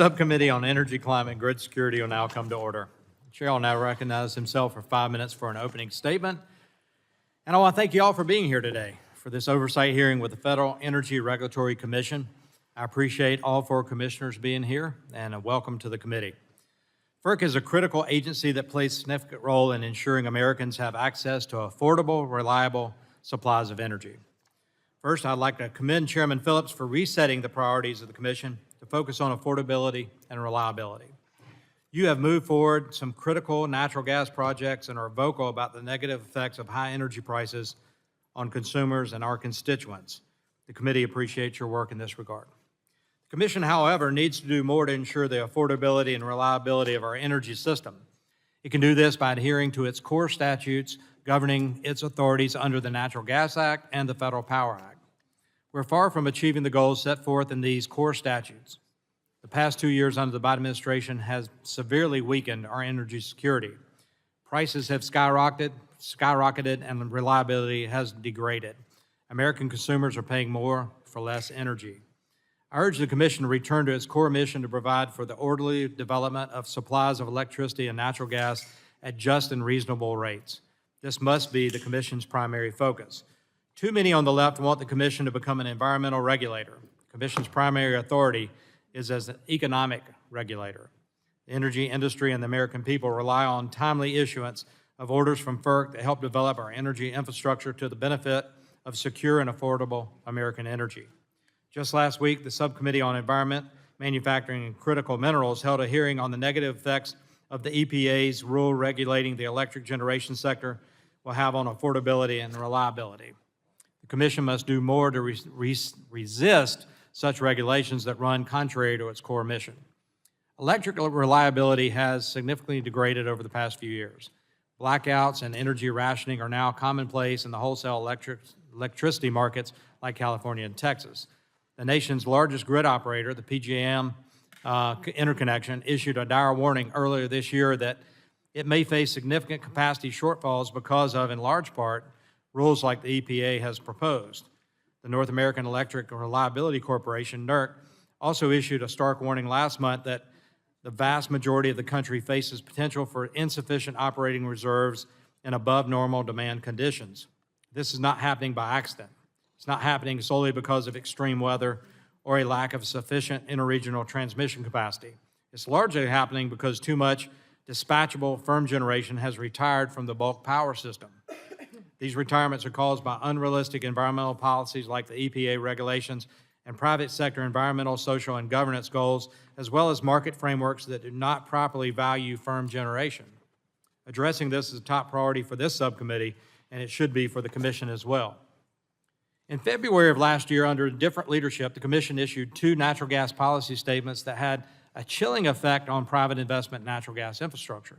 Subcommittee on Energy, Climate, and Grid Security will now come to order. The Chair will now recognize himself for 5 minutes for an opening statement. And I want to thank you all for being here today for this oversight hearing with the Federal Energy Regulatory Commission. I appreciate all 4 commissioners being here, and a welcome to the committee. FERC is a critical agency that plays a significant role in ensuring Americans have access to affordable, reliable supplies of energy. First, I'd like to commend Chairman Phillips for resetting the priorities of the Commission to focus on affordability and reliability. You have moved forward some critical natural gas projects and are vocal about the negative effects of high energy prices on consumers and our constituents. The committee appreciates your work in this regard. The Commission, however, needs to do more to ensure the affordability and reliability of our energy system. It can do this by adhering to its core statutes governing its authorities under the Natural Gas Act and the Federal Power Act. We're far from achieving the goals set forth in these core statutes. The past 2 years under the Biden administration has severely weakened our energy security. Prices have skyrocketed, and reliability has degraded. American consumers are paying more for less energy. I urge the Commission to return to its core mission to provide for the orderly development of supplies of electricity and natural gas at just and reasonable rates. This must be the Commission's primary focus. Too many on the left want the Commission to become an environmental regulator. The Commission's primary authority is as an economic regulator. The energy industry and the American people rely on timely issuance of orders from FERC that help develop our energy infrastructure to the benefit of secure and affordable American energy. Just last week, the Subcommittee on Environment, Manufacturing, and Critical Minerals held a hearing on the negative effects of the EPA's rule regulating the electric generation sector will have on affordability and reliability. The Commission must do more to resist such regulations that run contrary to its core mission. Electrical reliability has significantly degraded over the past few years. Blackouts and energy rationing are now commonplace in the wholesale electricity markets like California and Texas. The nation's largest grid operator, the PJM interconnection, issued a dire warning earlier this year that it may face significant capacity shortfalls because of, in large part, rules like the EPA has proposed. The North American Electric Reliability Corporation, NERC, also issued a stark warning last month that the vast majority of the country faces potential for insufficient operating reserves and above normal demand conditions. This is not happening by accident. It's not happening solely because of extreme weather or a lack of sufficient interregional transmission capacity. It's largely happening because too much dispatchable firm generation has retired from the bulk power system. These retirements are caused by unrealistic environmental policies like the EPA regulations and private sector environmental, social, and governance goals, as well as market frameworks that do not properly value firm generation. Addressing this is a top priority for this subcommittee, and it should be for the Commission as well. In February of last year, under different leadership, the Commission issued 2 natural gas policy statements that had a chilling effect on private investment in natural gas infrastructure.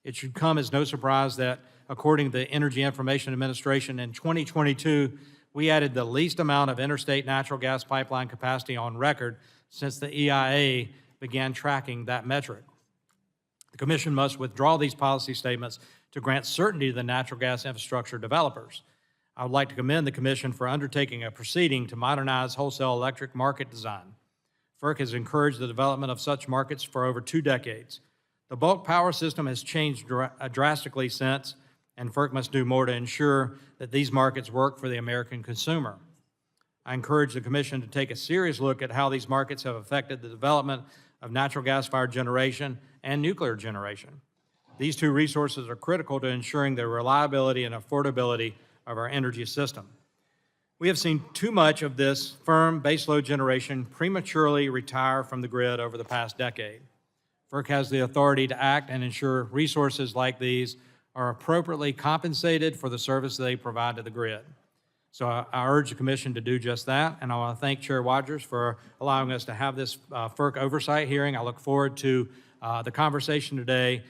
It should come as no surprise that, according to the Energy Information Administration, in 2022, we added the least amount of interstate natural gas pipeline capacity on record since the EIA began tracking that metric. The Commission must withdraw these policy statements to grant certainty to the natural gas infrastructure developers. I would like to commend the Commission for undertaking a proceeding to modernize wholesale electric market design. FERC has encouraged the development of such markets for over 2 decades. The bulk power system has changed drastically since, and FERC must do more to ensure that these markets work for the American consumer. I encourage the Commission to take a serious look at how these markets have affected the development of natural gas-fired generation and nuclear generation. These 2 resources are critical to ensuring the reliability and affordability of our energy system. We have seen too much of this firm baseload generation prematurely retire from the grid over the past decade. FERC has the authority to act and ensure resources like these are appropriately compensated for the service they provide to the grid. So I urge the Commission to do just that, and I want to thank Chair Rogers for allowing us to have this FERC oversight hearing. I look forward to the conversation today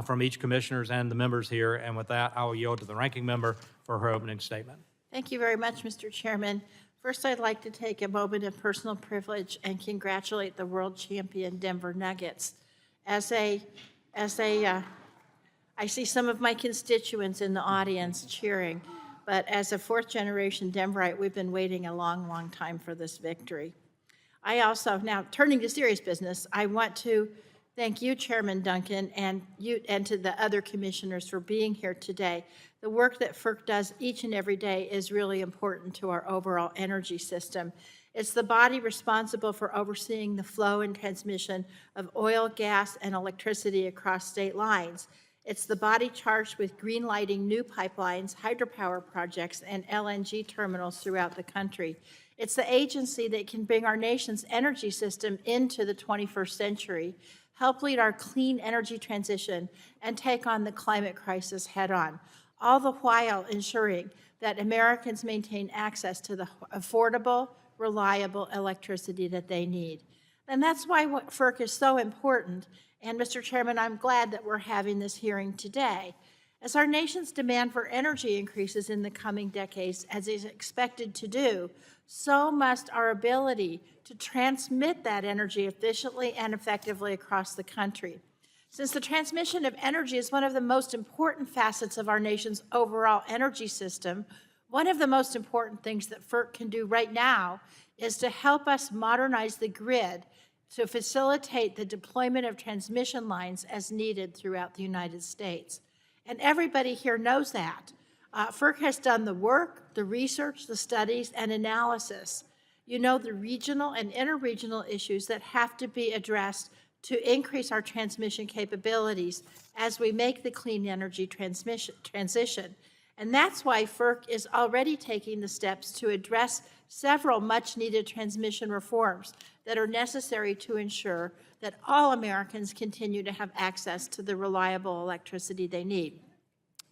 from each commissioners and the members here, and with that, I will yield to the ranking member for her opening statement. Thank you very much, Mr. Chairman. First, I'd like to take a moment of personal privilege and congratulate the world champion Denver Nuggets. I see some of my constituents in the audience cheering, but as a 4th-generation Denverite, we've been waiting a long, long time for this victory. I also, now turning to serious business, I want to thank you, Chairman Duncan, and to the other commissioners for being here today. The work that FERC does each and every day is really important to our overall energy system. It's the body responsible for overseeing the flow and transmission of oil, gas, and electricity across state lines. It's the body charged with greenlighting new pipelines, hydropower projects, and LNG terminals throughout the country. It's the agency that can bring our nation's energy system into the 21st century, help lead our clean energy transition, and take on the climate crisis head-on, all the while ensuring that Americans maintain access to the affordable, reliable electricity that they need. And that's why FERC is so important. And Mr. Chairman, I'm glad that we're having this hearing today. As our nation's demand for energy increases in the coming decades, as is expected to do, so must our ability to transmit that energy efficiently and effectively across the country. Since the transmission of energy is one of the most important facets of our nation's overall energy system, one of the most important things that FERC can do right now is to help us modernize the grid to facilitate the deployment of transmission lines as needed throughout the United States. And everybody here knows that. FERC has done the work, the research, the studies, and analysis. You know the regional and interregional issues that have to be addressed to increase our transmission capabilities as we make the clean energy transition. And that's why FERC is already taking the steps to address several much-needed transmission reforms that are necessary to ensure that all Americans continue to have access to the reliable electricity they need.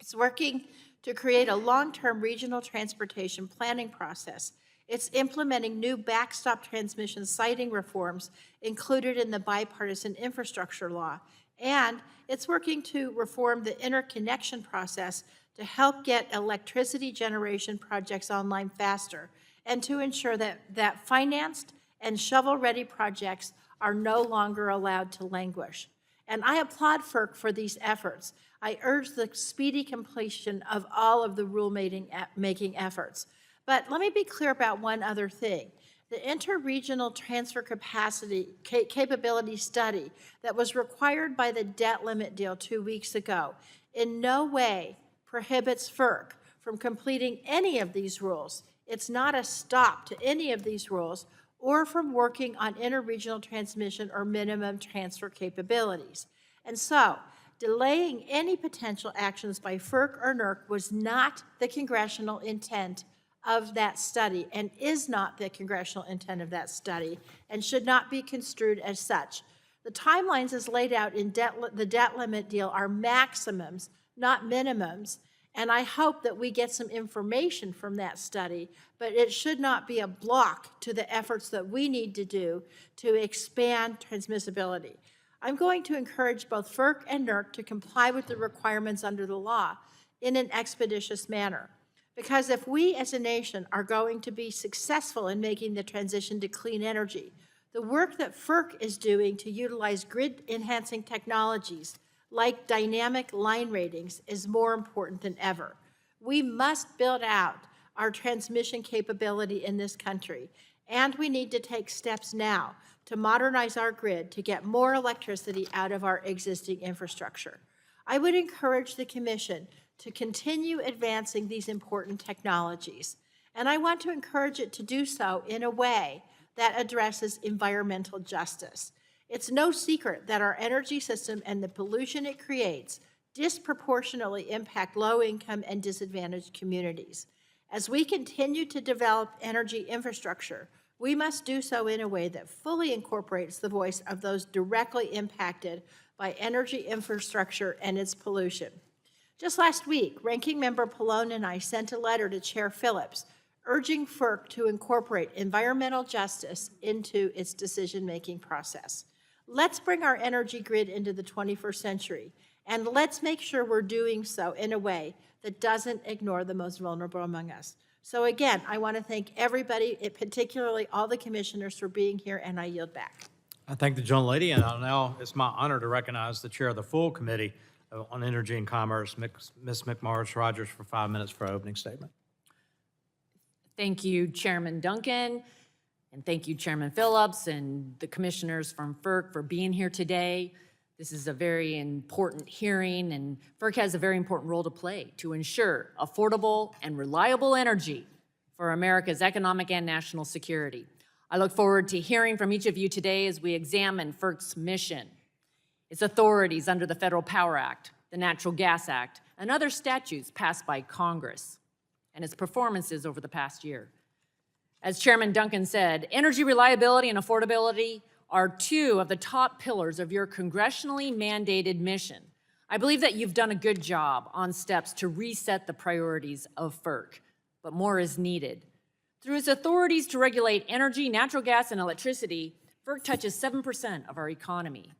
It's working to create a long-term regional transportation planning process. It's implementing new backstop transmission siting reforms included in the bipartisan infrastructure law. And it's working to reform the interconnection process to help get electricity generation projects online faster and to ensure that financed and shovel-ready projects are no longer allowed to languish. And I applaud FERC for these efforts. I urge the speedy completion of all of the rule-making efforts. But let me be clear about one other thing. The interregional transfer capability study that was required by the debt limit deal 2 weeks ago in no way prohibits FERC from completing any of these rules. It's not a stop to any of these rules or from working on interregional transmission or minimum transfer capabilities. And so, delaying any potential actions by FERC or NERC was not the congressional intent of that study and is not the congressional intent of that study and should not be construed as such. The timelines as laid out in the debt limit deal are maximums, not minimums, and I hope that we get some information from that study, but it should not be a block to the efforts that we need to do to expand transmissibility. I'm going to encourage both FERC and NERC to comply with the requirements under the law in an expeditious manner. Because if we as a nation are going to be successful in making the transition to clean energy, the work that FERC is doing to utilize grid-enhancing technologies like dynamic line ratings is more important than ever. We must build out our transmission capability in this country, and we need to take steps now to modernize our grid to get more electricity out of our existing infrastructure. I would encourage the Commission to continue advancing these important technologies, and I want to encourage it to do so in a way that addresses environmental justice. It's no secret that our energy system and the pollution it creates disproportionately impact low-income and disadvantaged communities. As we continue to develop energy infrastructure, we must do so in a way that fully incorporates the voice of those directly impacted by energy infrastructure and its pollution. Just last week, Ranking Member Pallone and I sent a letter to Chair Phillips urging FERC to incorporate environmental justice into its decision-making process. Let's bring our energy grid into the 21st century, and let's make sure we're doing so in a way that doesn't ignore the most vulnerable among us. So again, I want to thank everybody, particularly all the commissioners, for being here, and I yield back. I thank the gentlelady, and now it's my honor to recognize the chair of the full committee on Energy and Commerce, Ms. McMorris Rogers, for 5 minutes for her opening statement. Thank you, Chairman Duncan, And thank you, Chairman Phillips and the commissioners from FERC for being here today. This is a very important hearing, and FERC has a very important role to play to ensure affordable and reliable energy for America's economic and national security. I look forward to hearing from each of you today as we examine FERC's mission, its authorities under the Federal Power Act, the Natural Gas Act, and other statutes passed by Congress, and its performances over the past year. As Chairman Duncan said, energy reliability and affordability are two of the top pillars of your congressionally mandated mission. I believe that you've done a good job on steps to reset the priorities of FERC, but more is needed. Through its authorities to regulate energy, natural gas, and electricity, FERC touches 7% of our economy.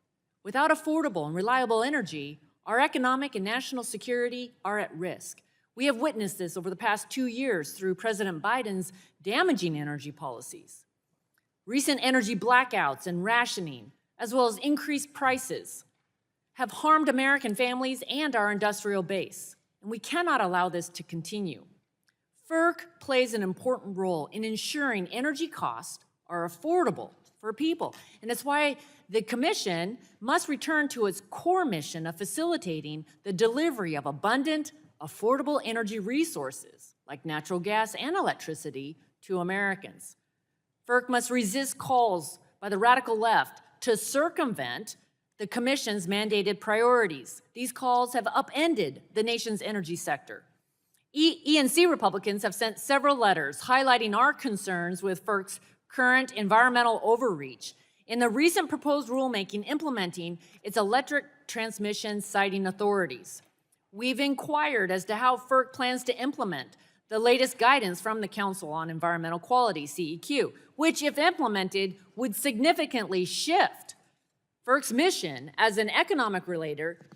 Without affordable and reliable energy, our economic and national security are at risk. We have witnessed this over the past 2 years through President Biden's damaging energy policies. Recent energy blackouts and rationing, as well as increased prices, have harmed American families and our industrial base, and we cannot allow this to continue. FERC plays an important role in ensuring energy costs are affordable for people, and it's why the Commission must return to its core mission of facilitating the delivery of abundant, affordable energy resources like natural gas and electricity to Americans. FERC must resist calls by the radical left to circumvent the Commission's mandated priorities. These calls have upended the nation's energy sector. ENC Republicans have sent several letters highlighting our concerns with FERC's current environmental overreach in the recent proposed rulemaking implementing its electric transmission siting authorities. We've inquired as to how FERC plans to implement the latest guidance from the Council on Environmental Quality, CEQ, which, if implemented, would significantly shift FERC's mission as an economic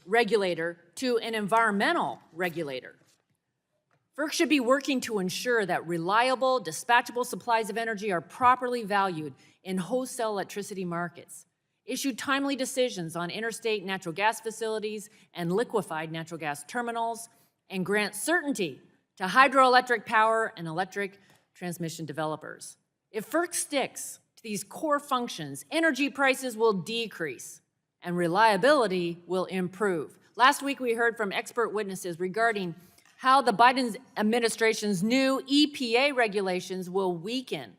regulator to an environmental regulator. FERC should be working to ensure that reliable, dispatchable supplies of energy are properly valued in wholesale electricity markets, issue timely decisions on interstate natural gas facilities and liquefied natural gas terminals, and grant certainty to hydroelectric power and electric transmission developers. If FERC sticks to these core functions, energy prices will decrease and reliability will improve. Last week, we heard from expert witnesses regarding how the Biden administration's new EPA regulations will weaken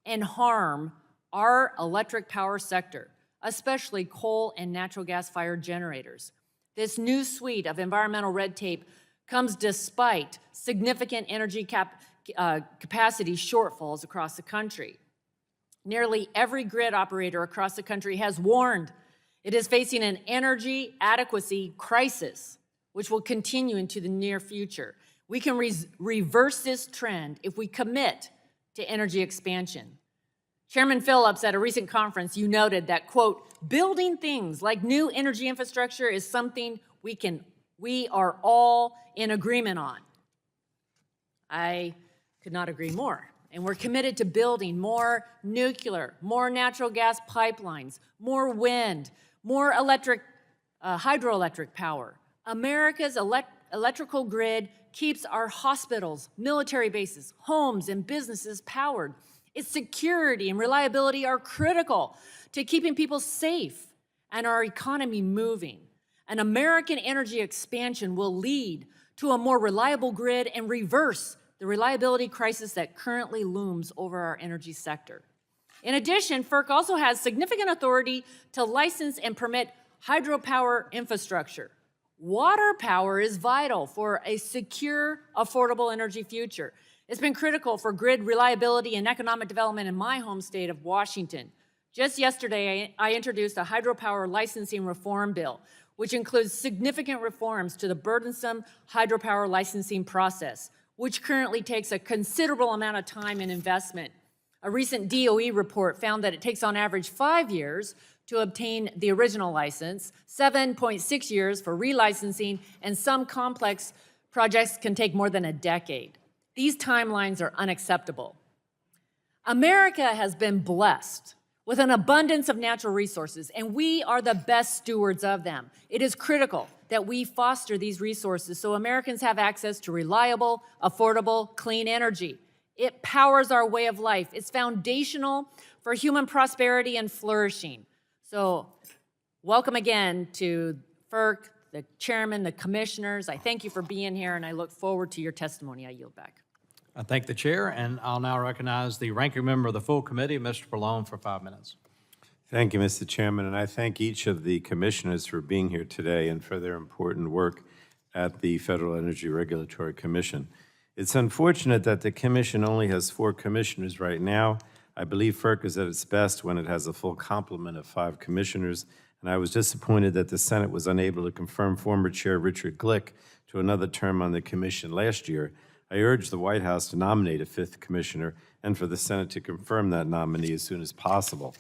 and harm our electric power sector, especially coal and natural gas-fired generators. This new suite of environmental red tape comes despite significant energy capacity shortfalls across the country. Nearly every grid operator across the country has warned it is facing an energy adequacy crisis, which will continue into the near future. We can reverse this trend if we commit to energy expansion. Chairman Phillips, at a recent conference, you noted that, quote, building things like new energy infrastructure is something we are all in agreement on. I could not agree more. And we're committed to building more nuclear, more natural gas pipelines, more wind, more hydroelectric power. America's electrical grid keeps our hospitals, military bases, homes, and businesses powered. Its security and reliability are critical to keeping people safe and our economy moving. An American energy expansion will lead to a more reliable grid and reverse the reliability crisis that currently looms over our energy sector. In addition, FERC also has significant authority to license and permit hydropower infrastructure. Water power is vital for a secure, affordable energy future. It's been critical for grid reliability and economic development in my home state of Washington. Just yesterday, I introduced a hydropower licensing reform bill, which includes significant reforms to the burdensome hydropower licensing process, which currently takes a considerable amount of time and investment. A recent DOE report found that it takes on average 5 years to obtain the original license, 7.6 years for relicensing, and some complex projects can take more than a decade. These timelines are unacceptable. America has been blessed with an abundance of natural resources, and we are the best stewards of them. It is critical that we foster these resources so Americans have access to reliable, affordable, clean energy. It powers our way of life. It's foundational for human prosperity and flourishing. So welcome again to FERC, the chairman, the commissioners. I thank you for being here, and I look forward to your testimony. I yield back. I thank the chair, and I'll now recognize the ranking member of the full committee, Mr. Pallone, for 5 minutes. Thank you, Mr. Chairman, and I thank each of the commissioners for being here today and for their important work at the Federal Energy Regulatory Commission. It's unfortunate that the commission only has 4 commissioners right now. I believe FERC is at its best when it has a full complement of 5 commissioners, and I was disappointed that the Senate was unable to confirm former Chair Richard Glick to another term on the commission last year. I urge the White House to nominate a 5th commissioner and for the Senate to confirm that nominee as soon as possible.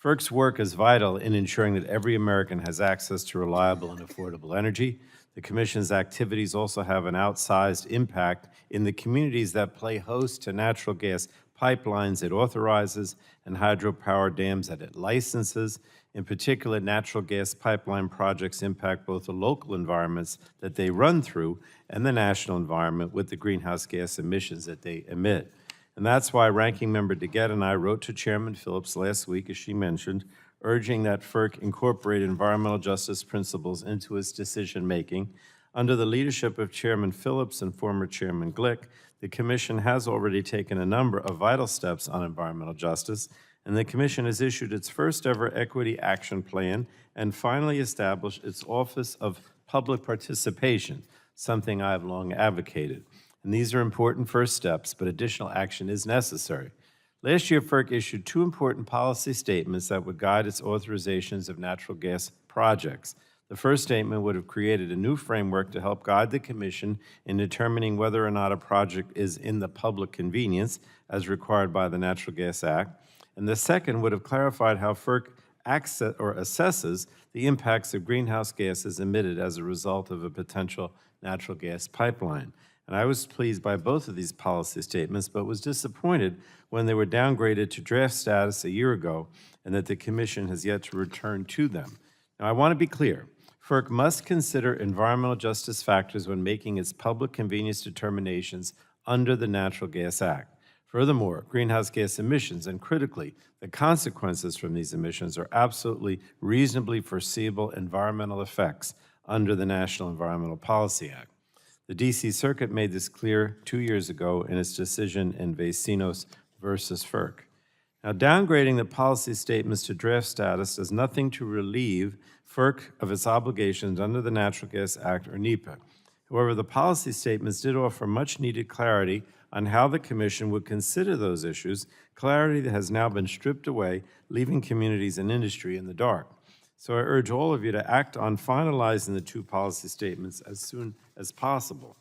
FERC's work is vital in ensuring that every American has access to reliable and affordable energy. The Commission's activities also have an outsized impact in the communities that play host to natural gas pipelines it authorizes and hydropower dams that it licenses. In particular, natural gas pipeline projects impact both the local environments that they run through and the national environment with the greenhouse gas emissions that they emit. And that's why Ranking Member DeGette and I wrote to Chairman Phillips last week, as she mentioned, urging that FERC incorporate environmental justice principles into its decision-making. Under the leadership of Chairman Phillips and former Chairman Glick, the Commission has already taken a number of vital steps on environmental justice, and the Commission has issued its first-ever Equity Action Plan and finally established its Office of Public Participation, something I have long advocated. And these are important first steps, but additional action is necessary. Last year, FERC issued 2 important policy statements that would guide its authorizations of natural gas projects. The first statement would have created a new framework to help guide the Commission in determining whether or not a project is in the public convenience, as required by the Natural Gas Act. And the second would have clarified how FERC assesses the impacts of greenhouse gases emitted as a result of a potential natural gas pipeline. And I was pleased by both of these policy statements, but was disappointed when they were downgraded to draft status a year ago and that the Commission has yet to return to them. Now, I want to be clear. FERC must consider environmental justice factors when making its public convenience determinations under the Natural Gas Act. Furthermore, greenhouse gas emissions, and critically, the consequences from these emissions, are absolutely reasonably foreseeable environmental effects under the National Environmental Policy Act. The D.C. Circuit made this clear 2 years ago in its decision in Vecinos versus FERC. Now, downgrading the policy statements to draft status does nothing to relieve FERC of its obligations under the Natural Gas Act or NEPA. However, the policy statements did offer much-needed clarity on how the Commission would consider those issues, clarity that has now been stripped away, leaving communities and industry in the dark. So I urge all of you to act on finalizing the 2 policy statements as soon as possible.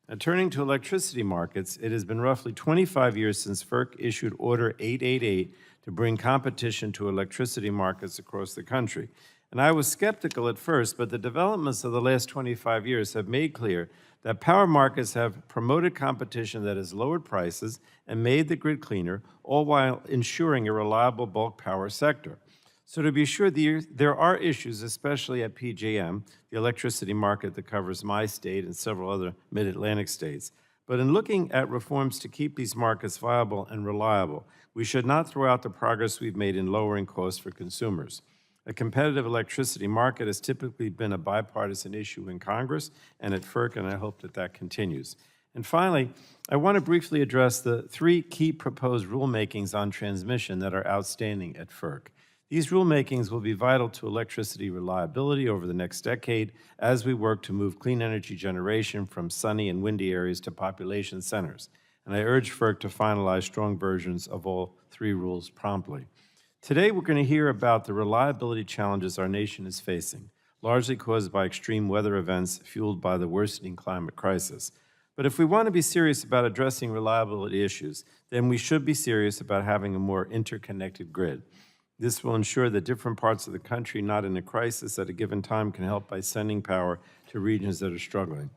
Now, turning to electricity markets, it has been roughly 25 years since FERC issued Order 888 to bring competition to electricity markets across the country. And I was skeptical at first, but the developments of the last 25 years have made clear that power markets have promoted competition that has lowered prices and made the grid cleaner, all while ensuring a reliable bulk power sector. So to be sure, there are issues, especially at PJM, the electricity market that covers my state and several other mid-Atlantic states. But in looking at reforms to keep these markets viable and reliable, we should not throw out the progress we've made in lowering costs for consumers. A competitive electricity market has typically been a bipartisan issue in Congress and at FERC, and I hope that that continues. And finally, I want to briefly address the 3 key proposed rulemakings on transmission that are outstanding at FERC. These rulemakings will be vital to electricity reliability over the next decade as we work to move clean energy generation from sunny and windy areas to population centers. And I urge FERC to finalize strong versions of all 3 rules promptly. Today, we're going to hear about the reliability challenges our nation is facing, largely caused by extreme weather events fueled by the worsening climate crisis. But if we want to be serious about addressing reliability issues, then we should be serious about having a more interconnected grid. This will ensure that different parts of the country not in a crisis at a given time can help by sending power to regions that are struggling.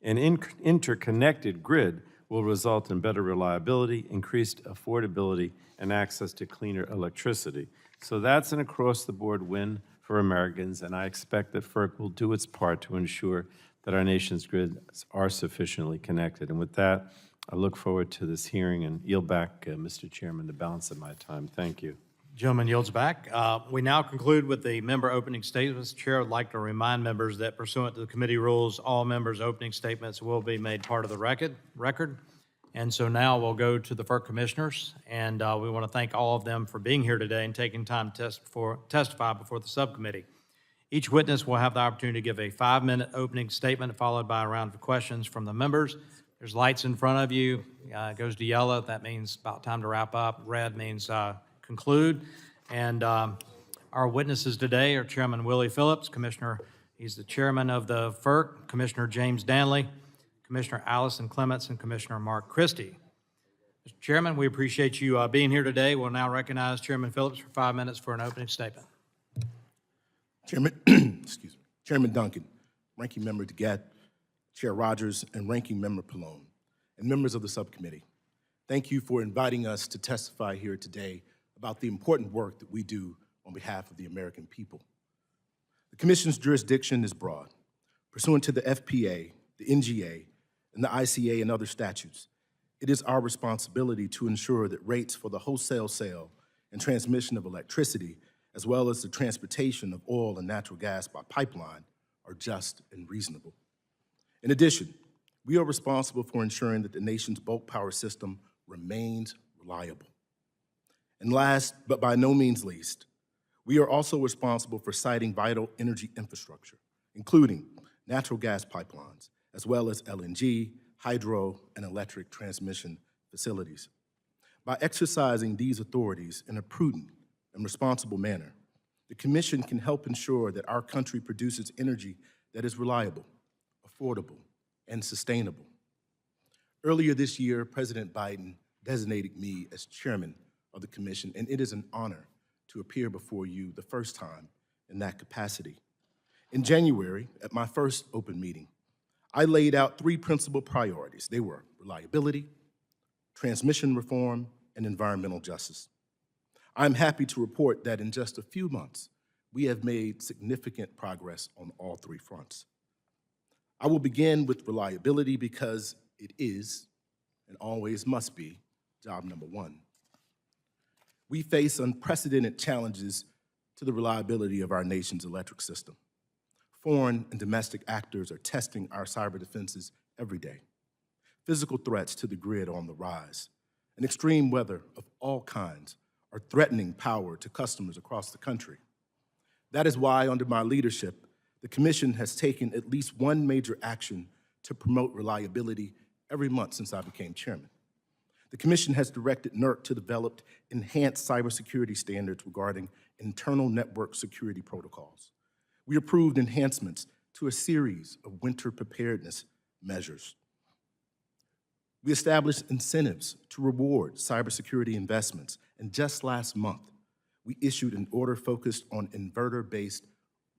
An interconnected grid will result in better reliability, increased affordability, and access to cleaner electricity. So that's an across-the-board win for Americans, and I expect that FERC will do its part to ensure that our nation's grids are sufficiently connected. And with that, I look forward to this hearing and yield back, Mr. Chairman, the balance of my time. Thank you. Gentleman yields back. We now conclude with the member opening statements. Chair would like to remind members that pursuant to the committee rules, all members' opening statements will be made part of the record. And so now we'll go to the FERC commissioners, and we want to thank all of them for being here today and taking time to testify before the subcommittee. Each witness will have the opportunity to give a 5-minute opening statement followed by a round of questions from the members. There's lights in front of you. It goes to yellow. That means about time to wrap up. Red means conclude. And our witnesses today are Chairman Willie Phillips, Commissioner, he's the chairman of the FERC, Commissioner James Danley, Commissioner Allison Clements, and Commissioner Mark Christie. Mr. Chairman, we appreciate you being here today. We'll now recognize Chairman Phillips for 5 minutes for an opening statement. Chairman, excuse me, Chairman Duncan, Ranking Member DeGette, Chair Rogers, and Ranking Member Pallone, and members of the subcommittee, thank you for inviting us to testify here today about the important work that we do on behalf of the American people. The Commission's jurisdiction is broad. Pursuant to the FPA, the NGA, and the ICA and other statutes, it is our responsibility to ensure that rates for the wholesale sale and transmission of electricity, as well as the transportation of oil and natural gas by pipeline, are just and reasonable. In addition, we are responsible for ensuring that the nation's bulk power system remains reliable. And last, but by no means least, we are also responsible for siting vital energy infrastructure, including natural gas pipelines, as well as LNG, hydro, and electric transmission facilities. By exercising these authorities in a prudent and responsible manner, the Commission can help ensure that our country produces energy that is reliable, affordable, and sustainable. Earlier this year, President Biden designated me as chairman of the Commission, and it is an honor to appear before you the first time in that capacity. In January, at my first open meeting, I laid out 3 principal priorities. They were reliability, transmission reform, and environmental justice. I'm happy to report that in just a few months, we have made significant progress on all 3 fronts. I will begin with reliability because it is, and always must be, job number 1. We face unprecedented challenges to the reliability of our nation's electric system. Foreign and domestic actors are testing our cyber defenses every day. Physical threats to the grid are on the rise, and extreme weather of all kinds are threatening power to customers across the country. That is why, under my leadership, the Commission has taken at least one major action to promote reliability every month since I became chairman. The Commission has directed NERC to develop enhanced cybersecurity standards regarding internal network security protocols. We approved enhancements to a series of winter preparedness measures. We established incentives to reward cybersecurity investments, and just last month, we issued an order focused on inverter-based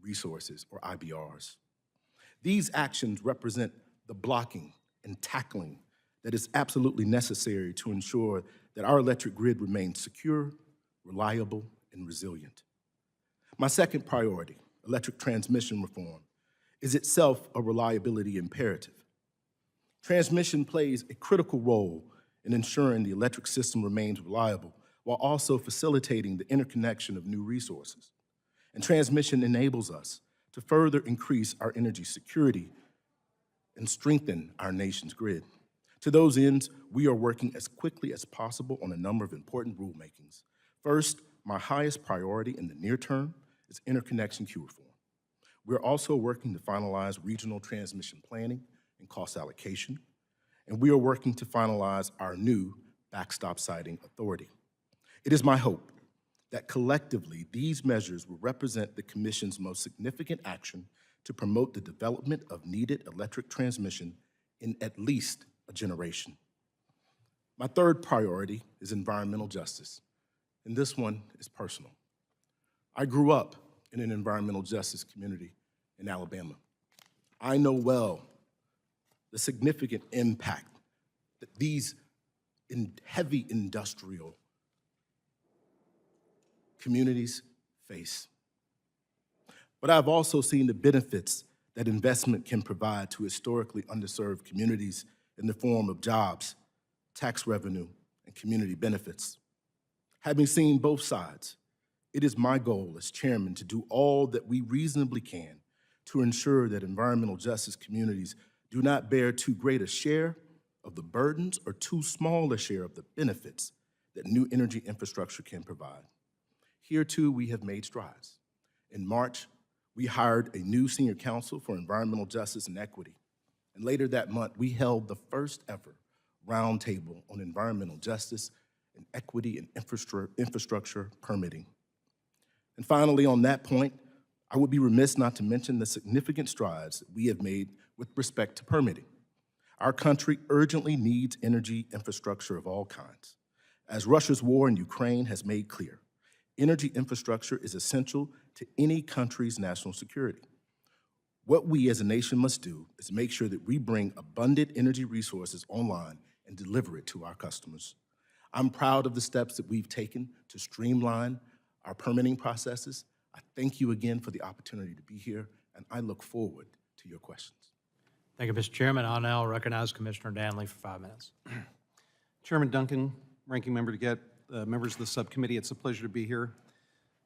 resources, or IBRs. These actions represent the blocking and tackling that is absolutely necessary to ensure that our electric grid remains secure, reliable, and resilient. My second priority, electric transmission reform, is itself a reliability imperative. Transmission plays a critical role in ensuring the electric system remains reliable while also facilitating the interconnection of new resources. And transmission enables us to further increase our energy security and strengthen our nation's grid. To those ends, we are working as quickly as possible on a number of important rulemakings. First, my highest priority in the near term is interconnection queue reform. We're also working to finalize regional transmission planning and cost allocation, and we are working to finalize our new backstop siting authority. It is my hope that collectively these measures will represent the Commission's most significant action to promote the development of needed electric transmission in at least a generation. My third priority is environmental justice, and this one is personal. I grew up in an environmental justice community in Alabama. I know well the significant impact that these heavy industrial communities face. But I've also seen the benefits that investment can provide to historically underserved communities in the form of jobs, tax revenue, and community benefits. Having seen both sides, it is my goal as chairman to do all that we reasonably can to ensure that environmental justice communities do not bear too great a share of the burdens or too small a share of the benefits that new energy infrastructure can provide. Here, too, we have made strides. In March, we hired a new senior counsel for environmental justice and equity. And later that month, we held the first ever roundtable on environmental justice and equity and infrastructure permitting. And finally, on that point, I would be remiss not to mention the significant strides that we have made with respect to permitting. Our country urgently needs energy infrastructure of all kinds. As Russia's war in Ukraine has made clear, energy infrastructure is essential to any country's national security. What we as a nation must do is make sure that we bring abundant energy resources online and deliver it to our customers. I'm proud of the steps that we've taken to streamline our permitting processes. I thank you again for the opportunity to be here, and I look forward to your questions. Thank you, Mr. Chairman. I'll now recognize Commissioner Danley for 5 minutes. Chairman Duncan, Ranking Member DeGette, members of the subcommittee, it's a pleasure to be here.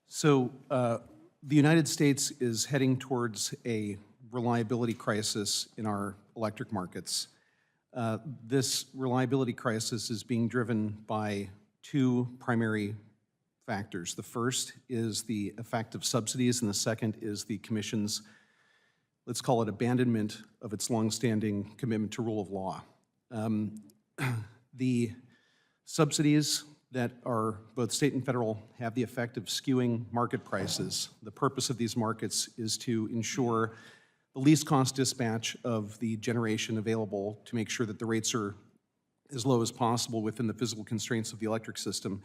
So the United States is heading towards a reliability crisis in our electric markets. This reliability crisis is being driven by two primary factors. The first is the effect of subsidies, and the second is the Commission's, let's call it, abandonment of its longstanding commitment to rule of law. The subsidies that are both state and federal have the effect of skewing market prices. The purpose of these markets is to ensure the least cost dispatch of the generation available to make sure that the rates are as low as possible within the physical constraints of the electric system,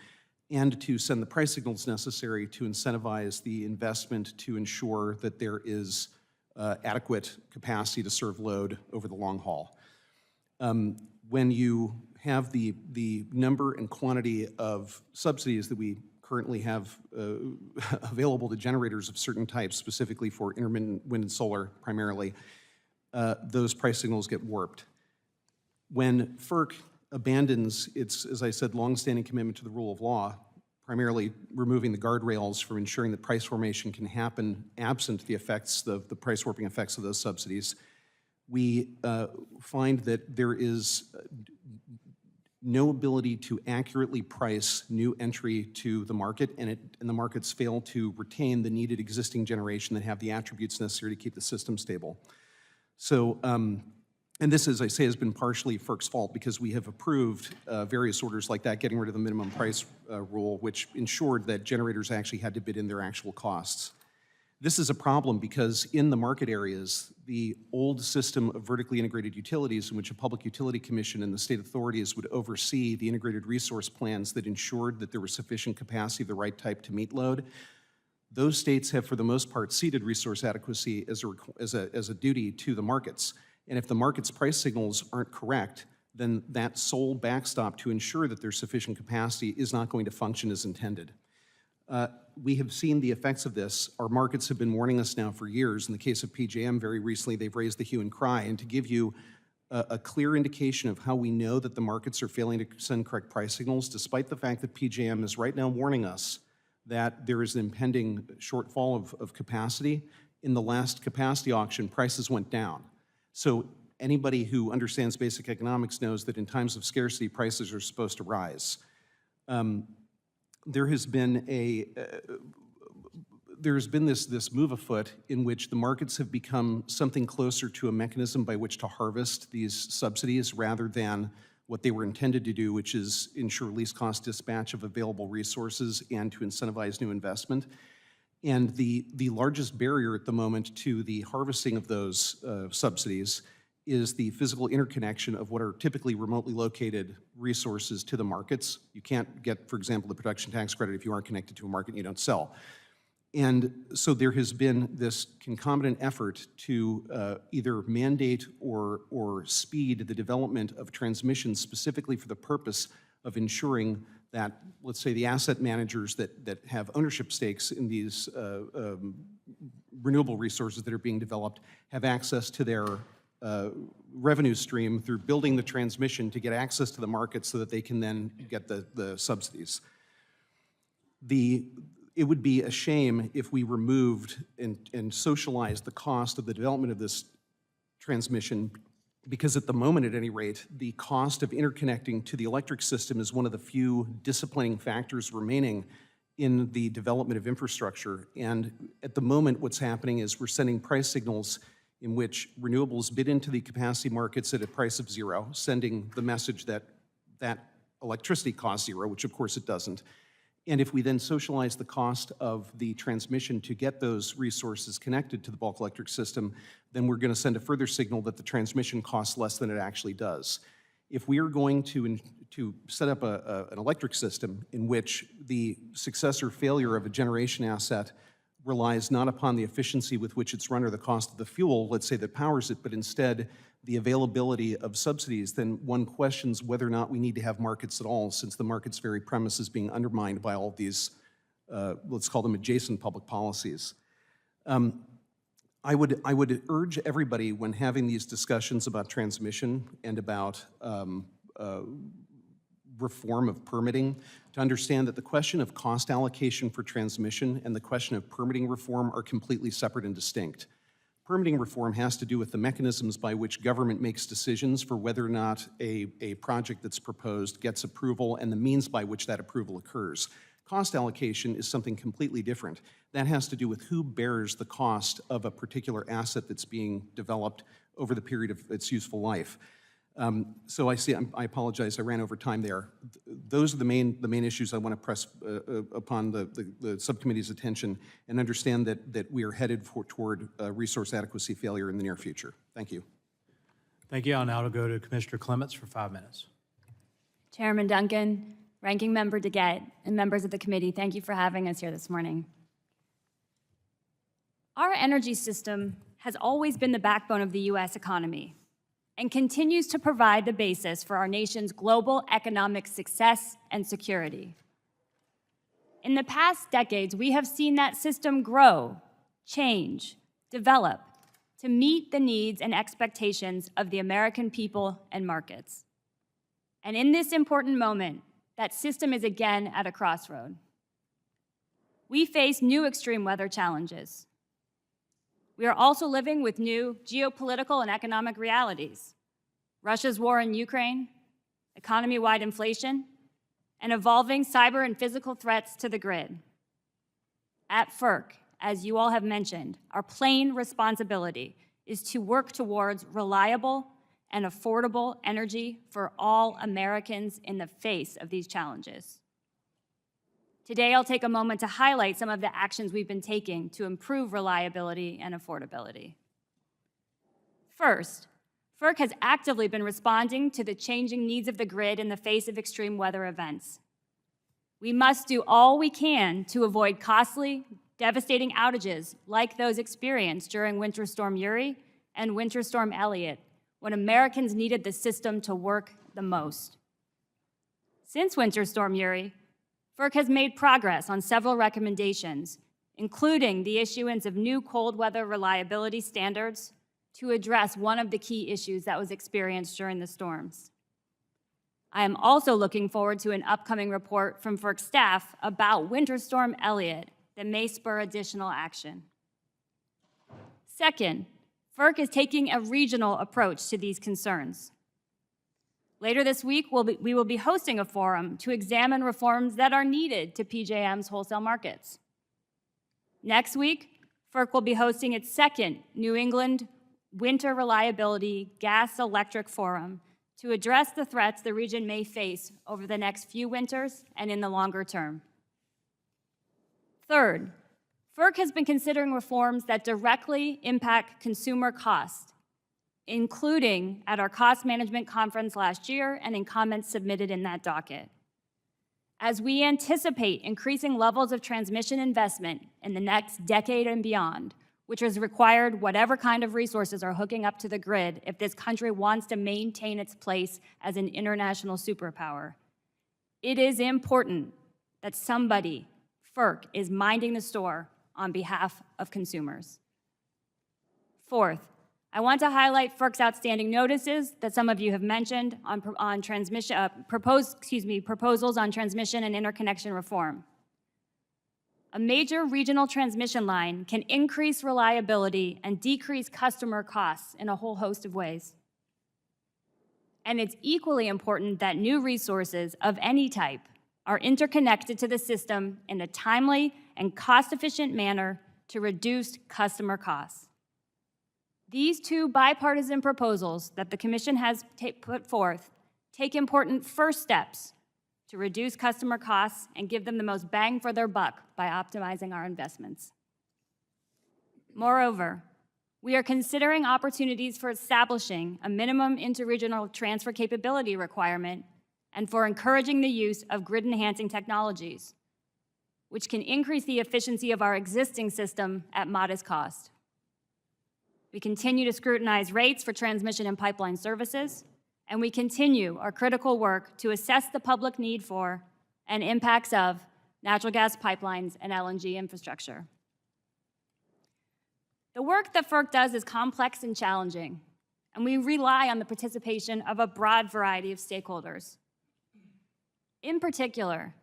and to send the price signals necessary to incentivize the investment to ensure that there is adequate capacity to serve load over the long haul. When you have the number and quantity of subsidies that we currently have available to generators of certain types, specifically for intermittent wind and solar primarily, those price signals get warped. When FERC abandons its, as I said, longstanding commitment to the rule of law, primarily removing the guardrails for ensuring that price formation can happen absent the effects, the price warping effects of those subsidies, we find that there is no ability to accurately price new entry to the market, and the markets fail to retain the needed existing generation that have the attributes necessary to keep the system stable. So, and this, as I say, has been partially FERC's fault because we have approved various orders like that, getting rid of the minimum price rule, which ensured that generators actually had to bid in their actual costs. This is a problem because in the market areas, the old system of vertically integrated utilities in which a public utility commission and the state authorities would oversee the integrated resource plans that ensured that there was sufficient capacity of the right type to meet load, those states have, for the most part, ceded resource adequacy as a duty to the markets. And if the market's price signals aren't correct, then that sole backstop to ensure that there's sufficient capacity is not going to function as intended. We have seen the effects of this. Our markets have been warning us now for years. In the case of PJM, very recently, they've raised the hue and cry. And to give you a clear indication of how we know that the markets are failing to send correct price signals, despite the fact that PJM is right now warning us that there is an impending shortfall of capacity, in the last capacity auction, prices went down. So anybody who understands basic economics knows that in times of scarcity, prices are supposed to rise. There has been this move afoot in which the markets have become something closer to a mechanism by which to harvest these subsidies rather than what they were intended to do, which is ensure least cost dispatch of available resources and to incentivize new investment. And the largest barrier at the moment to the harvesting of those subsidies is the physical interconnection of what are typically remotely located resources to the markets. You can't get, for example, the production tax credit if you aren't connected to a market and you don't sell. And so there has been this concomitant effort to either mandate or speed the development of transmission specifically for the purpose of ensuring that, let's say, the asset managers that have ownership stakes in these renewable resources that are being developed have access to their revenue stream through building the transmission to get access to the market so that they can then get the subsidies. It would be a shame if we removed and socialized the cost of the development of this transmission, because at the moment, at any rate, the cost of interconnecting to the electric system is one of the few disciplining factors remaining in the development of infrastructure. And at the moment, what's happening is we're sending price signals in which renewables bid into the capacity markets at a price of zero, sending the message that that electricity costs zero, which of course it doesn't. And if we then socialize the cost of the transmission to get those resources connected to the bulk electric system, then we're going to send a further signal that the transmission costs less than it actually does. If we are going to set up an electric system in which the success or failure of a generation asset relies not upon the efficiency with which it's run or the cost of the fuel, let's say, that powers it, but instead the availability of subsidies, then one questions whether or not we need to have markets at all, since the market's very premise is being undermined by all of these, let's call them adjacent public policies. I would urge everybody, when having these discussions about transmission and about reform of permitting, to understand that the question of cost allocation for transmission and the question of permitting reform are completely separate and distinct. Permitting reform has to do with the mechanisms by which government makes decisions for whether or not a project that's proposed gets approval and the means by which that approval occurs. Cost allocation is something completely different. That has to do with who bears the cost of a particular asset that's being developed over the period of its useful life. So I apologize, I ran over time there. Those are the main issues I want to press upon the subcommittee's attention, and understand that we are headed toward resource adequacy failure in the near future. Thank you. Thank you. I'll now go to Commissioner Clements for 5 minutes. Chairman Duncan, Ranking Member DeGette, and members of the committee, thank you for having us here this morning. Our energy system has always been the backbone of the U.S. economy and continues to provide the basis for our nation's global economic success and security. In the past decades, we have seen that system grow, change, develop to meet the needs and expectations of the American people and markets. And in this important moment, that system is again at a crossroad. We face new extreme weather challenges. We are also living with new geopolitical and economic realities: Russia's war in Ukraine, economy-wide inflation, and evolving cyber and physical threats to the grid. At FERC, as you all have mentioned, our plain responsibility is to work towards reliable and affordable energy for all Americans in the face of these challenges. Today, I'll take a moment to highlight some of the actions we've been taking to improve reliability and affordability. First, FERC has actively been responding to the changing needs of the grid in the face of extreme weather events. We must do all we can to avoid costly, devastating outages like those experienced during Winter Storm Uri and Winter Storm Elliott, when Americans needed the system to work the most. Since Winter Storm Uri, FERC has made progress on several recommendations, including the issuance of new cold weather reliability standards to address one of the key issues that was experienced during the storms. I am also looking forward to an upcoming report from FERC staff about Winter Storm Elliott that may spur additional action. Second, FERC is taking a regional approach to these concerns. Later this week, we will be hosting a forum to examine reforms that are needed to PJM's wholesale markets. Next week, FERC will be hosting its second New England Winter Reliability Gas Electric Forum to address the threats the region may face over the next few winters and in the longer term. Third, FERC has been considering reforms that directly impact consumer costs, including at our cost management conference last year and in comments submitted in that docket. As we anticipate increasing levels of transmission investment in the next decade and beyond, which has required whatever kind of resources are hooking up to the grid if this country wants to maintain its place as an international superpower, it is important that somebody, FERC, is minding the store on behalf of consumers. Fourth, I want to highlight FERC's outstanding notices that some of you have mentioned on transmission, proposals on transmission and interconnection reform. A major regional transmission line can increase reliability and decrease customer costs in a whole host of ways. And it's equally important that new resources of any type are interconnected to the system in a timely and cost-efficient manner to reduce customer costs. These two bipartisan proposals that the Commission has put forth take important first steps to reduce customer costs and give them the most bang for their buck by optimizing our investments. Moreover, we are considering opportunities for establishing a minimum interregional transfer capability requirement and for encouraging the use of grid-enhancing technologies, which can increase the efficiency of our existing system at modest cost. We continue to scrutinize rates for transmission and pipeline services, and we continue our critical work to assess the public need for and impacts of natural gas pipelines and LNG infrastructure. The work that FERC does is complex and challenging, and we rely on the participation of a broad variety of stakeholders. In particular,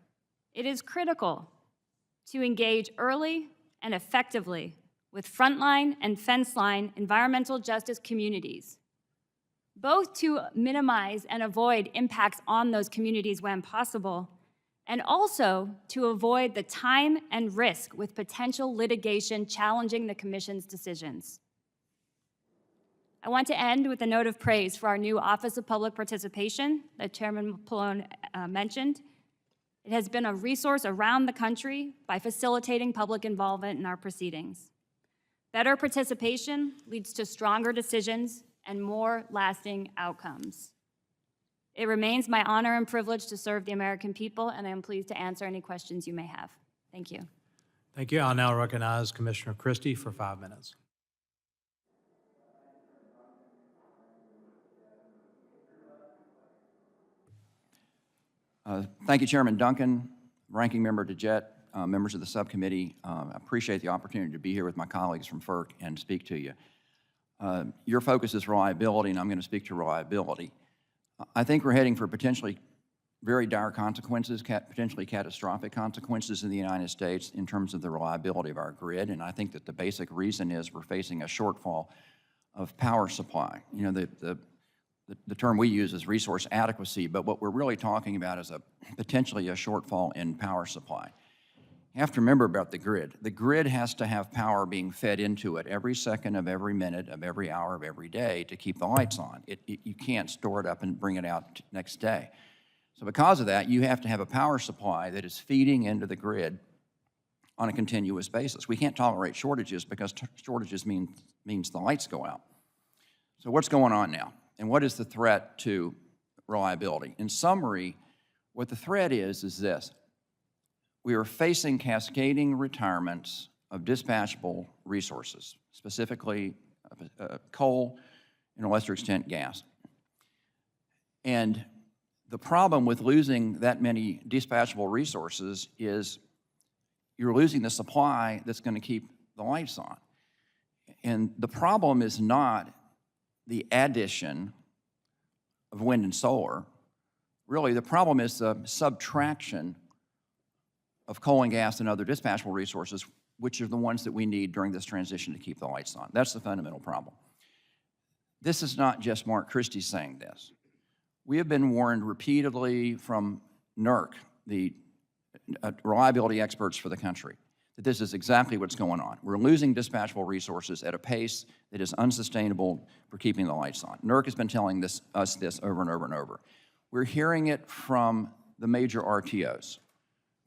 it is critical to engage early and effectively with frontline and fence line environmental justice communities, both to minimize and avoid impacts on those communities when possible, and also to avoid the time and risk with potential litigation challenging the Commission's decisions. I want to end with a note of praise for our new Office of Public Participation that Chairman Pallone mentioned. It has been a resource around the country by facilitating public involvement in our proceedings. Better participation leads to stronger decisions and more lasting outcomes. It remains my honor and privilege to serve the American people, and I am pleased to answer any questions you may have. Thank you. Thank you. I'll now recognize Commissioner Christie for 5 minutes. Thank you, Chairman Duncan, Ranking Member DeJette, members of the subcommittee. I appreciate the opportunity to be here with my colleagues from FERC and speak to you. Your focus is reliability, and I'm going to speak to reliability. I think we're heading for potentially very dire consequences, potentially catastrophic consequences in the United States in terms of the reliability of our grid, and I think that the basic reason is we're facing a shortfall of power supply. You know, the term we use is resource adequacy, but what we're really talking about is potentially a shortfall in power supply. You have to remember about the grid. The grid has to have power being fed into it every second of every minute of every hour of every day to keep the lights on. You can't store it up and bring it out next day. So because of that, you have to have a power supply that is feeding into the grid on a continuous basis. We can't tolerate shortages because shortages means the lights go out. So what's going on now? And what is the threat to reliability? In summary, what the threat is this. We are facing cascading retirements of dispatchable resources, specifically coal and, to a lesser extent, gas. And the problem with losing that many dispatchable resources is you're losing the supply that's going to keep the lights on. And the problem is not the addition of wind and solar. Really, the problem is the subtraction of coal and gas and other dispatchable resources, which are the ones that we need during this transition to keep the lights on. That's the fundamental problem. This is not just Mark Christie saying this. We have been warned repeatedly from NERC, the reliability experts for the country, that this is exactly what's going on. We're losing dispatchable resources at a pace that is unsustainable for keeping the lights on. NERC has been telling us this over and over and over. We're hearing it from the major RTOs.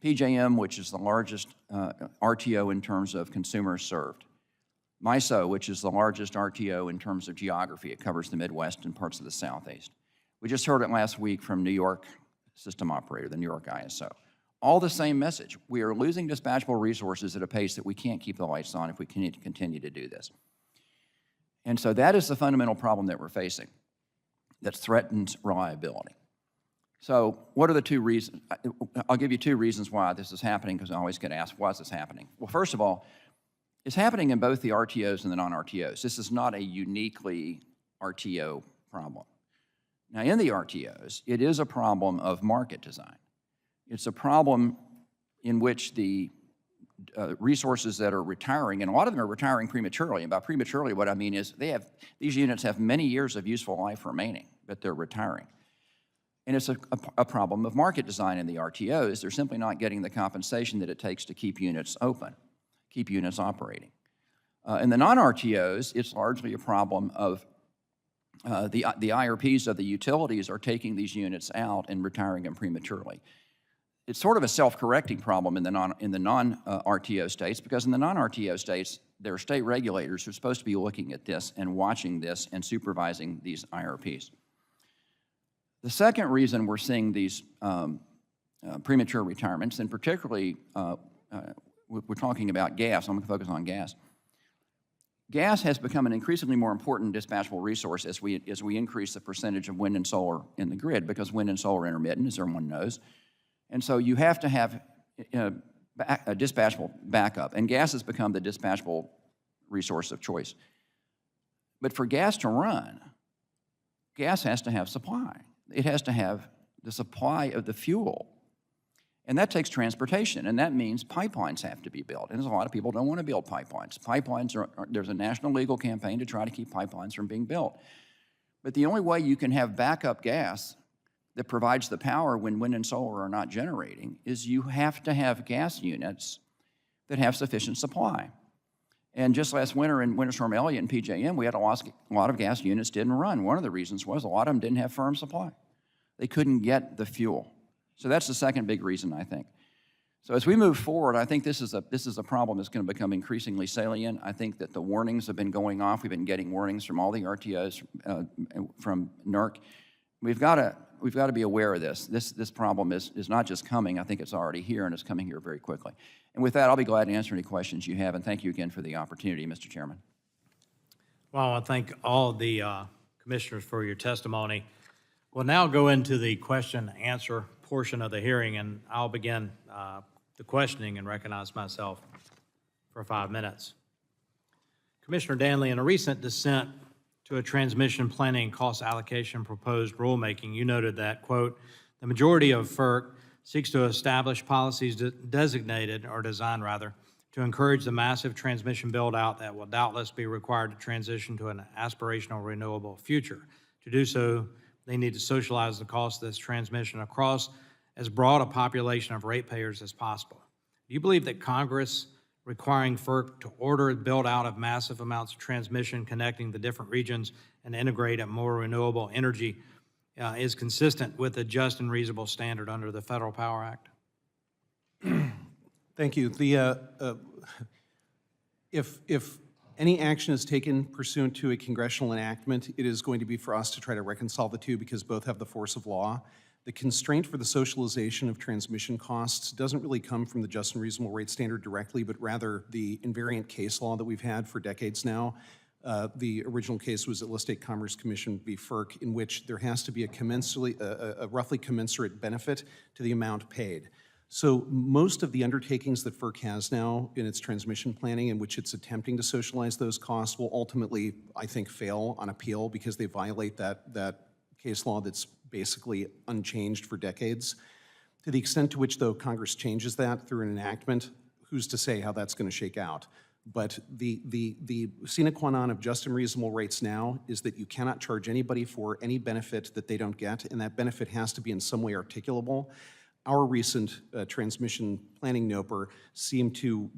PJM, which is the largest RTO in terms of consumers served. MISO, which is the largest RTO in terms of geography. It covers the Midwest and parts of the Southeast. We just heard it last week from New York System Operator, the New York ISO. All the same message. We are losing dispatchable resources at a pace that we can't keep the lights on if we continue to do this. And so that is the fundamental problem that we're facing that threatens reliability. So what are the two reasons? I'll give you two reasons why this is happening, because I always get asked, why is this happening? Well, first of all, is happening in both the RTOs and the non-RTOs. This is not a uniquely RTO problem. Now, in the RTOs, it is a problem of market design. It's a problem in which the resources that are retiring, and a lot of them are retiring prematurely. And by prematurely, what I mean is these units have many years of useful life remaining, but they're retiring. And it's a problem of market design in the RTOs. They're simply not getting the compensation that it takes to keep units open, keep units operating. In the non-RTOs, it's largely a problem of the IRPs of the utilities are taking these units out and retiring them prematurely. It's sort of a self-correcting problem in the non-RTO states, because in the non-RTO states, there are state regulators who are supposed to be looking at this and watching this and supervising these IRPs. The second reason we're seeing these premature retirements, and particularly we're talking about gas, I'm going to focus on gas. Gas has become an increasingly more important dispatchable resource as we increase the percentage of wind and solar in the grid, because wind and solar are intermittent, as everyone knows. And so you have to have a dispatchable backup, and gas has become the dispatchable resource of choice. But for gas to run, gas has to have supply. It has to have the supply of the fuel. And that takes transportation, and that means pipelines have to be built. And there's a lot of people who don't want to build pipelines. There's a national legal campaign to try to keep pipelines from being built. But the only way you can have backup gas that provides the power when wind and solar are not generating is you have to have gas units that have sufficient supply. And just last winter in Winter Storm Elliott and PJM, we had a lot of gas units didn't run. One of the reasons was a lot of them didn't have firm supply. They couldn't get the fuel. So that's the second big reason, I think. So as we move forward, I think this is a problem that's going to become increasingly salient. I think that the warnings have been going off. We've been getting warnings from all the RTOs, from NERC. We've got to be aware of this. This problem is not just coming. I think it's already here, and it's coming here very quickly. And with that, I'll be glad to answer any questions you have, and thank you again for the opportunity, Mr. Chairman. Well, I thank all the commissioners for your testimony. We'll now go into the question and answer portion of the hearing, and I'll begin the questioning and recognize myself for 5 minutes. Commissioner Danley, in a recent dissent to a transmission planning cost allocation proposed rulemaking, you noted that, quote, the majority of FERC seeks to establish policies designated, or designed rather, to encourage the massive transmission build-out that will doubtless be required to transition to an aspirational renewable future. To do so, they need to socialize the cost of this transmission across as broad a population of ratepayers as possible. Do you believe that Congress requiring FERC to order the build-out of massive amounts of transmission connecting the different regions and integrate a more renewable energy is consistent with a just and reasonable standard under the Federal Power Act? Thank you. If any action is taken pursuant to a congressional enactment, it is going to be for us to try to reconcile the two, because both have the force of law. The constraint for the socialization of transmission costs doesn't really come from the just and reasonable rate standard directly, but rather the invariant case law that we've had for decades now. The original case was Illicit State Commerce Commission v. FERC, in which there has to be a roughly commensurate benefit to the amount paid. So most of the undertakings that FERC has now in its transmission planning, in which it's attempting to socialize those costs, will ultimately, I think, fail on appeal, because they violate that case law that's basically unchanged for decades. To the extent to which, though, Congress changes that through an enactment, who's to say how that's going to shake out? But the sine qua non of just and reasonable rates now is that you cannot charge anybody for any benefit that they don't get, and that benefit has to be in some way articulable. Our recent transmission planning NOPR seemed to,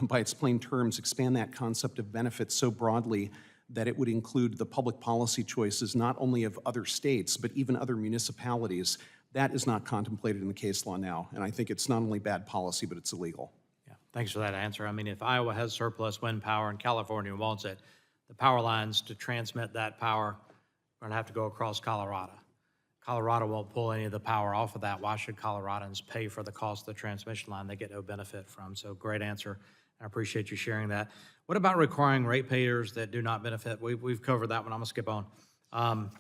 by its plain terms, expand that concept of benefit so broadly that it would include the public policy choices not only of other states, but even other municipalities. That is not contemplated in the case law now, and I think it's not only bad policy, but it's illegal. Yeah, thanks for that answer. I mean, if Iowa has surplus wind power and California wants it, the power lines to transmit that power are going to have to go across Colorado. Colorado won't pull any of the power off of that. Why should Coloradans pay for the cost of the transmission line they get no benefit from? So great answer. I appreciate you sharing that. What about requiring ratepayers that do not benefit? We've covered that one. I'm going to skip on.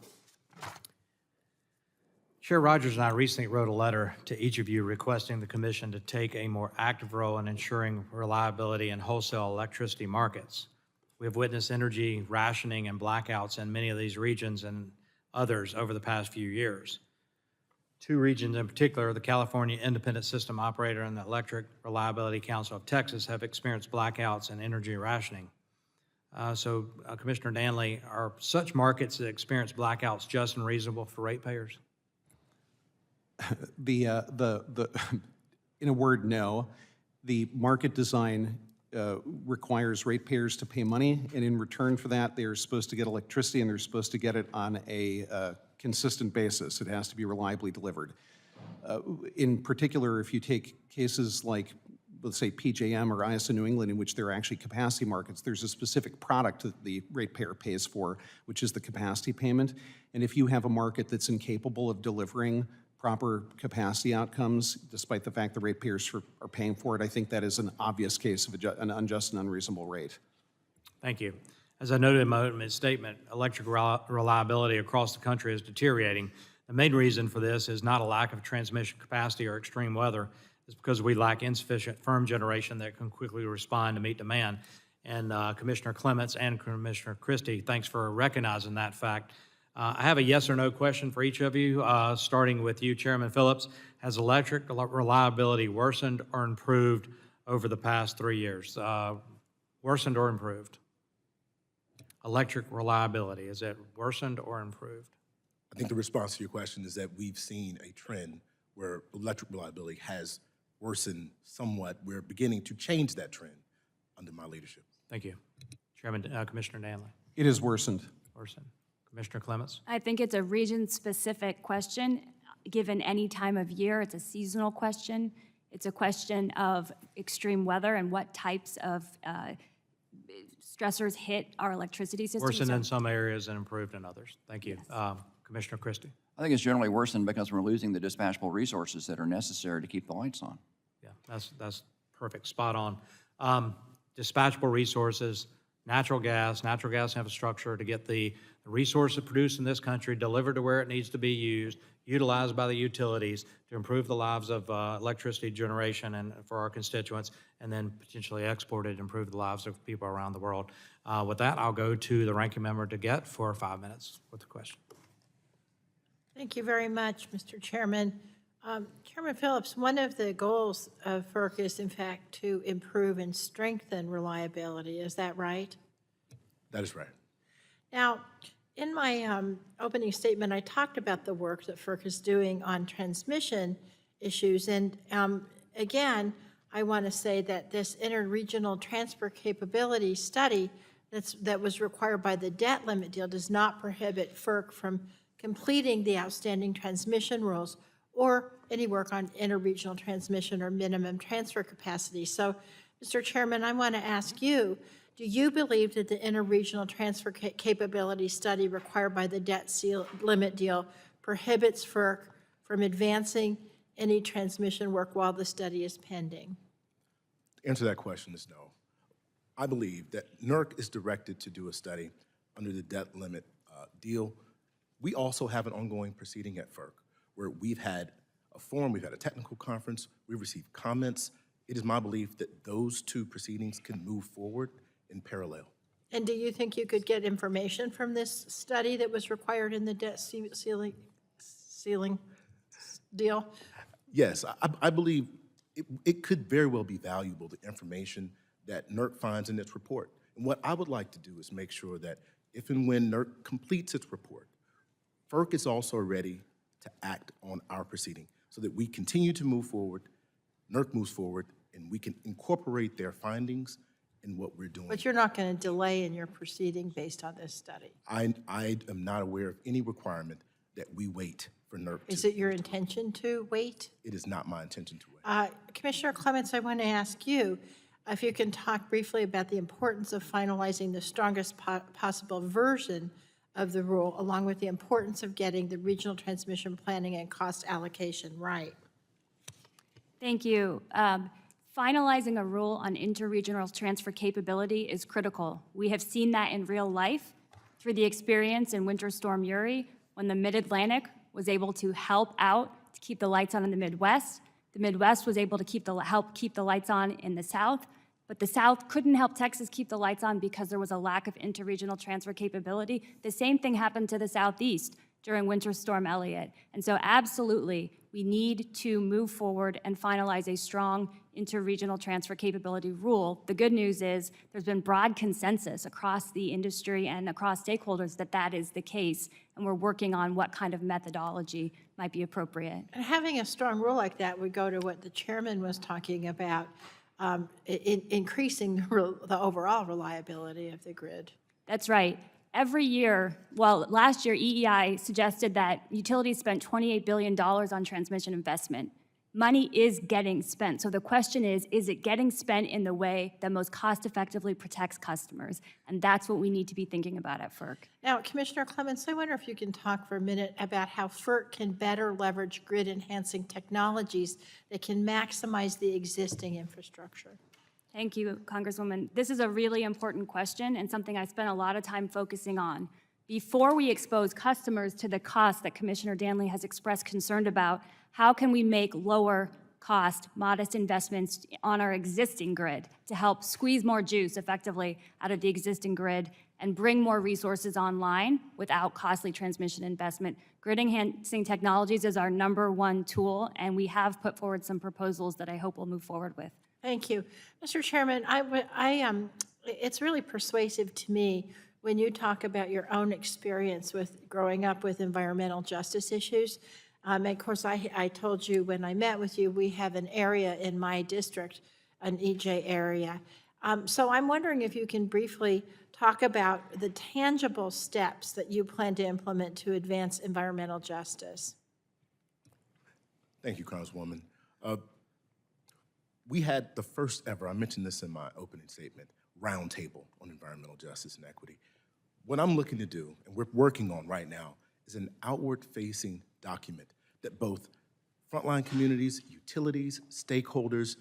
Chair Rogers and I recently wrote a letter to each of you requesting the commission to take a more active role in ensuring reliability in wholesale electricity markets. We have witnessed energy rationing and blackouts in many of these regions and others over the past few years. Two regions in particular, the California Independent System Operator and the Electric Reliability Council of Texas, have experienced blackouts and energy rationing. Commissioner Danley, are such markets that experience blackouts just and reasonable for ratepayers? In a word, no. The market design requires ratepayers to pay money, and in return for that, they are supposed to get electricity, and they're supposed to get it on a consistent basis. It has to be reliably delivered. In particular, if you take cases like, let's say, PJM or ISO New England, in which there are actually capacity markets, there's a specific product that the ratepayer pays for, which is the capacity payment. And if you have a market that's incapable of delivering proper capacity outcomes, despite the fact the ratepayers are paying for it, I think that is an obvious case of an unjust and unreasonable rate. Thank you. As I noted in my opening statement, electric reliability across the country is deteriorating. The main reason for this is not a lack of transmission capacity or extreme weather. It's because we lack insufficient firm generation that can quickly respond to meet demand. And Commissioner Clements and Commissioner Christie, thanks for recognizing that fact. I have a yes or no question for each of you, starting with you, Chairman Phillips. Has electric reliability worsened or improved over the past 3 years? Worsened or improved? Electric reliability, is it worsened or improved? I think the response to your question is that we've seen a trend where electric reliability has worsened somewhat. We're beginning to change that trend under my leadership. Thank you. Commissioner Danley. It is worsened. Worsened. Commissioner Clements. I think it's a region-specific question. Given any time of year, it's a seasonal question. It's a question of extreme weather and what types of stressors hit our electricity system. Worsened in some areas and improved in others. Thank you. Yes. Commissioner Christie. I think it's generally worsened because we're losing the dispatchable resources that are necessary to keep the lights on. Yeah, that's perfect, spot on. Dispatchable resources, natural gas infrastructure to get the resources produced in this country delivered to where it needs to be used, utilized by the utilities to improve the lives of electricity generation and for our constituents, and then potentially exported and improve the lives of people around the world. With that, I'll go to the ranking member DeGette for 5 minutes with the question. Thank you very much, Mr. Chairman. Chairman Phillips, one of the goals of FERC is, in fact, to improve and strengthen reliability. Is that right? That is right. Now, in my opening statement, I talked about the work that FERC is doing on transmission issues. And again, I want to say that this interregional transfer capability study that was required by the debt limit deal does not prohibit FERC from completing the outstanding transmission rules or any work on interregional transmission or minimum transfer capacity. So, Mr. Chairman, I want to ask you, do you believe that the interregional transfer capability study required by the debt limit deal prohibits FERC from advancing any transmission work while the study is pending? The answer to that question is no. I believe that NERC is directed to do a study under the debt limit deal. We also have an ongoing proceeding at FERC where we've had a forum, we've had a technical conference, we've received comments. It is my belief that those two proceedings can move forward in parallel. And do you think you could get information from this study that was required in the debt ceiling deal? Yes, I believe it could very well be valuable, the information that NERC finds in its report. And what I would like to do is make sure that if and when NERC completes its report, FERC is also ready to act on our proceeding so that we continue to move forward, NERC moves forward, and we can incorporate their findings in what we're doing. But you're not going to delay in your proceeding based on this study? I am not aware of any requirement that we wait for NERC to. Is it your intention to wait? It is not my intention to wait. Commissioner Clements, I want to ask you if you can talk briefly about the importance of finalizing the strongest possible version of the rule, along with the importance of getting the regional transmission planning and cost allocation right. Thank you. Finalizing a rule on interregional transfer capability is critical. We have seen that in real life through the experience in Winter Storm Uri, when the Mid-Atlantic was able to help out to keep the lights on in the Midwest. The Midwest was able to help keep the lights on in the South, but the South couldn't help Texas keep the lights on because there was a lack of interregional transfer capability. The same thing happened to the Southeast during Winter Storm Elliott. And so absolutely, we need to move forward and finalize a strong interregional transfer capability rule. The good news is there's been broad consensus across the industry and across stakeholders that that is the case, and we're working on what kind of methodology might be appropriate. And having a strong rule like that would go to what the chairman was talking about, increasing the overall reliability of the grid. That's right. Every year, well, last year, EEI suggested that utilities spent $28 billion on transmission investment. Money is getting spent. So the question is it getting spent in the way that most cost-effectively protects customers? And that's what we need to be thinking about at FERC. Now, Commissioner Clements, I wonder if you can talk for a minute about how FERC can better leverage grid-enhancing technologies that can maximize the existing infrastructure. Thank you, Congresswoman. This is a really important question and something I spent a lot of time focusing on. Before we expose customers to the cost that Commissioner Danley has expressed concern about, how can we make lower cost, modest investments on our existing grid to help squeeze more juice effectively out of the existing grid and bring more resources online without costly transmission investment? Grid enhancing technologies is our #1 tool, and we have put forward some proposals that I hope we'll move forward with. Thank you. Mr. Chairman, it's really persuasive to me when you talk about your own experience with growing up with environmental justice issues. And of course, I told you when I met with you, we have an area in my district, an EJ area. So I'm wondering if you can briefly talk about the tangible steps that you plan to implement to advance environmental justice. Thank you, Congresswoman. We had the first ever, I mentioned this in my opening statement, roundtable on environmental justice and equity. What I'm looking to do, and we're working on right now, is an outward-facing document that both frontline communities, utilities, stakeholders,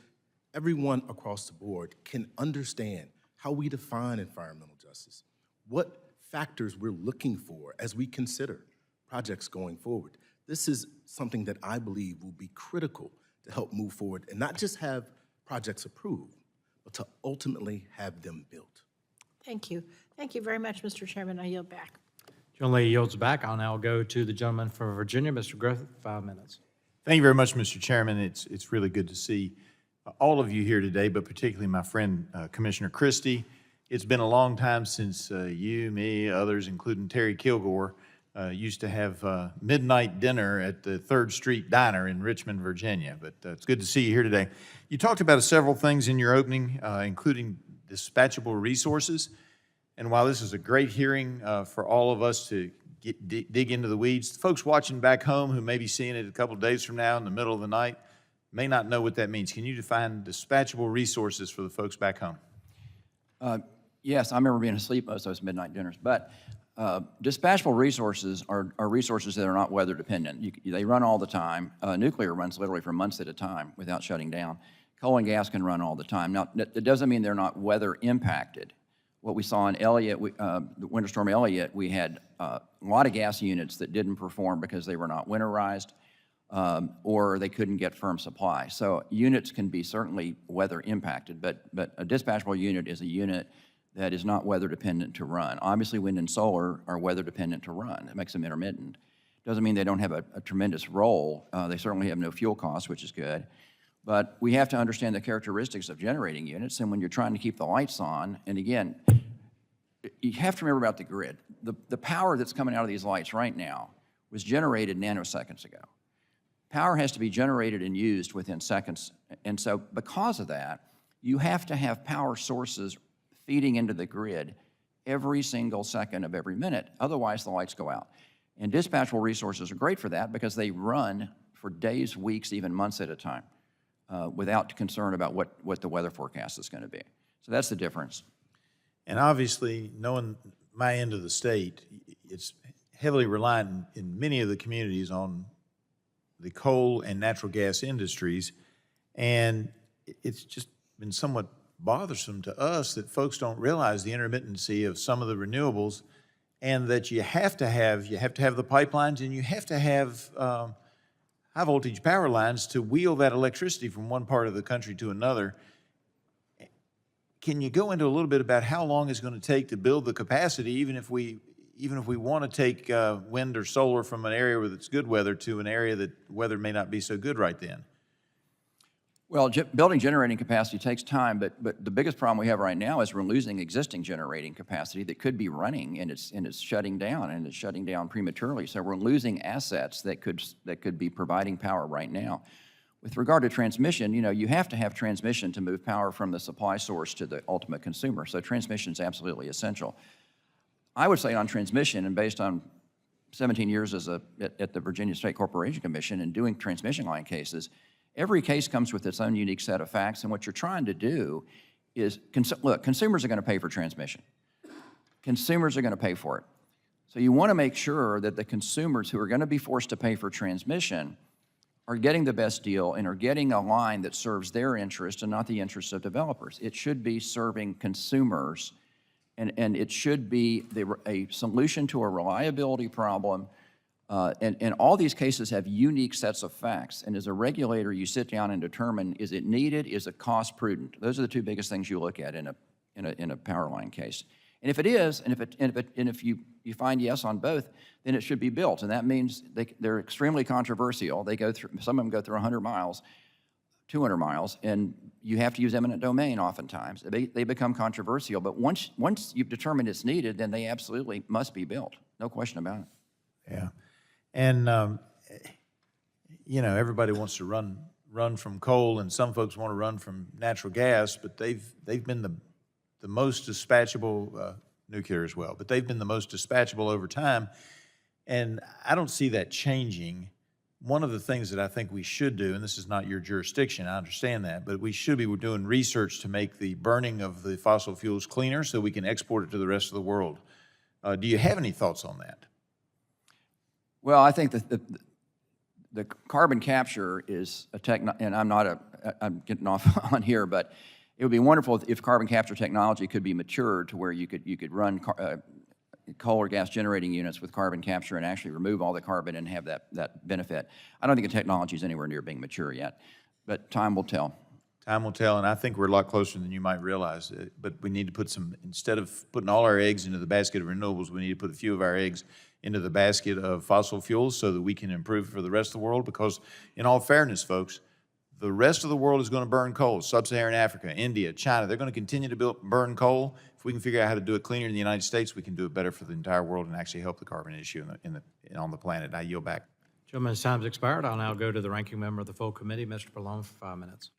everyone across the board can understand how we define environmental justice, what factors we're looking for as we consider projects going forward. This is something that I believe will be critical to help move forward and not just have projects approved, but to ultimately have them built. Thank you. Thank you very much, Mr. Chairman. I yield back. Gentleman yields back. I'll now go to the gentleman from Virginia, Mr. Griffith, 5 minutes. Thank you very much, Mr. Chairman. It's really good to see all of you here today, but particularly my friend Commissioner Christie. It's been a long time since you, me, others, including Terry Kilgore, used to have midnight dinner at the 3rd Street Diner in Richmond, Virginia. But it's good to see you here today. You talked about several things in your opening, including dispatchable resources. And while this is a great hearing for all of us to dig into the weeds, folks watching back home who may be seeing it a couple of days from now in the middle of the night may not know what that means. Can you define dispatchable resources for the folks back home? Yes, I remember being asleep most of those midnight dinners, but dispatchable resources are resources that are not weather dependent. They run all the time. Nuclear runs literally for months at a time without shutting down. Coal and gas can run all the time. Now, that doesn't mean they're not weather impacted. What we saw in Elliott, the Winter Storm Elliott, we had a lot of gas units that didn't perform because they were not winterized or they couldn't get firm supply. So units can be certainly weather impacted, but a dispatchable unit is a unit that is not weather dependent to run. Obviously, wind and solar are weather dependent to run. It makes them intermittent. Doesn't mean they don't have a tremendous role. They certainly have no fuel costs, which is good. But we have to understand the characteristics of generating units, and when you're trying to keep the lights on, and again, you have to remember about the grid. The power that's coming out of these lights right now was generated nanoseconds ago. Power has to be generated and used within seconds, and so because of that, you have to have power sources feeding into the grid every single second of every minute. Otherwise, the lights go out. And dispatchable resources are great for that because they run for days, weeks, even months at a time without concern about what the weather forecast is going to be. So that's the difference. And obviously, knowing my end of the state, it's heavily reliant in many of the communities on the coal and natural gas industries. And it's just been somewhat bothersome to us that folks don't realize the intermittency of some of the renewables and that you have to have the pipelines, and you have to have high voltage power lines to wheel that electricity from one part of the country to another. Can you go into a little bit about how long it's going to take to build the capacity, even if we want to take wind or solar from an area where it's good weather to an area that weather may not be so good right then? Well, building generating capacity takes time, but the biggest problem we have right now is we're losing existing generating capacity that could be running, and it's shutting down, and it's shutting down prematurely. So we're losing assets that could be providing power right now. With regard to transmission, you have to have transmission to move power from the supply source to the ultimate consumer. So transmission is absolutely essential. I would say on transmission, and based on 17 years at the Virginia State Corporation Commission and doing transmission line cases, every case comes with its own unique set of facts, and what you're trying to do is, look, consumers are going to pay for transmission. Consumers are going to pay for it. So you want to make sure that the consumers who are going to be forced to pay for transmission are getting the best deal and are getting a line that serves their interest and not the interests of developers. It should be serving consumers, and it should be a solution to a reliability problem. And all these cases have unique sets of facts. And as a regulator, you sit down and determine, is it needed? Is it cost prudent? Those are the two biggest things you look at in a power line case. And if it is, and if you find yes on both, then it should be built. And that means they're extremely controversial. Some of them go through 100 miles, 200 miles, and you have to use eminent domain oftentimes. They become controversial, but once you've determined it's needed, then they absolutely must be built. No question about it. Yeah. And, everybody wants to run from coal, and some folks want to run from natural gas, but they've been the most dispatchable, nuclear as well, but they've been the most dispatchable over time. And I don't see that changing. One of the things that I think we should do, and this is not your jurisdiction, I understand that, but we're doing research to make the burning of the fossil fuels cleaner so we can export it to the rest of the world. Do you have any thoughts on that? Well, I think that the carbon capture is a and I'm getting off on here, but it would be wonderful if carbon capture technology could be matured to where you could run coal or gas generating units with carbon capture and actually remove all the carbon and have that benefit. I don't think the technology is anywhere near being mature yet, but time will tell. Time will tell, and I think we're a lot closer than you might realize. But we need to put instead of putting all our eggs into the basket of renewables, we need to put a few of our eggs into the basket of fossil fuels so that we can improve for the rest of the world. Because in all fairness, folks, the rest of the world is going to burn coal. Sub-Saharan Africa, India, China, they're going to continue to burn coal. If we can figure out how to do it cleaner in the United States, we can do it better for the entire world and actually help the carbon issue on the planet. I yield back. Gentleman's time's expired. I'll now go to the ranking member of the full committee, Mr. Pallone, for 5 minutes.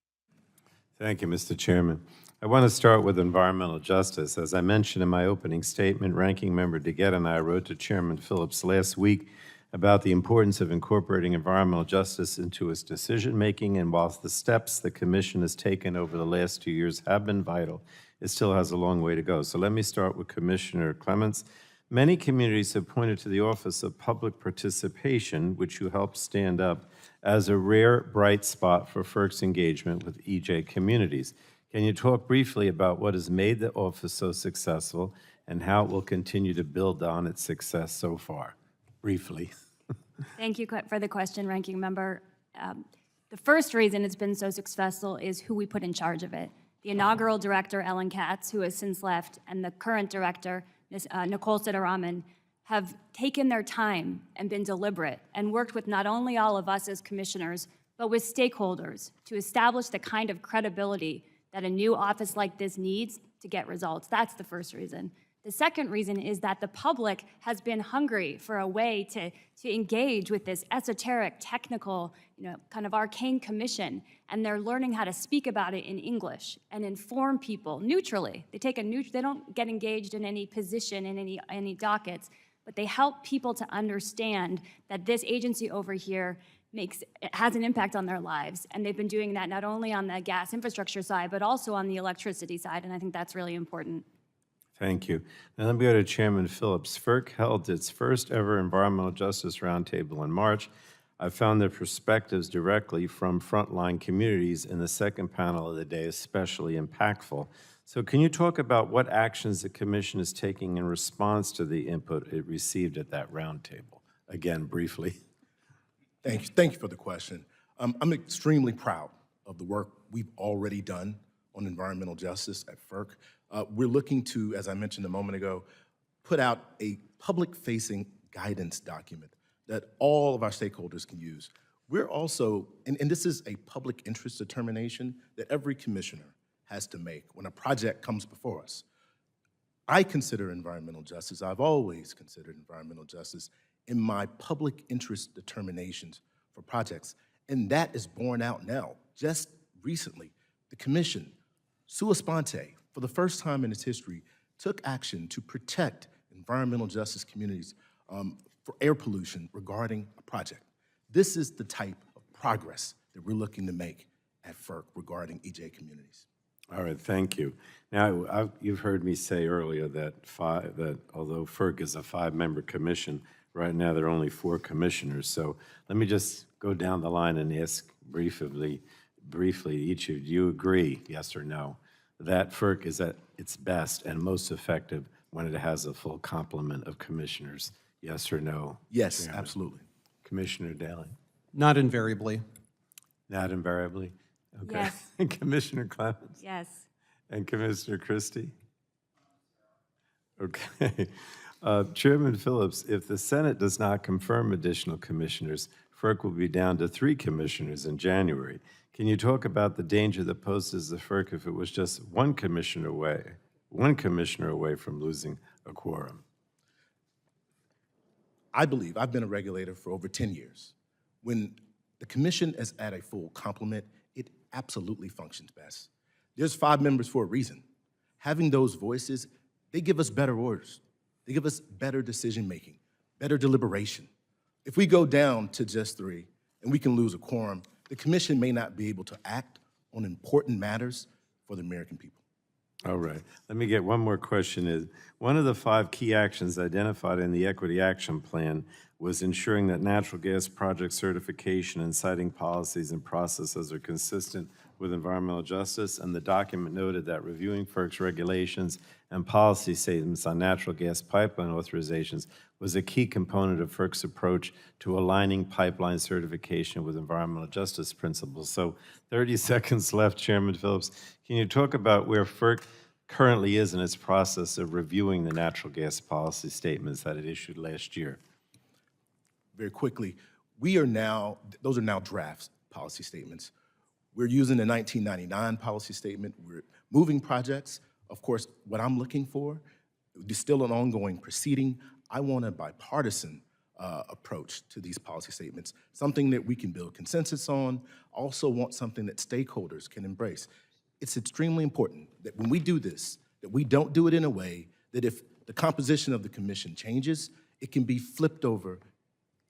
Thank you, Mr. Chairman. I want to start with environmental justice. As I mentioned in my opening statement, Ranking Member DeGette and I wrote to Chairman Phillips last week about the importance of incorporating environmental justice into its decision-making, and whilst the steps the Commission has taken over the last 2 years have been vital, it still has a long way to go. So let me start with Commissioner Clements. Many communities have pointed to the Office of Public Participation, which you helped stand up, as a rare bright spot for FERC's engagement with EJ communities. Can you talk briefly about what has made the office so successful and how it will continue to build on its success so far? Briefly. Thank you for the question, Ranking Member. The first reason it's been so successful is who we put in charge of it. The inaugural director, Ellen Katz, who has since left, and the current director, Ms. Nicole Siddharaman, have taken their time and been deliberate and worked with not only all of us as commissioners, but with stakeholders to establish the kind of credibility that a new office like this needs to get results. That's the first reason. The second reason is that the public has been hungry for a way to engage with this esoteric, technical, kind of arcane commission, and they're learning how to speak about it in English and inform people neutrally. They don't get engaged in any position in any dockets, but they help people to understand that this agency over here has an impact on their lives, and they've been doing that not only on the gas infrastructure side, but also on the electricity side, and I think that's really important. Thank you. Now let me go to Chairman Phillips. FERC held its first ever Environmental Justice Roundtable in March. I found the perspectives directly from frontline communities in the second panel of the day especially impactful. So can you talk about what actions the commission is taking in response to the input it received at that roundtable? Again, briefly. Thank you for the question. I'm extremely proud of the work we've already done on environmental justice at FERC. We're looking to, as I mentioned a moment ago, put out a public-facing guidance document that all of our stakeholders can use. We're also, and this is a public interest determination that every commissioner has to make when a project comes before us. I consider environmental justice, I've always considered environmental justice in my public interest determinations for projects, and that is borne out now. Just recently, the commission, sua sponte, for the first time in its history, took action to protect environmental justice communities for air pollution regarding a project. This is the type of progress that we're looking to make at FERC regarding EJ communities. All right, thank you. Now, you've heard me say earlier that although FERC is a 5-member commission, right now there are only 4 commissioners. So let me just go down the line and ask briefly, each of you agree, yes or no, that FERC is at its best and most effective when it has a full complement of commissioners, yes or no? Yes, Chairman? absolutely. Commissioner Daly? Not invariably. Not invariably? Okay. Yes. Commissioner Clemens? Yes. And Commissioner Christie? Okay. Chairman Phillips, if the Senate does not confirm additional commissioners, FERC will be down to 3 commissioners in January. Can you talk about the danger that poses the FERC if it was just one commissioner away from losing a quorum? I believe, I've been a regulator for over 10 years. When the commission is at a full complement, it absolutely functions best. There's 5 members for a reason. Having those voices, they give us better orders. They give us better decision-making, better deliberation. If we go down to just 3 and we can lose a quorum, the commission may not be able to act on important matters for the American people. All right. Let me get one more question. Is one of the 5 key actions identified in the Equity Action Plan was ensuring that natural gas project certification and siting policies and processes are consistent with environmental justice, and the document noted that reviewing FERC's regulations and policy statements on natural gas pipeline authorizations was a key component of FERC's approach to aligning pipeline certification with environmental justice principles. So 30 seconds left, Chairman Phillips. Can you talk about where FERC currently is in its process of reviewing the natural gas policy statements that it issued last year? Very quickly, those are now draft policy statements. We're using the 1999 policy statement. We're moving projects. Of course, what I'm looking for is still an ongoing proceeding. I want a bipartisan approach to these policy statements, something that we can build consensus on. Also want something that stakeholders can embrace. It's extremely important that when we do this, that we don't do it in a way that if the composition of the commission changes, it can be flipped over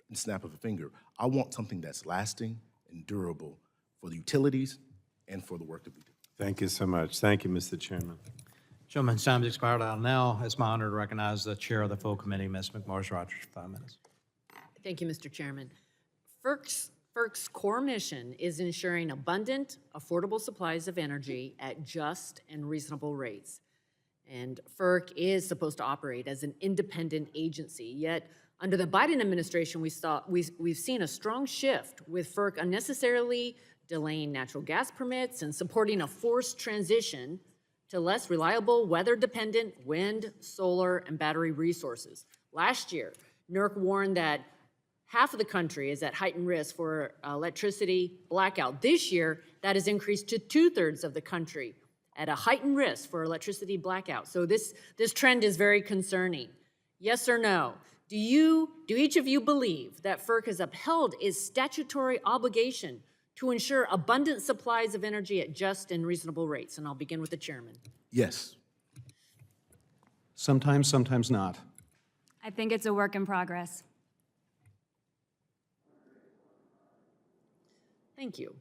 in the snap of a finger. I want something that's lasting and durable for the utilities and for the work that we do. Thank you so much. Thank you, Mr. Chairman. Gentleman's time has expired. Now it's my honor to recognize the chair of the full committee, Ms. McMorris Rogers, for 5 minutes. Thank you, Mr. Chairman. FERC's core mission is ensuring abundant, affordable supplies of energy at just and reasonable rates. And FERC is supposed to operate as an independent agency, yet under the Biden administration, we've seen a strong shift with FERC unnecessarily delaying natural gas permits and supporting a forced transition to less reliable, weather-dependent wind, solar, and battery resources. Last year, NERC warned that half of the country is at heightened risk for electricity blackout. This year, that has increased to 2/3 of the country at a heightened risk for electricity blackout. So this trend is very concerning. Yes or no? Do each of you believe that FERC has upheld its statutory obligation to ensure abundant supplies of energy at just and reasonable rates? And I'll begin with the chairman. Yes. Sometimes, sometimes not. I think it's a work in progress. Thank you.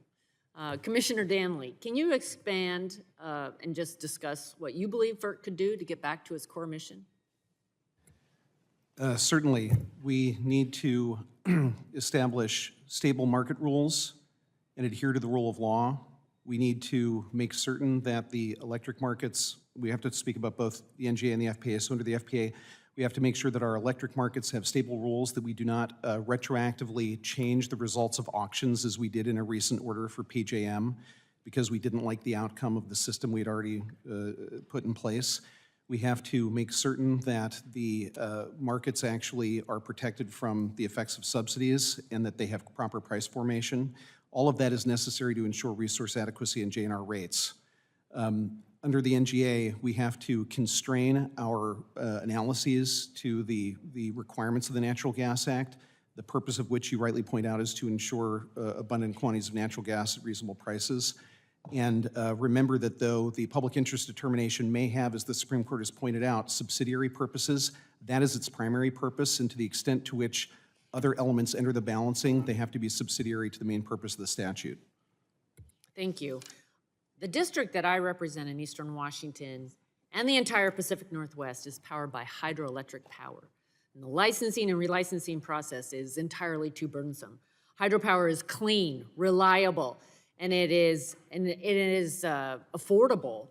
Commissioner Danley, can you expand and just discuss what you believe FERC could do to get back to its core mission? Certainly, we need to establish stable market rules and adhere to the rule of law We need to make certain that the electric markets, we have to speak about both the NGA and the FPA. So under the FPA, we have to make sure that our electric markets have stable rules, that we do not retroactively change the results of auctions as we did in a recent order for PJM, because we didn't like the outcome of the system we had already put in place. We have to make certain that the markets actually are protected from the effects of subsidies and that they have proper price formation. All of that is necessary to ensure resource adequacy and JNR rates. Under the NGA, we have to constrain our analyses to the requirements of the Natural Gas Act, the purpose of which you rightly point out is to ensure abundant quantities of natural gas at reasonable prices. And remember that though the public interest determination may have, as the Supreme Court has pointed out, subsidiary purposes, that is its primary purpose, and to the extent to which other elements enter the balancing, they have to be subsidiary to the main purpose of the statute. Thank you. The district that I represent in Eastern Washington and the entire Pacific Northwest is powered by hydroelectric power. And the licensing and relicensing process is entirely too burdensome. Hydropower is clean, reliable, and it is affordable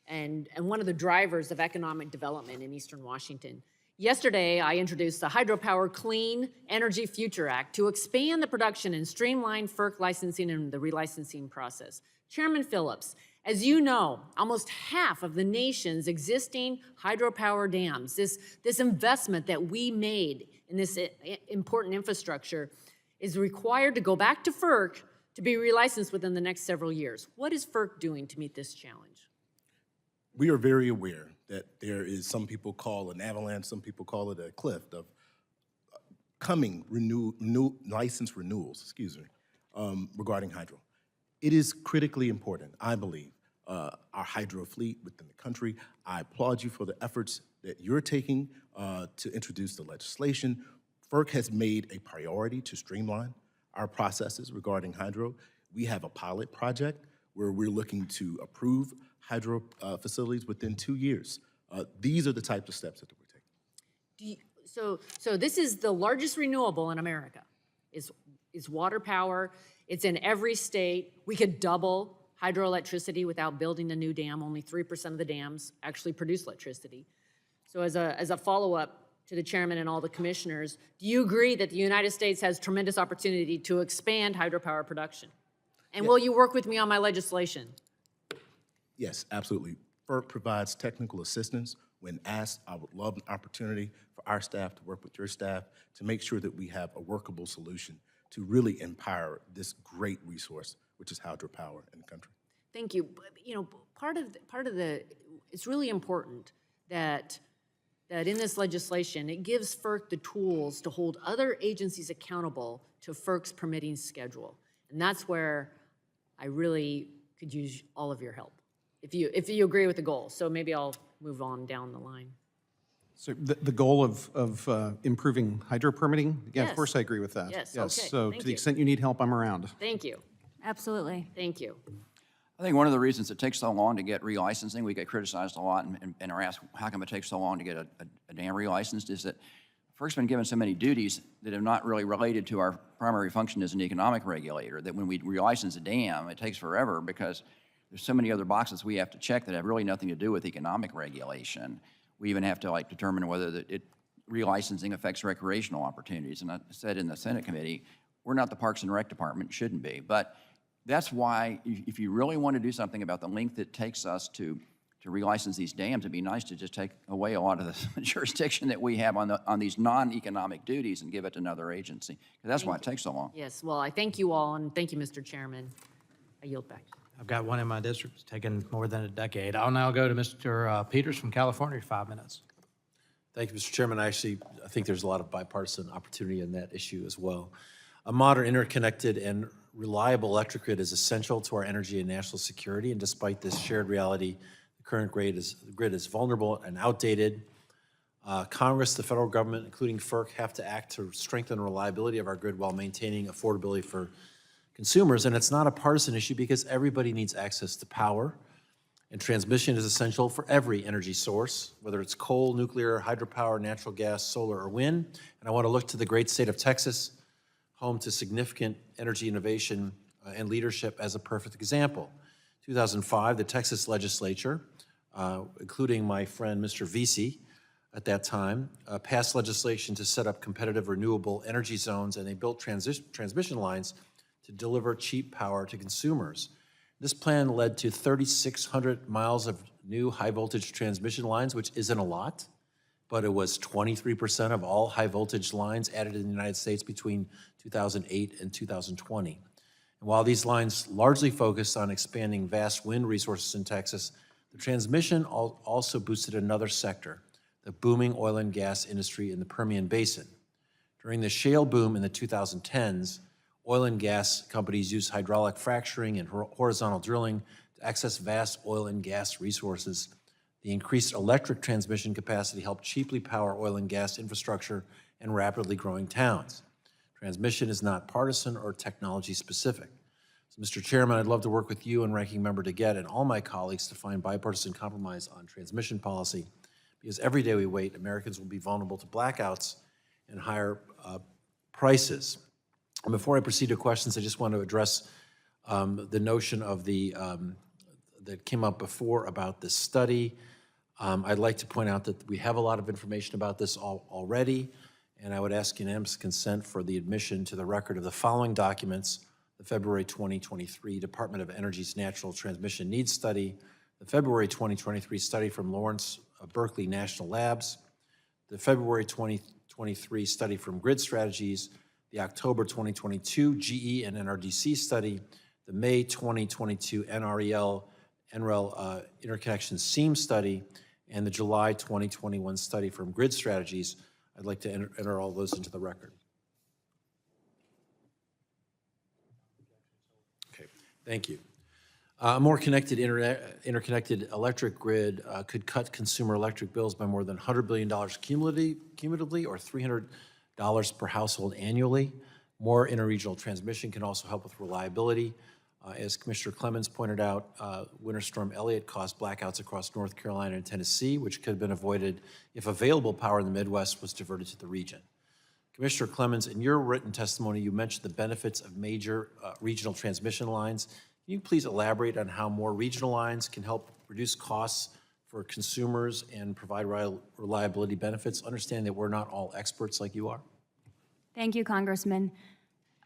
and one of the drivers of economic development in Eastern Washington. Yesterday, I introduced the Hydropower Clean Energy Future Act to expand the production and streamline FERC licensing and the relicensing process. Chairman Phillips, as you know, almost half of the nation's existing hydropower dams, this investment that we made in this important infrastructure is required to go back to FERC to be relicensed within the next several years. What is FERC doing to meet this challenge? We are very aware that there is, some people call an avalanche, some people call it a cliff of coming license renewals, regarding hydro. It is critically important, I believe, our hydro fleet within the country. I applaud you for the efforts that you're taking to introduce the legislation. FERC has made a priority to streamline our processes regarding hydro. We have a pilot project where we're looking to approve hydro facilities within 2 years. These are the types of steps that we're taking. So this is the largest renewable in America, is water power. It's in every state. We could double hydroelectricity without building a new dam. Only 3% of the dams actually produce electricity. So as a follow-up to the chairman and all the commissioners, do you agree that the United States has tremendous opportunity to expand hydropower production? And will you work with me on my legislation? Yes, absolutely. FERC provides technical assistance. When asked, I would love an opportunity for our staff to work with your staff to make sure that we have a workable solution to really empower this great resource, which is hydropower in the country. Thank you. You know, part of the it's really important that in this legislation, it gives FERC the tools to hold other agencies accountable to FERC's permitting schedule. And that's where I really could use all of your help, if you agree with the goal. So maybe I'll move on down the line. So the goal of improving hydro permitting, yeah, Yes. of course I agree with that. Yes, okay, So thank to the you. extent you need help, I'm around. Thank you. Absolutely. Thank you. I think one of the reasons it takes so long to get relicensing, we get criticized a lot and are asked, how come it takes so long to get a dam relicensed, is that FERC's been given so many duties that are not really related to our primary function as an economic regulator, that when we relicense a dam, it takes forever because there's so many other boxes we have to check that have really nothing to do with economic regulation. We even have to determine whether relicensing affects recreational opportunities. And I said in the Senate committee, we're not the Parks and Rec Department, shouldn't be. But that's why if you really want to do something about the length it takes us to relicense these dams, it'd be nice to just take away a lot of the jurisdiction that we have on these non-economic duties and give it to another agency. 'Cause that's why it takes so long. Yes, well, I thank you all, and thank you, Mr. Chairman. I yield back. I've got one in my district. It's taken more than a decade. I'll now go to Mr. Peters from California, 5 minutes. Thank you, Mr. Chairman. I think there's a lot of bipartisan opportunity in that issue as well. A modern, interconnected, and reliable electric grid is essential to our energy and national security, and despite this shared reality, the current grid is vulnerable and outdated. Congress, the federal government, including FERC, have to act to strengthen the reliability of our grid while maintaining affordability for consumers, and it's not a partisan issue because everybody needs access to power, and transmission is essential for every energy source, whether it's coal, nuclear, hydropower, natural gas, solar, or wind. And I want to look to the great state of Texas, home to significant energy innovation and leadership, as a perfect example. 2005, the Texas legislature, including my friend Mr. Vesey at that time, passed legislation to set up competitive renewable energy zones, and they built transmission lines to deliver cheap power to consumers. This plan led to 3,600 miles of new high-voltage transmission lines, which isn't a lot, but it was 23% of all high-voltage lines added in the United States between 2008 and 2020. And while these lines largely focused on expanding vast wind resources in Texas, the transmission also boosted another sector, the booming oil and gas industry in the Permian Basin. During the shale boom in the 2010s, oil and gas companies used hydraulic fracturing and horizontal drilling to access vast oil and gas resources. The increased electric transmission capacity helped cheaply power oil and gas infrastructure in rapidly growing towns. Transmission is not partisan or technology specific. So, Mr. Chairman, I'd love to work with you and Ranking Member DeGette and all my colleagues to find bipartisan compromise on transmission policy, because every day we wait, Americans will be vulnerable to blackouts and higher prices. And before I proceed to questions, I just want to address the notion of that came up before about this study. I'd like to point out that we have a lot of information about this already, and I would ask unanimous consent for the admission to the record of the following documents: the February 2023 Department of Energy's Natural Transmission Needs Study, the February 2023 study from Lawrence Berkeley National Labs, the February 2023 study from Grid Strategies, the October 2022 GE and NRDC study, the May 2022 NREL interconnection seam study, and the July 2021 study from Grid Strategies. I'd like to enter all those into the record. Okay, thank you. A more connected, interconnected electric grid could cut consumer electric bills by more than $100 billion cumulatively, or $300 per household annually. More interregional transmission can also help with reliability. As Commissioner Clemens pointed out, Winter Storm Elliott caused blackouts across North Carolina and Tennessee, which could have been avoided if available power in the Midwest was diverted to the region. Commissioner Clemens, in your written testimony, you mentioned the benefits of major regional transmission lines. Can you please elaborate on how more regional lines can help reduce costs for consumers and provide reliability benefits? Understand that we're not all experts like you are. Thank you, Congressman.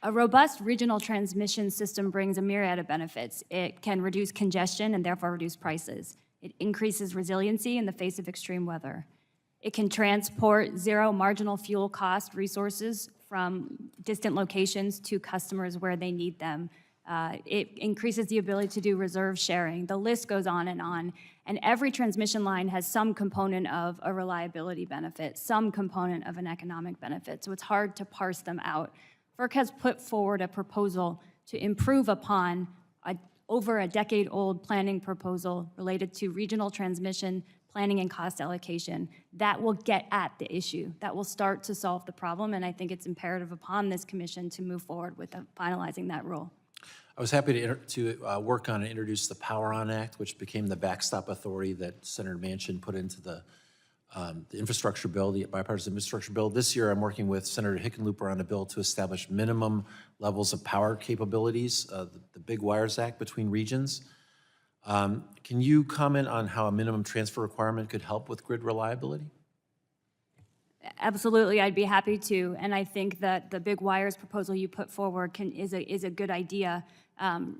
A robust regional transmission system brings a myriad of benefits. It can reduce congestion and therefore reduce prices. It increases resiliency in the face of extreme weather. It can transport zero marginal fuel cost resources from distant locations to customers where they need them. It increases the ability to do reserve sharing. The list goes on. And every transmission line has some component of a reliability benefit, some component of an economic benefit. So it's hard to parse them out. FERC has put forward a proposal to improve upon over a decade-old planning proposal related to regional transmission planning and cost allocation. That will get at the issue. That will start to solve the problem, and I think it's imperative upon this commission to move forward with finalizing that rule. I was happy to work on and introduce the Power On Act, which became the backstop authority that Senator Manchin put into the infrastructure bill, the bipartisan infrastructure bill. This year, I'm working with Senator Hickenlooper on a bill to establish minimum levels of power capabilities, the Big Wires Act between regions. Can you comment on how a minimum transfer requirement could help with grid reliability? Absolutely, I'd be happy to, and I think that the Big Wires proposal you put forward is a good idea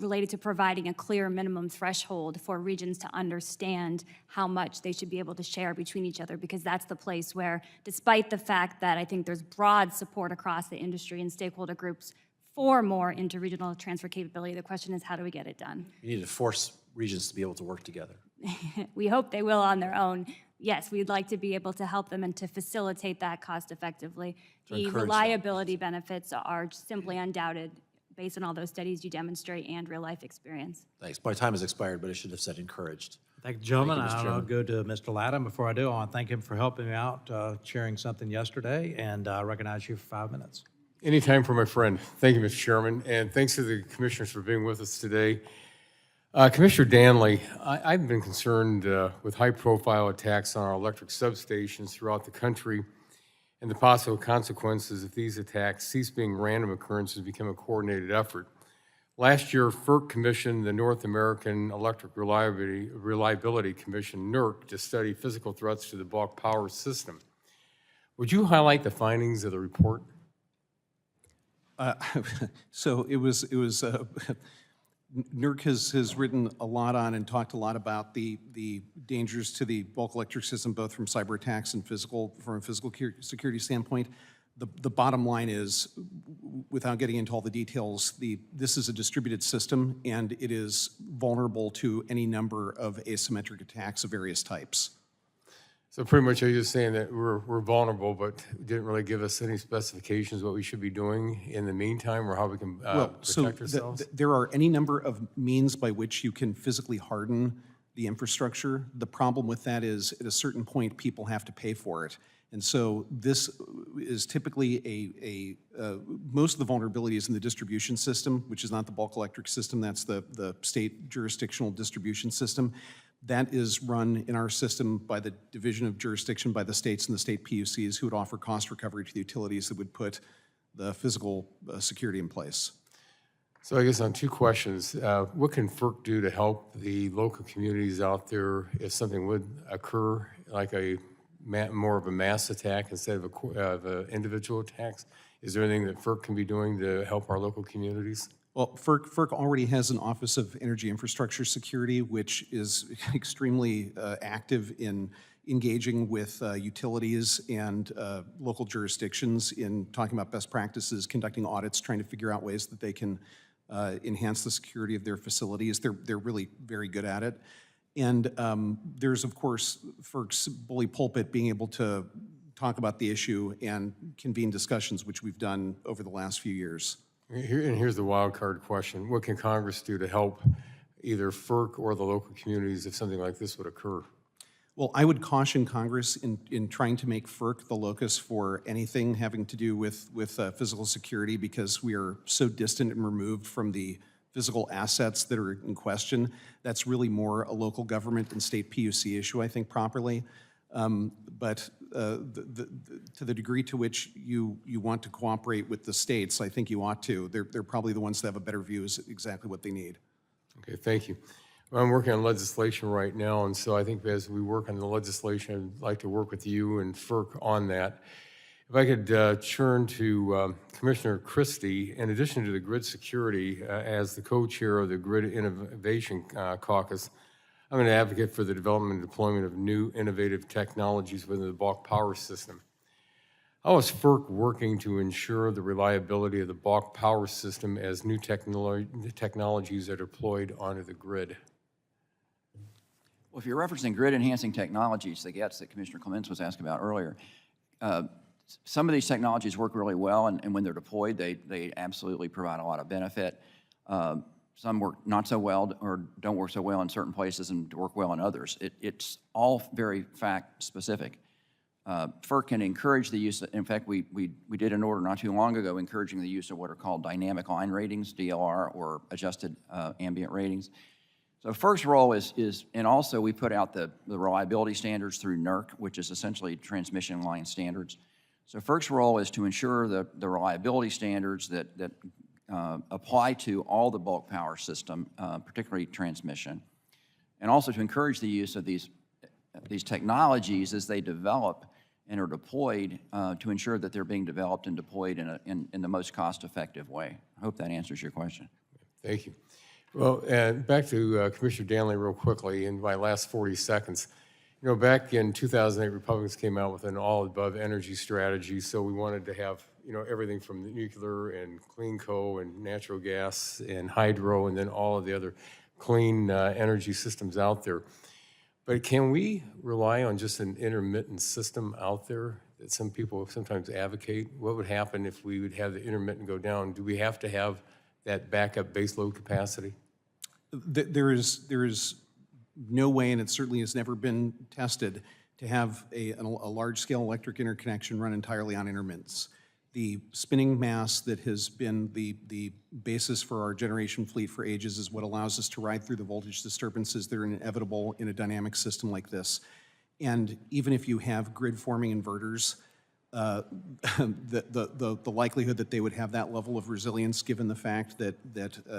related to providing a clear minimum threshold for regions to understand how much they should be able to share between each other, because that's the place where, despite the fact that I think there's broad support across the industry and stakeholder groups for more interregional transfer capability, the question is, how do we get it done? You need to force regions to be able to work together. We hope they will on their own. Yes, we'd like to be able to help them and to facilitate that cost effectively. The reliability benefits are simply undoubted based on all those studies you demonstrate and real life experience. Thanks. My time has expired, but I should have said encouraged. Thank you, gentlemen. Thank you, Mr. I'll Chairman. go to Mr. Latham. Before I do, I want to thank him for helping me out, sharing something yesterday, and recognize you for 5 minutes. Anytime for my friend. Thank you, Mr. Chairman, and thanks to the commissioners for being with us today. Commissioner Danley, I've been concerned with high-profile attacks on our electric substations throughout the country and the possible consequences if these attacks cease being random occurrences and become a coordinated effort. Last year, FERC commissioned the North American Electric Reliability Commission, NERC, to study physical threats to the bulk power system. Would you highlight the findings of the report? So it was NERC has written a lot on and talked a lot about the dangers to the bulk electric system, both from cyber attacks and from a physical security standpoint. The bottom line is, without getting into all the details, this is a distributed system, and it is vulnerable to any number of asymmetric attacks of various types. So pretty much, are you just saying that we're vulnerable, but didn't really give us any specifications what we should be doing in the meantime, or how we can protect ourselves? There are any number of means by which you can physically harden the infrastructure. The problem with that is, at a certain point, people have to pay for it. And so this is typically most of the vulnerability is in the distribution system, which is not the bulk electric system, that's the state jurisdictional distribution system. That is run in our system by the division of jurisdiction by the states and the state PUCs, who would offer cost recovery to the utilities that would put the physical security in place. So I guess on two questions, what can FERC do to help the local communities out there if something would occur, like more of a mass attack instead of individual attacks? Is there anything that FERC can be doing to help our local communities? Well, FERC already has an Office of Energy Infrastructure Security, which is extremely active in engaging with utilities and local jurisdictions in talking about best practices, conducting audits, trying to figure out ways that they can enhance the security of their facilities. They're really very good at it. And there's, of course, FERC's bully pulpit being able to talk about the issue and convene discussions, which we've done over the last few years. And here's the wild card question. What can Congress do to help either FERC or the local communities if something like this would occur? Well, I would caution Congress in trying to make FERC the locus for anything having to do with physical security, because we are so distant and removed from the physical assets that are in question. That's really more a local government and state PUC issue, I think, properly. But to the degree to which you want to cooperate with the states, I think you ought to. They're probably the ones that have a better view as exactly what they need. Okay, thank you. Well, I'm working on legislation right now, and so I think as we work on the legislation, I'd like to work with you and FERC on that. If I could turn to Commissioner Christie, in addition to the grid security, as the co-chair of the Grid Innovation Caucus, I'm going to advocate for the development and deployment of new innovative technologies within the bulk power system. How is FERC working to ensure the reliability of the bulk power system as new technologies are deployed onto the grid? Well, if you're referencing grid-enhancing technologies, the GETs that Commissioner Clements was asked about earlier, some of these technologies work really well, and when they're deployed, they absolutely provide a lot of benefit. Some work not so well or don't work so well in certain places and work well in others. It's all very fact-specific. FERC can encourage the use, in fact, we did an order not too long ago encouraging the use of what are called dynamic line ratings, DLR, or adjusted ambient ratings. So FERC's role is, and also we put out the reliability standards through NERC, which is essentially transmission line standards. So FERC's role is to ensure the reliability standards that apply to all the bulk power system, particularly transmission, and also to encourage the use of these technologies as they develop and are deployed to ensure that they're being developed and deployed in the most cost-effective way. I hope that answers your question. Thank you. Well, back to Commissioner Danley real quickly in my last 40 seconds. You know, back in 2008, Republicans came out with an all-above energy strategy, so we wanted to have, you know, everything from nuclear and clean coal and natural gas and hydro and then all of the other clean energy systems out there. But can we rely on just an intermittent system out there that some people sometimes advocate? What would happen if we would have the intermittent go down? Do we have to have that backup baseload capacity? There is no way, and it certainly has never been tested, to have a large-scale electric interconnection run entirely on intermittence. The spinning mass that has been the basis for our generation fleet for ages is what allows us to ride through the voltage disturbances that are inevitable in a dynamic system like this. And even if you have grid-forming inverters, the likelihood that they would have that level of resilience, given the fact that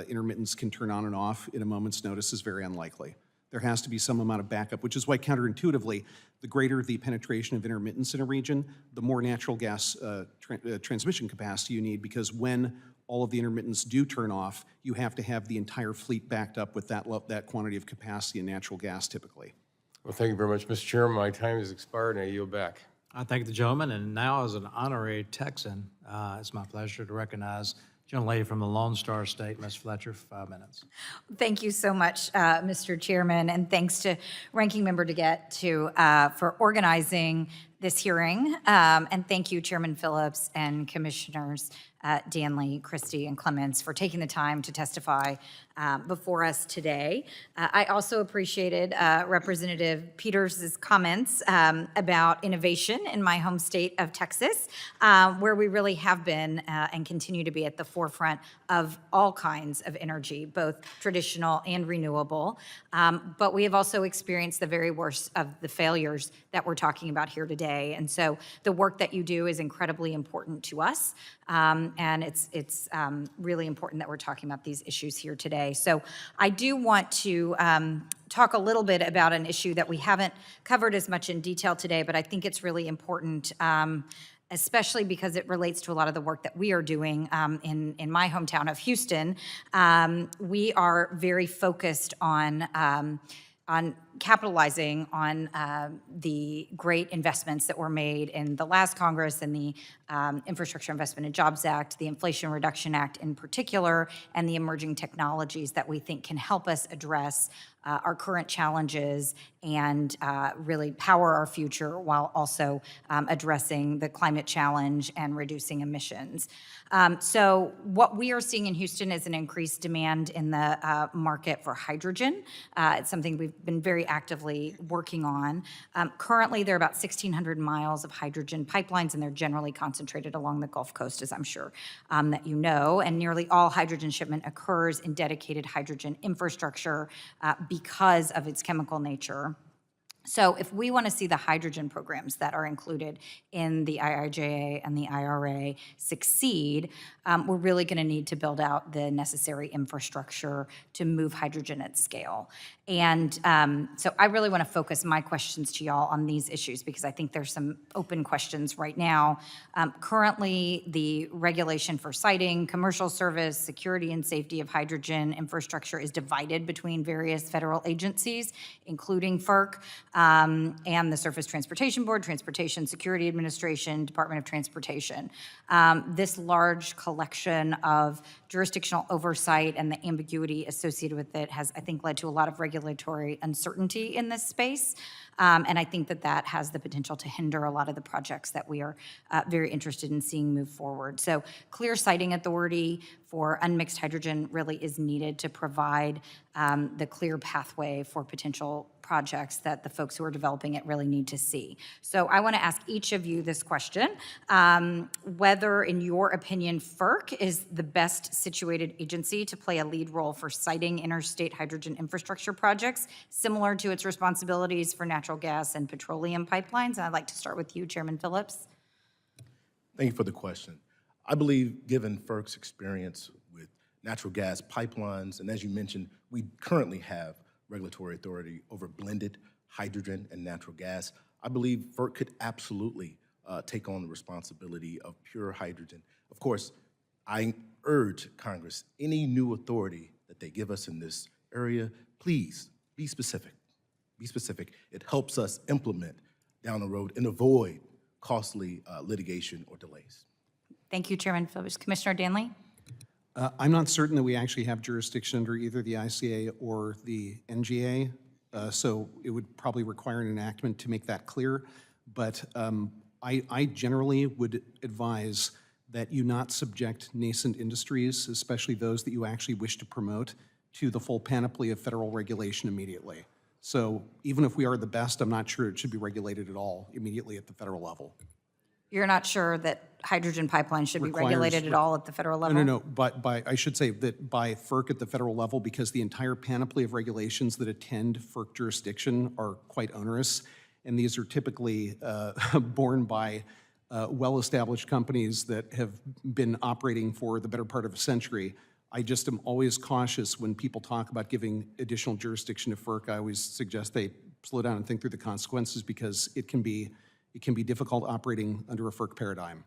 intermittents can turn on and off at a moment's notice, is very unlikely. There has to be some amount of backup, which is why counterintuitively, the greater the penetration of intermittents in a region, the more natural gas transmission capacity you need, because when all of the intermittents do turn off, you have to have the entire fleet backed up with that quantity of capacity in natural gas typically. Well, thank you very much, Mr. Chairman. My time has expired, and I yield back. I thank the gentleman, and now as an honorary Texan, it's my pleasure to recognize gentlelady from the Lone Star State, Ms. Fletcher, for 5 minutes. Thank you so much, Mr. Chairman, and thanks to Ranking Member DeGette for organizing this hearing. And thank you, Chairman Phillips and Commissioners Danley, Christie, and Clements for taking the time to testify before us today. I also appreciated Representative Peters' comments about innovation in my home state of Texas, where we really have been and continue to be at the forefront of all kinds of energy, both traditional and renewable. But we have also experienced the very worst of the failures that we're talking about here today. And so the work that you do is incredibly important to us. And it's really important that we're talking about these issues here today. So I do want to talk a little bit about an issue that we haven't covered as much in detail today, but I think it's really important, especially because it relates to a lot of the work that we are doing in my hometown of Houston. We are very focused on capitalizing on the great investments that were made in the last Congress and the Infrastructure Investment and Jobs Act, the Inflation Reduction Act in particular, and the emerging technologies that we think can help us address our current challenges and really power our future while also addressing the climate challenge and reducing emissions. So what we are seeing in Houston is an increased demand in the market for hydrogen. It's something we've been very actively working on. Currently, there are about 1,600 miles of hydrogen pipelines, and they're generally concentrated along the Gulf Coast, as I'm sure that you know. And nearly all hydrogen shipment occurs in dedicated hydrogen infrastructure because of its chemical nature. So if we want to see the hydrogen programs that are included in the IIJA and the IRA succeed, we're really going to need to build out the necessary infrastructure to move hydrogen at scale. And so I really want to focus my questions to y'all on these issues because I think there's some open questions right now. Currently, the regulation for siting, commercial service, security and safety of hydrogen infrastructure is divided between various federal agencies, including FERC, and the Surface Transportation Board, Transportation Security Administration, Department of Transportation. This large collection of jurisdictional oversight and the ambiguity associated with it has, I think, led to a lot of regulatory uncertainty in this space. And I think that that has the potential to hinder a lot of the projects that we are very interested in seeing move forward. So clear siting authority for unmixed hydrogen really is needed to provide the clear pathway for potential projects that the folks who are developing it really need to see. So I want to ask each of you this question, whether in your opinion FERC is the best situated agency to play a lead role for siting interstate hydrogen infrastructure projects, similar to its responsibilities for natural gas and petroleum pipelines. And I'd like to start with you, Chairman Phillips. Thank you for the question. I believe, given FERC's experience with natural gas pipelines, and as you mentioned, we currently have regulatory authority over blended hydrogen and natural gas, I believe FERC could absolutely take on the responsibility of pure hydrogen. Of course, I urge Congress, any new authority that they give us in this area, please be specific. Be specific. It helps us implement down the road and avoid costly litigation or delays. Thank you, Chairman Phillips. Commissioner Danley? I'm not certain that we actually have jurisdiction under either the ICA or the NGA, so it would probably require an enactment to make that clear. But I generally would advise that you not subject nascent industries, especially those that you actually wish to promote, to the full panoply of federal regulation immediately. So even if we are the best, I'm not sure it should be regulated at all immediately at the federal level. You're not sure that hydrogen pipelines should be regulated at all at the federal level? No. But I should say that by FERC at the federal level, because the entire panoply of regulations that attend FERC jurisdiction are quite onerous, and these are typically borne by well-established companies that have been operating for the better part of a century. I just am always cautious when people talk about giving additional jurisdiction to FERC. I always suggest they slow down and think through the consequences, because it can be difficult operating under a FERC paradigm.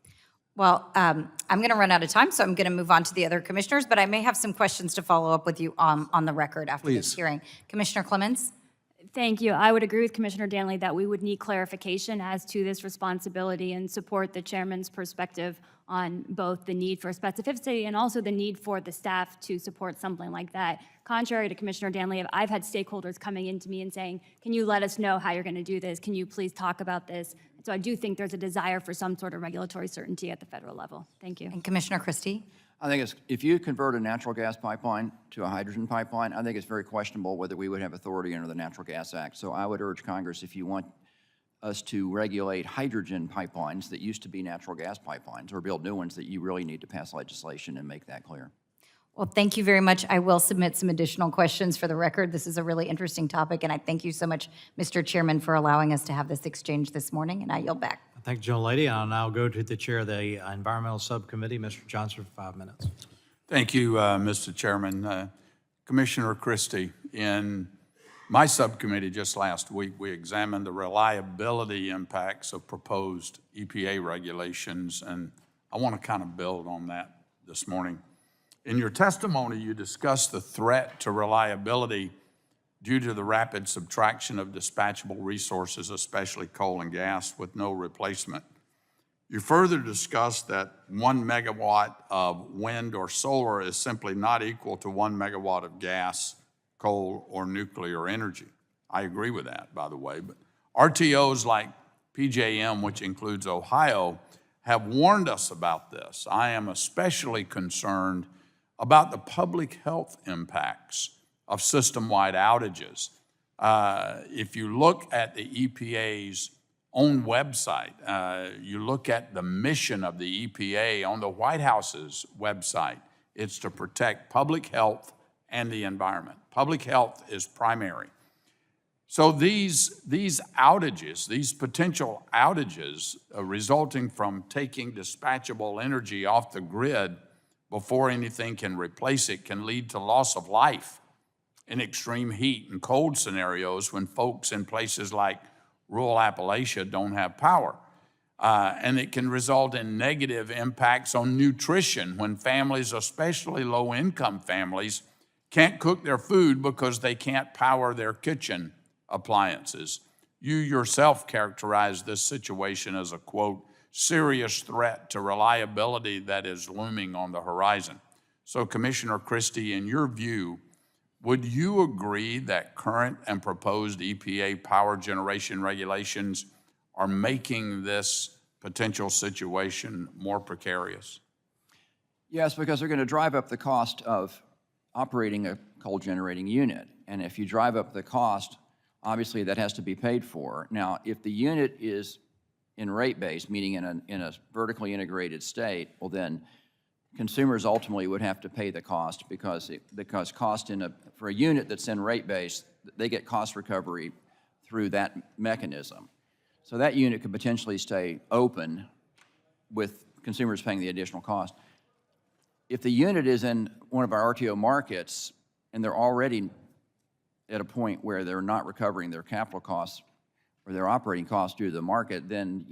Well, I'm going to run out of time, so I'm going to move on to the other commissioners, but I may have some questions to follow up with you on the record after this Please. hearing. Commissioner Clemens? Thank you. I would agree with Commissioner Danley that we would need clarification as to this responsibility and support the chairman's perspective on both the need for specificity and also the need for the staff to support something like that. Contrary to Commissioner Danley, I've had stakeholders coming into me and saying, can you let us know how you're going to do this? Can you please talk about this? So I do think there's a desire for some sort of regulatory certainty at the federal level. Thank you. And Commissioner Christie? I think if you convert a natural gas pipeline to a hydrogen pipeline, I think it's very questionable whether we would have authority under the Natural Gas Act. So I would urge Congress, if you want us to regulate hydrogen pipelines that used to be natural gas pipelines or build new ones, that you really need to pass legislation and make that clear. Well, thank you very much. I will submit some additional questions for the record. This is a really interesting topic, and I thank you so much, Mr. Chairman, for allowing us to have this exchange this morning, and I yield back. Thank you, gentlelady. I'll now go to the chair of the Environmental Subcommittee, Mr. Johnson, for 5 minutes. Thank you, Mr. Chairman. Commissioner Christie, in my subcommittee just last week, we examined the reliability impacts of proposed EPA regulations, and I want to kind of build on that this morning. In your testimony, you discussed the threat to reliability due to the rapid subtraction of dispatchable resources, especially coal and gas, with no replacement. You further discussed that 1 megawatt of wind or solar is simply not equal to 1 megawatt of gas, coal, or nuclear energy. I agree with that, by the way, but RTOs like PJM, which includes Ohio, have warned us about this. I am especially concerned about the public health impacts of system-wide outages. If you look at the EPA's own website, you look at the mission of the EPA on the White House's website, it's to protect public health and the environment. Public health is primary. So these outages, these potential outages resulting from taking dispatchable energy off the grid before anything can replace it, can lead to loss of life in extreme heat and cold scenarios when folks in places like rural Appalachia don't have power. And it can result in negative impacts on nutrition when families, especially low-income families, can't cook their food because they can't power their kitchen appliances. You yourself characterized this situation as a, quote, serious threat to reliability that is looming on the horizon. So, Commissioner Christie, in your view, would you agree that current and proposed EPA power generation regulations are making this potential situation more precarious? Yes, because they're going to drive up the cost of operating a coal generating unit. And if you drive up the cost, obviously that has to be paid for. Now, if the unit is in rate base, meaning in a vertically integrated state, well then consumers ultimately would have to pay the cost because cost for a unit that's in rate base, they get cost recovery through that mechanism. So that unit could potentially stay open with consumers paying the additional cost. If the unit is in one of our RTO markets and they're already at a point where they're not recovering their capital costs or their operating costs due to the market, then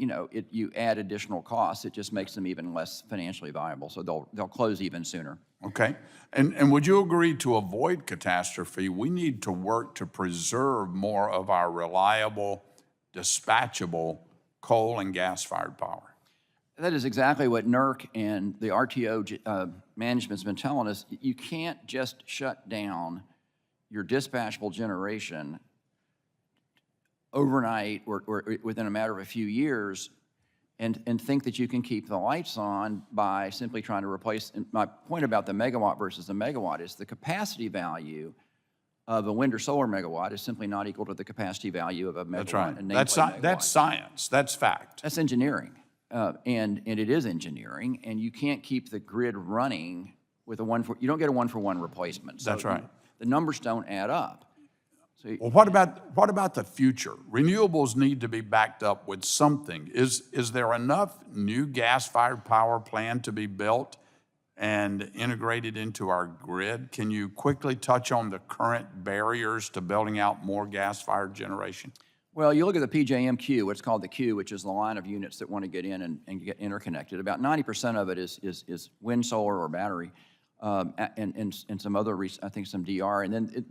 you add additional costs. It just makes them even less financially viable. So they'll close even sooner. Okay. And would you agree, to avoid catastrophe, we need to work to preserve more of our reliable, dispatchable coal and gas-fired power? That is exactly what NERC and the RTO management's been telling us. You can't just shut down your dispatchable generation overnight or within a matter of a few years and think that you can keep the lights on by simply trying to replace. And my point about the megawatt versus the megawatt is the capacity value of a wind or solar megawatt is simply not equal to the capacity value of a megawatt. That's right. A nameplate megawatt. That's science. That's fact. That's engineering. And it is engineering, and you can't keep the grid running with you don't get a one-for-one replacement. So That's right. The numbers don't add up. Well, what about the future? Renewables need to be backed up with something. Is there enough new gas-fired power planned to be built and integrated into our grid? Can you quickly touch on the current barriers to building out more gas-fired generation? Well, you look at the PJM queue, what's called the queue, which is the line of units that want to get in and get interconnected. About 90% of it is wind, solar, or battery, and some other, I think some DR. And then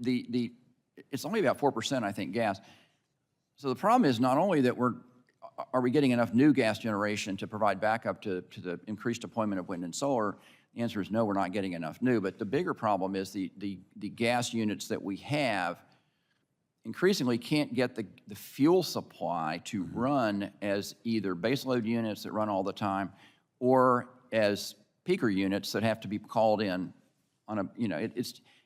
it's only about 4%, I think, gas. So the problem is not only that are we getting enough new gas generation to provide backup to the increased deployment of wind and solar? The answer is no, we're not getting enough new. But the bigger problem is the gas units that we have increasingly can't get the fuel supply to run as either baseload units that run all the time or as peaker units that have to be called in on a,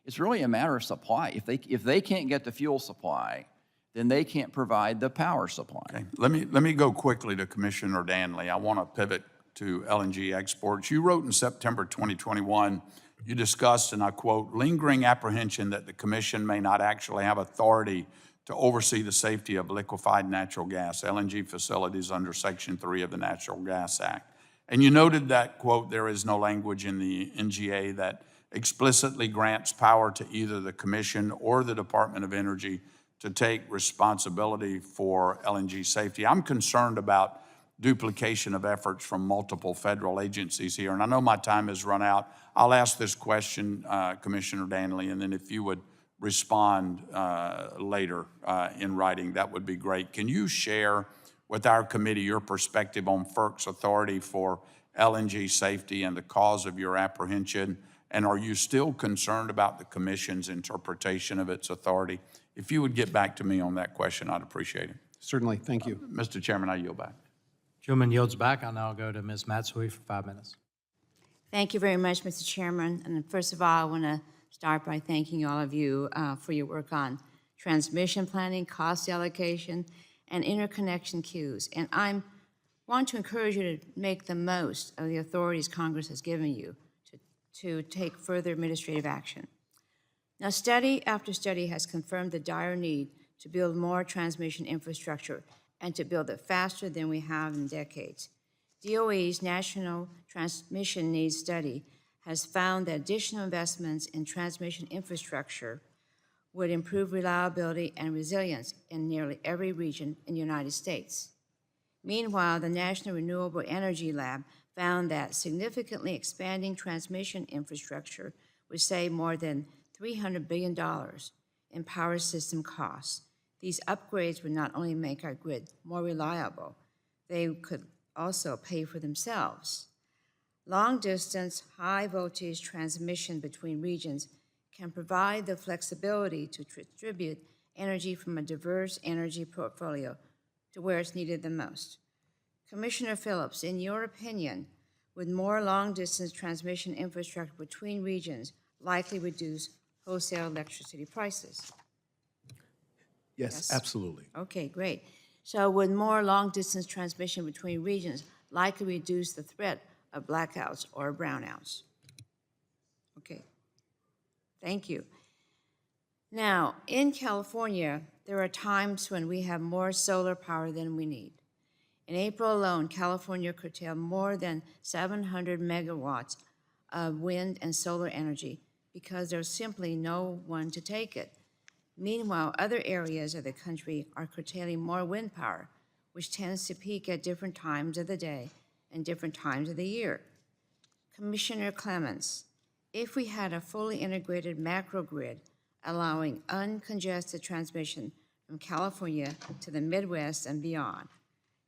it's really a matter of supply. If they can't get the fuel supply, then they can't provide the power supply. Okay. Let me go quickly to Commissioner Danley. I want to pivot to LNG exports. You wrote in September 2021, you discussed, and I quote, lingering apprehension that the Commission may not actually have authority to oversee the safety of liquefied natural gas, LNG facilities under Section 3 of the Natural Gas Act. And you noted that, quote, there is no language in the NGA that explicitly grants power to either the Commission or the Department of Energy to take responsibility for LNG safety. I'm concerned about duplication of efforts from multiple federal agencies here, and I know my time has run out. I'll ask this question, Commissioner Danley, and then if you would respond later in writing, that would be great. Can you share with our committee your perspective on FERC's authority for LNG safety and the cause of your apprehension? And are you still concerned about the Commission's interpretation of its authority? If you would get back to me on that question, I'd appreciate it. Certainly, thank you. Mr. Chairman, I yield back. Gentleman yields back. I'll now go to Ms. Matsui for 5 minutes. Thank you very much, Mr. Chairman. And first of all, I want to start by thanking all of you for your work on transmission planning, cost allocation, and interconnection queues. And I want to encourage you to make the most of the authorities Congress has given you to take further administrative action. Now, study after study has confirmed the dire need to build more transmission infrastructure and to build it faster than we have in decades. DOE's National Transmission Needs Study has found that additional investments in transmission infrastructure would improve reliability and resilience in nearly every region in the United States. Meanwhile, the National Renewable Energy Lab found that significantly expanding transmission infrastructure would save more than $300 billion in power system costs. These upgrades would not only make our grid more reliable, they could also pay for themselves. Long-distance, high-voltage transmission between regions can provide the flexibility to distribute energy from a diverse energy portfolio to where it's needed the most. Commissioner Phillips, in your opinion, would more long-distance transmission infrastructure between regions likely reduce wholesale electricity prices? Yes, absolutely. Okay, great. So would more long-distance transmission between regions likely reduce the threat of blackouts or brownouts? Okay, thank you. Now, in California, there are times when we have more solar power than we need. In April alone, California curtailed more than 700 megawatts of wind and solar energy because there's simply no one to take it. Meanwhile, other areas of the country are curtailing more wind power, which tends to peak at different times of the day and different times of the year. Commissioner Clements, if we had a fully integrated macro grid allowing uncongested transmission from California to the Midwest and beyond,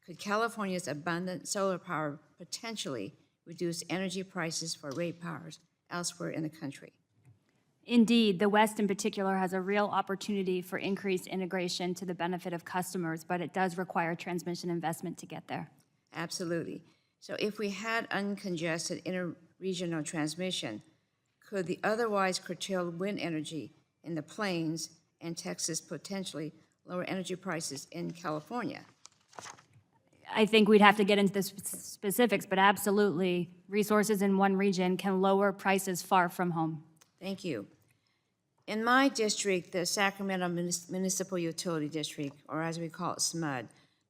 could California's abundant solar power potentially reduce energy prices for ratepayers elsewhere in the country? Indeed, the West in particular has a real opportunity for increased integration to the benefit of customers, but it does require transmission investment to get there. Absolutely. So if we had uncongested interregional transmission, could the otherwise curtailed wind energy in the plains and Texas potentially lower energy prices in California? I think we'd have to get into the specifics, but absolutely, resources in one region can lower prices far from home. Thank you. In my district, the Sacramento Municipal Utility District, or as we call it, SMUD,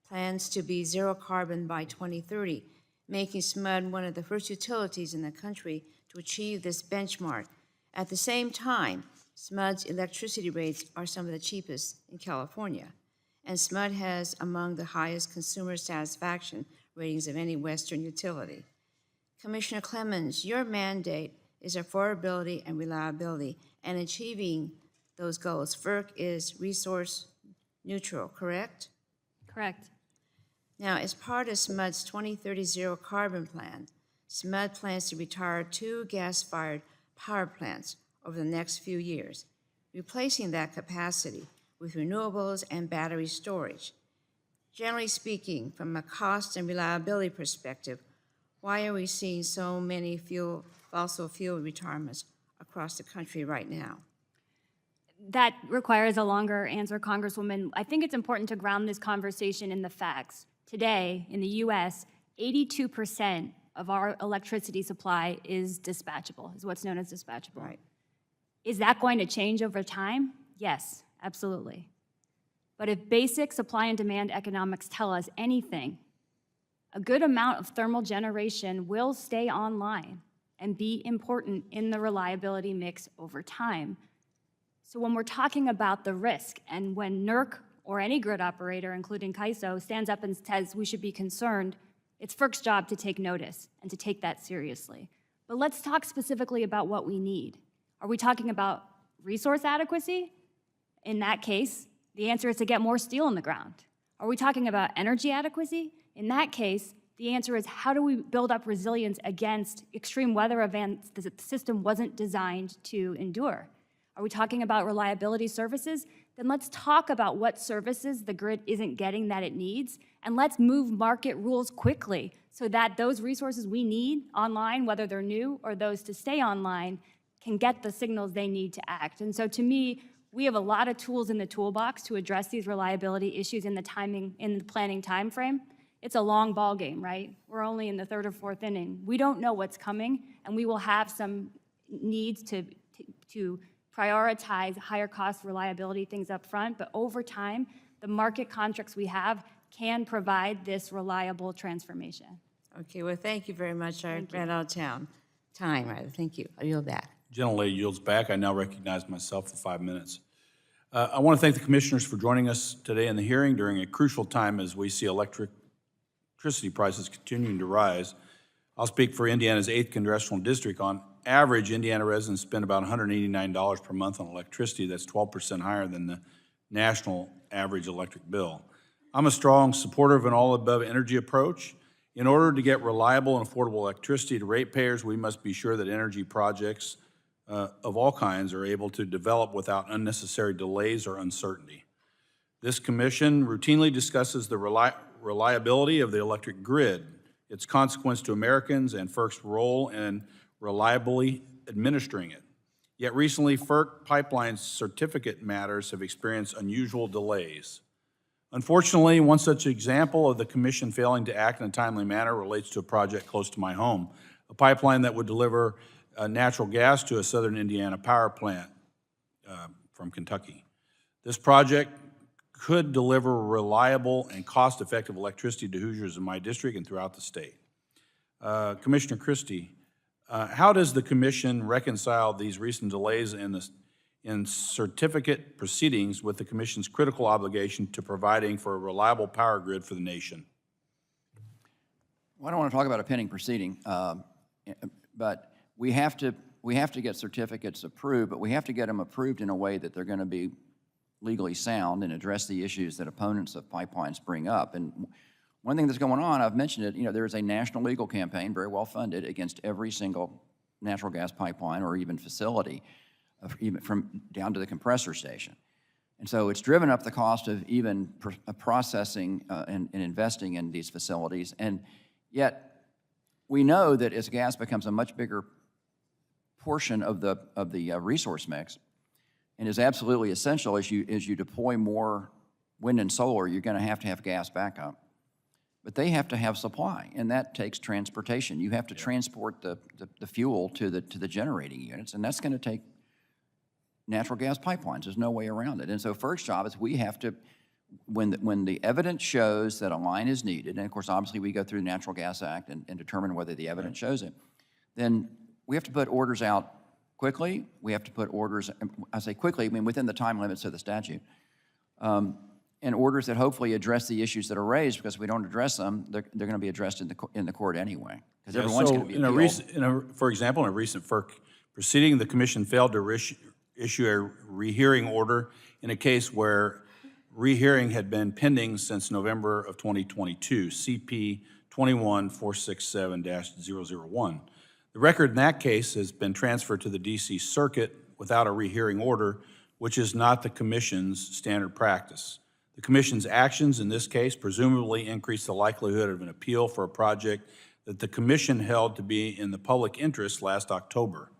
plans to be zero carbon by 2030, making SMUD one of the first utilities in the country to achieve this benchmark. At the same time, SMUD's electricity rates are some of the cheapest in California, and SMUD has among the highest consumer satisfaction ratings of any Western utility. Commissioner Clemens, your mandate is affordability and reliability, and achieving those goals. FERC is resource neutral, correct? Correct. Now, as part of SMUD's 2030 zero carbon plan, SMUD plans to retire 2 gas-fired power plants over the next few years, replacing that capacity with renewables and battery storage. Generally speaking, from a cost and reliability perspective, why are we seeing so many fossil fuel retirements across the country right now? That requires a longer answer, Congresswoman. I think it's important to ground this conversation in the facts. Today, in the US, 82% of our electricity supply is dispatchable, is what's known as dispatchable. Right. Is that going to change over time? Yes, absolutely. But if basic supply and demand economics tell us anything, a good amount of thermal generation will stay online and be important in the reliability mix over time. So when we're talking about the risk, and when NERC or any grid operator, including CAISO, stands up and says we should be concerned, it's FERC's job to take notice and to take that seriously. But let's talk specifically about what we need. Are we talking about resource adequacy? In that case, the answer is to get more steel in the ground. Are we talking about energy adequacy? In that case, the answer is how do we build up resilience against extreme weather events that the system wasn't designed to endure? Are we talking about reliability services? Then let's talk about what services the grid isn't getting that it needs, and let's move market rules quickly so that those resources we need online, whether they're new or those to stay online, can get the signals they need to act. And so to me, we have a lot of tools in the toolbox to address these reliability issues in the planning timeframe. It's a long ball game, right? We're only in the 3rd or 4th inning. We don't know what's coming, and we will have some needs to prioritize higher cost reliability things up front, but over time, the market contracts we have can provide this reliable transformation. Okay, well, thank you very much. I ran out of time, rather. Thank you. I yield back. Gentlelady yields back. I now recognize myself for 5 minutes. I want to thank the commissioners for joining us today in the hearing during a crucial time as we see electricity prices continuing to rise. I'll speak for Indiana's 8th congressional district. On average, Indiana residents spend about $189 per month on electricity. That's 12% higher than the national average electric bill. I'm a strong supporter of an all-above energy approach. In order to get reliable and affordable electricity to ratepayers, we must be sure that energy projects of all kinds are able to develop without unnecessary delays or uncertainty. This commission routinely discusses the reliability of the electric grid, its consequence to Americans, and FERC's role in reliably administering it. Yet recently, FERC pipeline certificate matters have experienced unusual delays. Unfortunately, one such example of the commission failing to act in a timely manner relates to a project close to my home, a pipeline that would deliver natural gas to a southern Indiana power plant from Kentucky. This project could deliver reliable and cost-effective electricity to Hoosiers in my district and throughout the state. Commissioner Christie, how does the commission reconcile these recent delays in certificate proceedings with the commission's critical obligation to providing for a reliable power grid for the nation? Well, I don't want to talk about a pending proceeding, but we have to get certificates approved, but we have to get them approved in a way that they're going to be legally sound and address the issues that opponents of pipelines bring up. And one thing that's going on, I've mentioned it, there is a national legal campaign, very well funded, against every single natural gas pipeline or even facility, even from down to the compressor station. And so it's driven up the cost of even processing and investing in these facilities. And yet we know that as gas becomes a much bigger portion of the resource mix, and is absolutely essential as you deploy more wind and solar, you're going to have gas backup. But they have to have supply, and that takes transportation. You have to transport the fuel to the generating units, and that's going to take natural gas pipelines. There's no way around it. And so FERC's job is we have to, when the evidence shows that a line is needed, and of course, obviously, we go through the Natural Gas Act and determine whether the evidence shows it, then we have to put orders out quickly. We have to put orders, I say quickly, I mean within the time limits of the statute, and orders that hopefully address the issues that are raised, because if we don't address them, they're going to be addressed in the court anyway, because everyone's going to be appealed. For example, in a recent FERC proceeding, the commission failed to issue a rehearing order in a case where rehearing had been pending since November of 2022, CP 21467-001. The record in that case has been transferred to the DC Circuit without a rehearing order, which is not the commission's standard practice. The commission's actions in this case presumably increased the likelihood of an appeal for a project that the commission held to be in the public interest last October.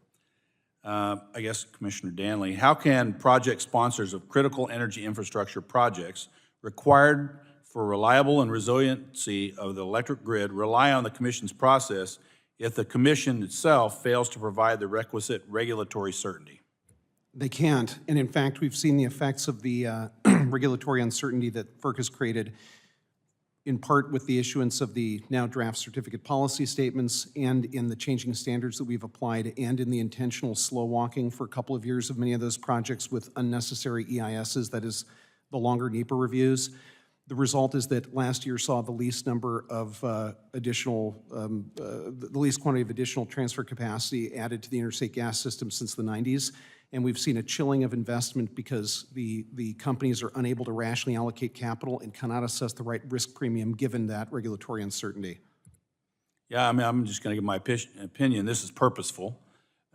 I guess, Commissioner Danley, how can project sponsors of critical energy infrastructure projects required for reliable and resiliency of the electric grid rely on the commission's process if the commission itself fails to provide the requisite regulatory certainty? They can't. And in fact, we've seen the effects of the regulatory uncertainty that FERC has created, in part with the issuance of the now draft certificate policy statements, and in the changing standards that we've applied, and in the intentional slow walking for a couple of years of many of those projects with unnecessary EISs, that is, the longer NEPA reviews. The result is that last year saw the least number of the least quantity of additional transfer capacity added to the interstate gas system since the 90s. And we've seen a chilling of investment because the companies are unable to rationally allocate capital and cannot assess the right risk premium given that regulatory uncertainty. Yeah, I mean, I'm just going to give my opinion. This is purposeful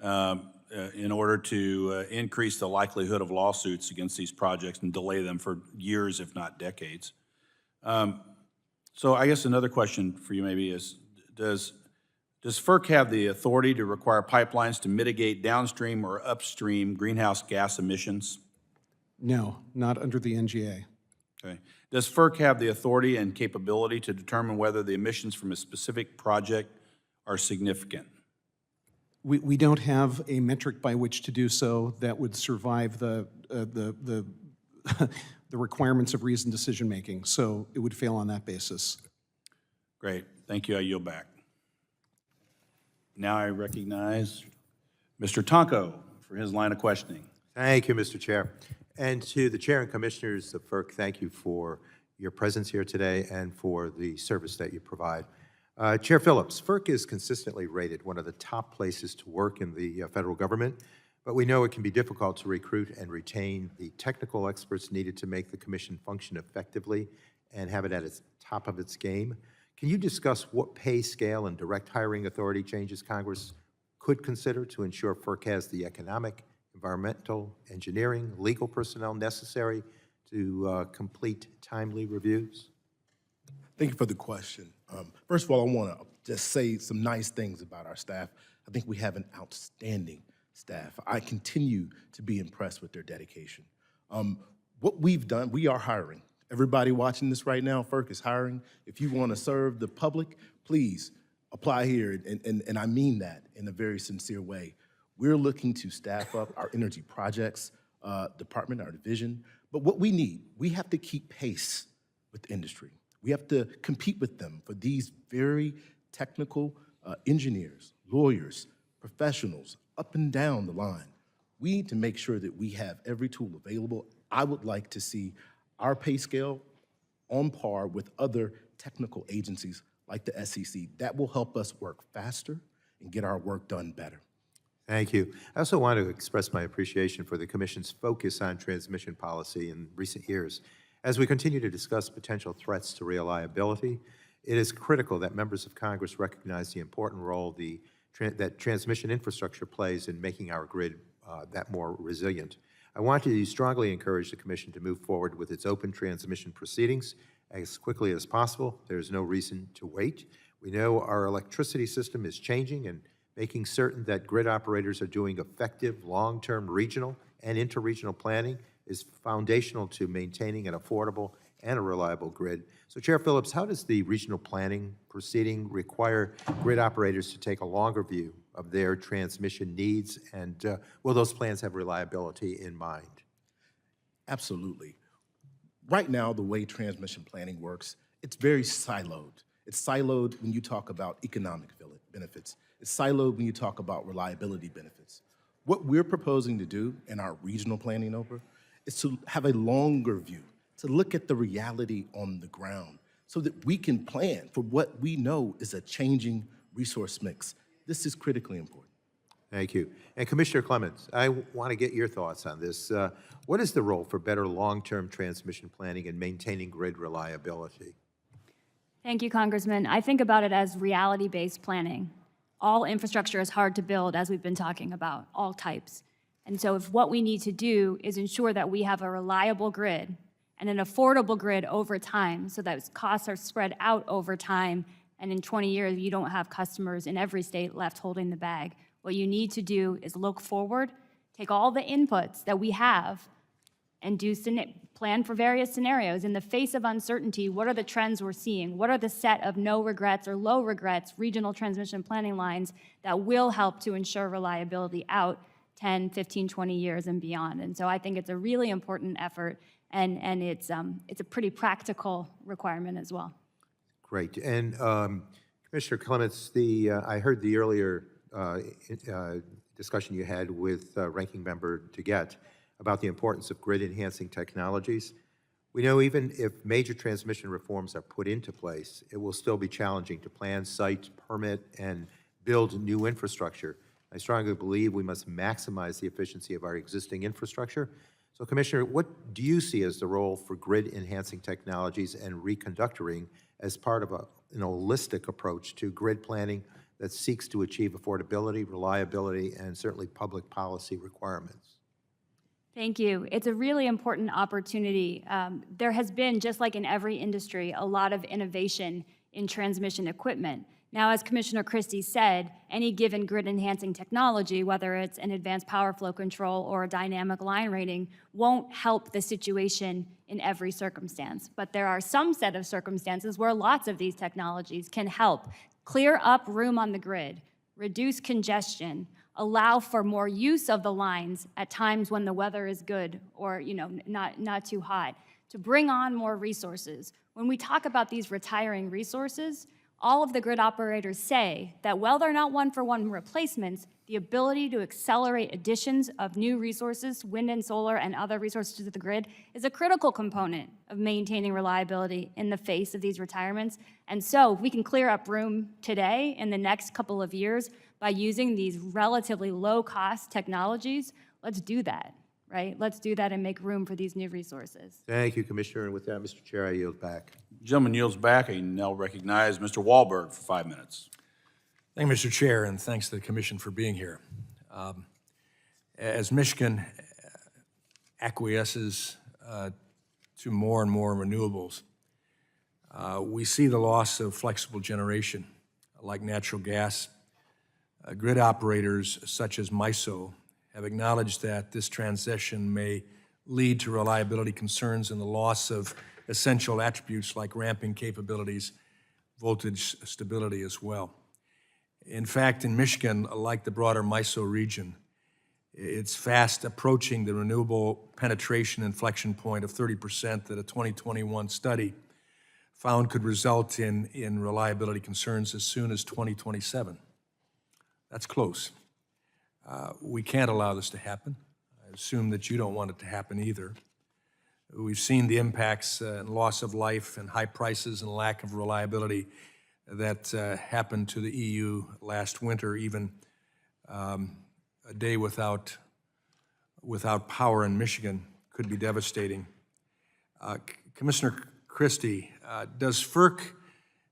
in order to increase the likelihood of lawsuits against these projects and delay them for years, if not decades. So I guess another question for you maybe is, does FERC have the authority to require pipelines to mitigate downstream or upstream greenhouse gas emissions? No, not under the NGA. Okay. Does FERC have the authority and capability to determine whether the emissions from a specific project are significant? We don't have a metric by which to do so that would survive the requirements of reasoned decision-making, so it would fail on that basis. Great. Thank you. I yield back. Now I recognize Mr. Tonko for his line of questioning. Thank you, Mr. Chair. And to the Chair and Commissioners of FERC, thank you for your presence here today and for the service that you provide. Chair Phillips, FERC is consistently rated one of the top places to work in the federal government, but we know it can be difficult to recruit and retain the technical experts needed to make the Commission function effectively and have it at its top of its game. Can you discuss what pay scale and direct hiring authority changes Congress could consider to ensure FERC has the economic, environmental, engineering, legal personnel necessary to complete timely reviews? Thank you for the question. First of all, I want to just say some nice things about our staff. I think we have an outstanding staff. I continue to be impressed with their dedication. What we've done, we are hiring. Everybody watching this right now, FERC is hiring. If you want to serve the public, please apply here, and I mean that in a very sincere way. We're looking to staff up our energy projects department, our division, but what we need, we have to keep pace with industry. We have to compete with them for these very technical engineers, lawyers, professionals, up and down the line. We need to make sure that we have every tool available. I would like to see our pay scale on par with other technical agencies like the SEC. That will help us work faster and get our work done better. Thank you. I also want to express my appreciation for the Commission's focus on transmission policy in recent years. As we continue to discuss potential threats to reliability, it is critical that members of Congress recognize the important role that transmission infrastructure plays in making our grid that more resilient. I want to strongly encourage the Commission to move forward with its open transmission proceedings as quickly as possible. There is no reason to wait. We know our electricity system is changing, and making certain that grid operators are doing effective long-term regional and interregional planning is foundational to maintaining an affordable and a reliable grid. So, Chair Phillips, how does the regional planning proceeding require grid operators to take a longer view of their transmission needs? And will those plans have reliability in mind? Absolutely. Right now, the way transmission planning works, it's very siloed. It's siloed when you talk about economic benefits. It's siloed when you talk about reliability benefits. What we're proposing to do in our regional planning over is to have a longer view, to look at the reality on the ground so that we can plan for what we know is a changing resource mix. This is critically important. Thank you. And Commissioner Clements, I want to get your thoughts on this. What is the role for better long-term transmission planning and maintaining grid reliability? Thank you, Congressman. I think about it as reality-based planning. All infrastructure is hard to build, as we've been talking about, all types. And so if what we need to do is ensure that we have a reliable grid and an affordable grid over time so that costs are spread out over time, and in 20 years, you don't have customers in every state left holding the bag. What you need to do is look forward, take all the inputs that we have, and plan for various scenarios. In the face of uncertainty, what are the trends we're seeing? What are the set of no regrets or low regrets regional transmission planning lines that will help to ensure reliability out 10, 15, 20 years and beyond? And so I think it's a really important effort, and it's a pretty practical requirement as well. Great. And Commissioner Clements, I heard the earlier discussion you had with Ranking Member DeGette about the importance of grid-enhancing technologies. We know even if major transmission reforms are put into place, it will still be challenging to plan, site, permit, and build new infrastructure. I strongly believe we must maximize the efficiency of our existing infrastructure. So, Commissioner, what do you see as the role for grid-enhancing technologies and reconductoring as part of an holistic approach to grid planning that seeks to achieve affordability, reliability, and certainly public policy requirements? Thank you. It's a really important opportunity. There has been, just like in every industry, a lot of innovation in transmission equipment. Now, as Commissioner Christie said, any given grid-enhancing technology, whether it's an advanced power flow control or a dynamic line rating, won't help the situation in every circumstance. But there are some set of circumstances where lots of these technologies can help clear up room on the grid, reduce congestion, allow for more use of the lines at times when the weather is good or not too hot, to bring on more resources. When we talk about these retiring resources, all of the grid operators say that while they're not one-for-one replacements, the ability to accelerate additions of new resources, wind and solar and other resources to the grid, is a critical component of maintaining reliability in the face of these retirements. And so if we can clear up room today in the next couple of years by using these relatively low-cost technologies, let's do that, right? Let's do that and make room for these new resources. Thank you, Commissioner. And with that, Mr. Chair, I yield back. Gentleman yields back. I now recognize Mr. Wahlberg for 5 minutes. Thank you, Mr. Chair, and thanks to the Commission for being here. As Michigan acquiesces to more and more renewables, we see the loss of flexible generation, like natural gas. Grid operators such as MISO have acknowledged that this transition may lead to reliability concerns and the loss of essential attributes like ramping capabilities, voltage stability as well. In fact, in Michigan, like the broader MISO region, it's fast approaching the renewable penetration inflection point of 30% that a 2021 study found could result in reliability concerns as soon as 2027. That's close. We can't allow this to happen. I assume that you don't want it to happen either. We've seen the impacts and loss of life and high prices and lack of reliability that happened to the EU last winter. Even a day without power in Michigan could be devastating. Commissioner Christie, does FERC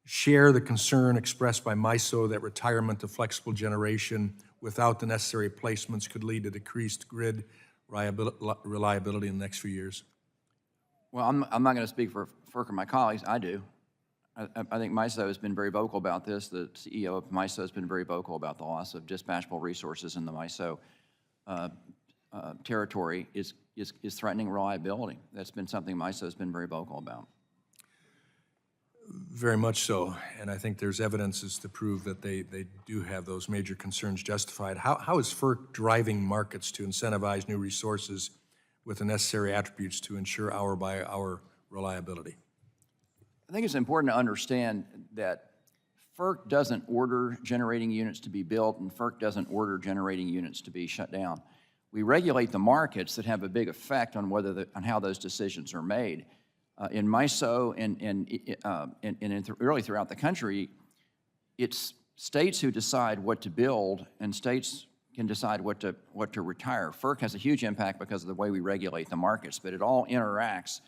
share the concern expressed by MISO that retirement of flexible generation without the necessary replacements could lead to decreased grid reliability in the next few years? Well, I'm not going to speak for FERC or my colleagues. I do. I think MISO has been very vocal about this. The CEO of MISO has been very vocal about the loss of dispatchable resources in the MISO territory is threatening reliability. That's been something MISO has been very vocal about. Very much so, and I think there's evidences to prove that they do have those major concerns justified. How is FERC driving markets to incentivize new resources with the necessary attributes to ensure hour-by-hour reliability? I think it's important to understand that FERC doesn't order generating units to be built, and FERC doesn't order generating units to be shut down. We regulate the markets that have a big effect on on how those decisions are made. In MISO and really throughout the country, it's states who decide what to build, and states can decide what to retire. FERC has a huge impact because of the way we regulate the markets, but it all interacts.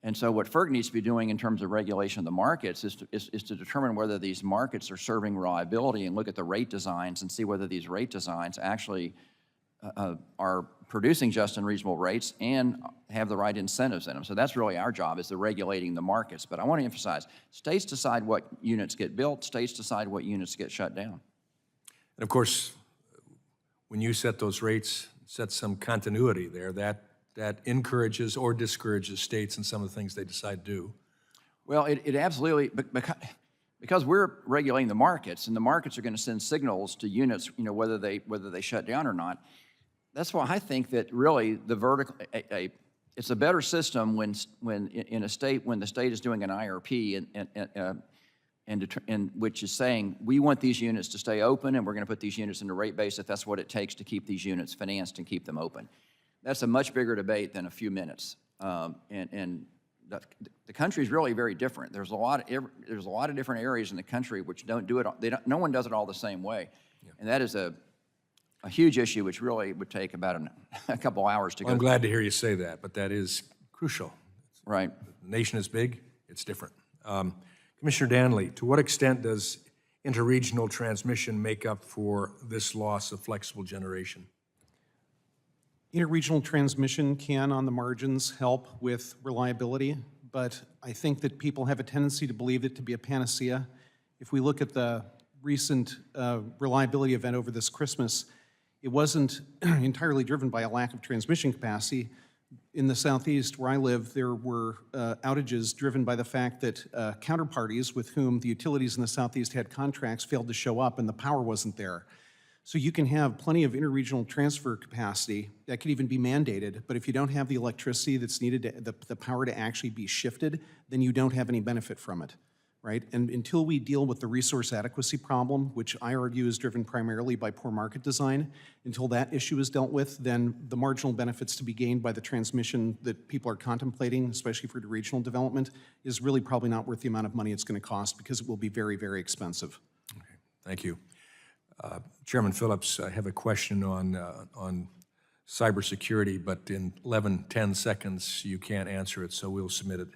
And so what FERC needs to be doing in terms of regulation of the markets is to determine whether these markets are serving reliability and look at the rate designs and see whether these rate designs actually are producing just and reasonable rates and have the right incentives in them. So that's really our job, is the regulating the markets. But I want to emphasize, states decide what units get built, states decide what units get shut down. And of course, when you set those rates, set some continuity there, that encourages or discourages states in some of the things they decide to do. Well, it absolutely, because we're regulating the markets, and the markets are going to send signals to units, whether they shut down or not. That's why I think that really the vertical, it's a better system when the state is doing an IRP and which is saying, we want these units to stay open, and we're going to put these units into rate base if that's what it takes to keep these units financed and keep them open. That's a much bigger debate than a few minutes. And the country is really very different. There's a lot of different areas in the country which don't do it. No one does it all the same way, and that is a huge issue, which really would take about a couple hours to go. I'm glad to hear you say that, but that is crucial. Right. The nation is big; it's different. Commissioner Danley, to what extent does interregional transmission make up for this loss of flexible generation? Interregional transmission can, on the margins, help with reliability, but I think that people have a tendency to believe it to be a panacea. If we look at the recent reliability event over this Christmas, it wasn't entirely driven by a lack of transmission capacity. In the Southeast, where I live, there were outages driven by the fact that counterparties with whom the utilities in the Southeast had contracts failed to show up and the power wasn't there. So you can have plenty of interregional transfer capacity that could even be mandated, but if you don't have the electricity that's needed, the power to actually be shifted, then you don't have any benefit from it, right? And until we deal with the resource adequacy problem, which I argue is driven primarily by poor market design, until that issue is dealt with, then the marginal benefits to be gained by the transmission that people are contemplating, especially for regional development, is really probably not worth the amount of money it's going to cost, because it will be very, very expensive. Okay, thank you. Chairman Phillips, I have a question on cybersecurity, but in 10 seconds, you can't answer it, so we'll submit it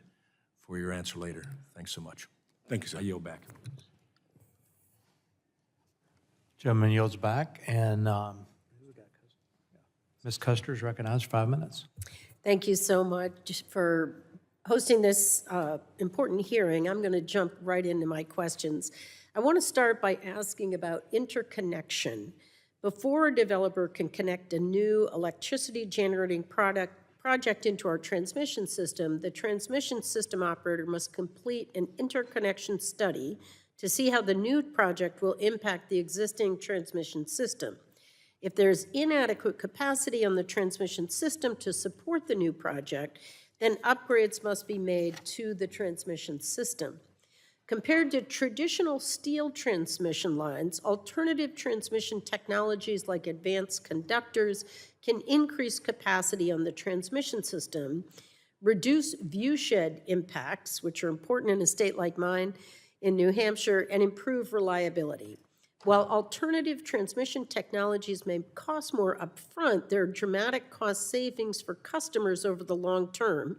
for your answer later. Thanks so much. Thank you, sir. I yield back. Gentleman yields back, and Ms. Custer is recognized for 5 minutes. Thank you so much for hosting this important hearing. I'm going to jump right into my questions. I want to start by asking about interconnection. Before a developer can connect a new electricity generating project into our transmission system, the transmission system operator must complete an interconnection study to see how the new project will impact the existing transmission system. If there's inadequate capacity on the transmission system to support the new project, then upgrades must be made to the transmission system. Compared to traditional steel transmission lines, alternative transmission technologies like advanced conductors can increase capacity on the transmission system, reduce viewshed impacts, which are important in a state like mine in New Hampshire, and improve reliability. While alternative transmission technologies may cost more upfront, there are dramatic cost savings for customers over the long term.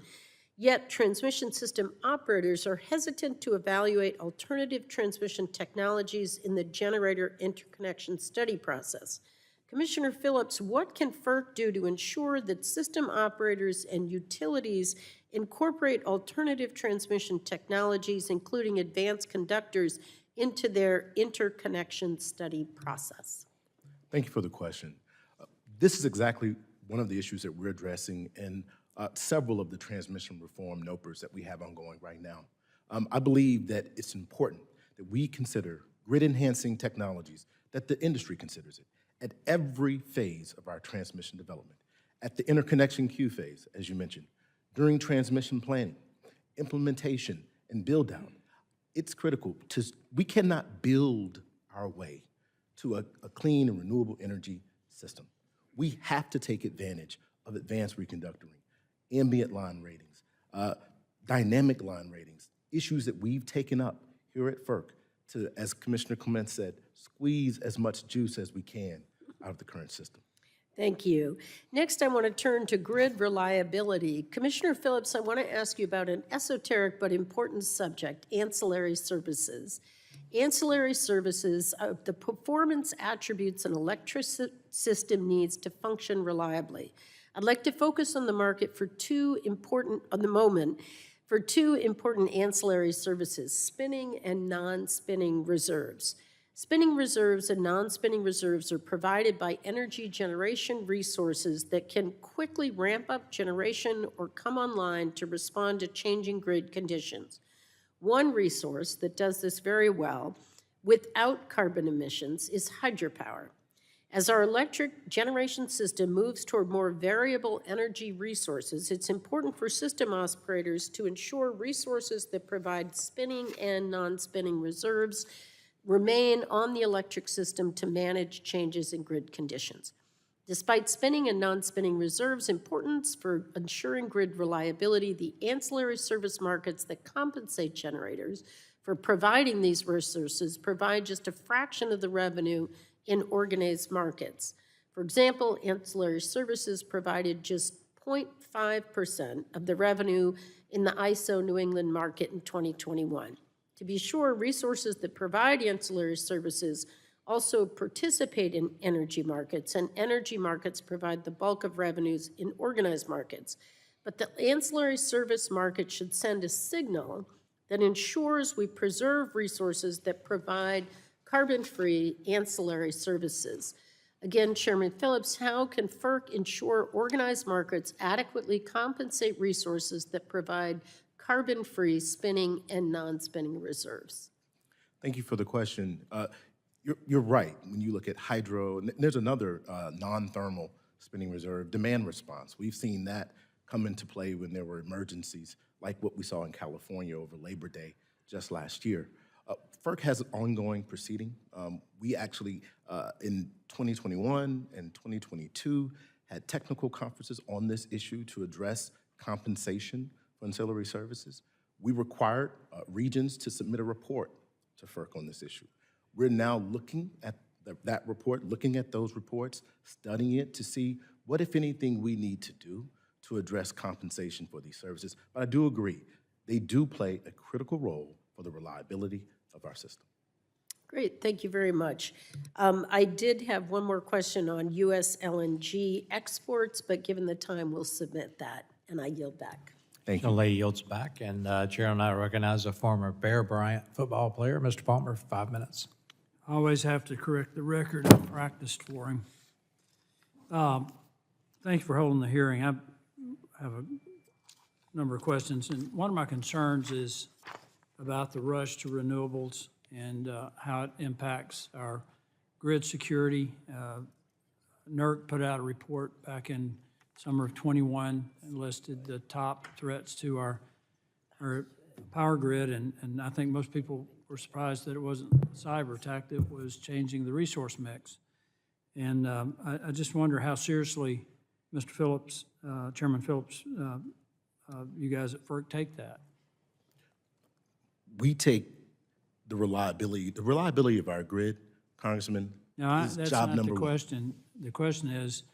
Yet transmission system operators are hesitant to evaluate alternative transmission technologies in the generator interconnection study process. Commissioner Phillips, what can FERC do to ensure that system operators and utilities incorporate alternative transmission technologies, including advanced conductors, into their interconnection study process? Thank you for the question. This is exactly one of the issues that we're addressing in several of the transmission reform NOPRs that we have ongoing right now. I believe that it's important that we consider grid-enhancing technologies, that the industry considers it, at every phase of our transmission development. At the interconnection queue phase, as you mentioned, during transmission planning, implementation, and build-out. It's critical we cannot build our way to a clean and renewable energy system. We have to take advantage of advanced reconductoring, ambient line ratings, dynamic line ratings, issues that we've taken up here at FERC to, as Commissioner Clement said, squeeze as much juice as we can out of the current system. Thank you. Next, I want to turn to grid reliability. Commissioner Phillips, I want to ask you about an esoteric but important subject, ancillary services. Ancillary services are the performance attributes an electric system needs to function reliably. I'd like to focus on the market for two important ancillary services, spinning and non-spinning reserves. Spinning reserves and non-spinning reserves are provided by energy generation resources that can quickly ramp up generation or come online to respond to changing grid conditions. One resource that does this very well without carbon emissions is hydropower. As our electric generation system moves toward more variable energy resources, it's important for system operators to ensure resources that provide spinning and non-spinning reserves remain on the electric system to manage changes in grid conditions. Despite spinning and non-spinning reserves' importance for ensuring grid reliability, the ancillary service markets that compensate generators for providing these resources provide just a fraction of the revenue in organized markets. For example, ancillary services provided just 0.5% of the revenue in the ISO New England market in 2021. To be sure, resources that provide ancillary services also participate in energy markets, and energy markets provide the bulk of revenues in organized markets. But the ancillary service market should send a signal that ensures we preserve resources that provide carbon-free ancillary services. Again, Chairman Phillips, how can FERC ensure organized markets adequately compensate resources that provide carbon-free spinning and non-spinning reserves? Thank you for the question. You're right. When you look at hydro, and there's another non-thermal spinning reserve, demand response. We've seen that come into play when there were emergencies like what we saw in California over Labor Day just last year. FERC has an ongoing proceeding. We actually, in 2021 and 2022, had technical conferences on this issue to address compensation for ancillary services. We required regions to submit a report to FERC on this issue. We're now looking at that report, looking at those reports, studying it to see what, if anything, we need to do to address compensation for these services. But I do agree, they do play a critical role for the reliability of our system. Great, thank you very much. I did have one more question on U.S. LNG exports, but given the time, we'll submit that, and I yield back. Thank you. The lady yields back, and Chair and I recognize a former Bear Bryant football player, Mr. Palmer, for 5 minutes. I always have to correct the record. I practiced for him. Thank you for holding the hearing. I have a number of questions, and one of my concerns is about the rush to renewables and how it impacts our grid security. NERC put out a report back in summer of 21 and listed the top threats to our power grid, and I think most people were surprised that it wasn't a cyber attack, that was changing the resource mix. And I just wonder how seriously, Mr. Phillips, Chairman Phillips, you guys at FERC take that. We take the reliability of our grid, Congressman, is that's job not number the one. question. The question is,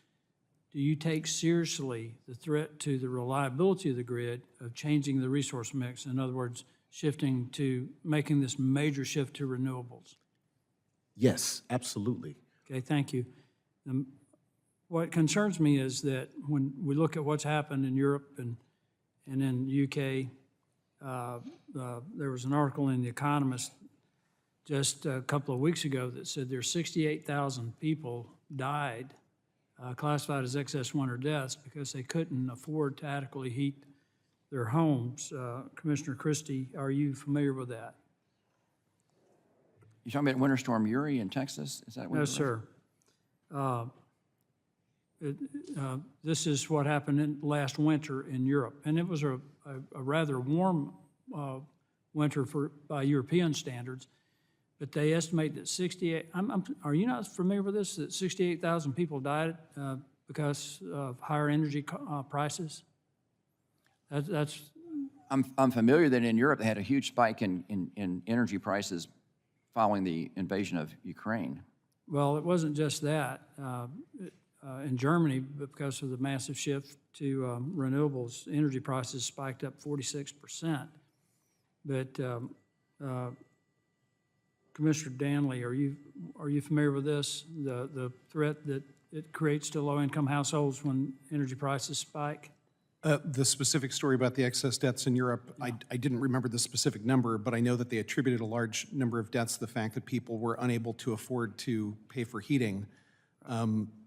do you take seriously the threat to the reliability of the grid of changing the resource mix? In other words, shifting to making this major shift to renewables? Yes, absolutely. Okay, thank you. What concerns me is that when we look at what's happened in Europe and in the UK, there was an article in The Economist just a couple of weeks ago that said there's 68,000 people died, classified as excess winter deaths, because they couldn't afford to adequately heat their homes. Commissioner Christie, are you familiar with that? You talking about Winter Storm Uri in Texas? Is that what No, you're sir. This is what happened last winter in Europe, and it was a rather warm winter by European standards. But they estimate that 68. Are you not familiar with this? That 68,000 people died because of higher energy prices. That's. I'm familiar that in Europe they had a huge spike in energy prices following the invasion of Ukraine. Well, it wasn't just that. In Germany, because of the massive shift to renewables, energy prices spiked up 46%. But Commissioner Danley, are you familiar with this? The threat that it creates to low-income households when energy prices spike? The specific story about the excess deaths in Europe, I didn't remember the specific number, but I know that they attributed a large number of deaths to the fact that people were unable to afford to pay for heating.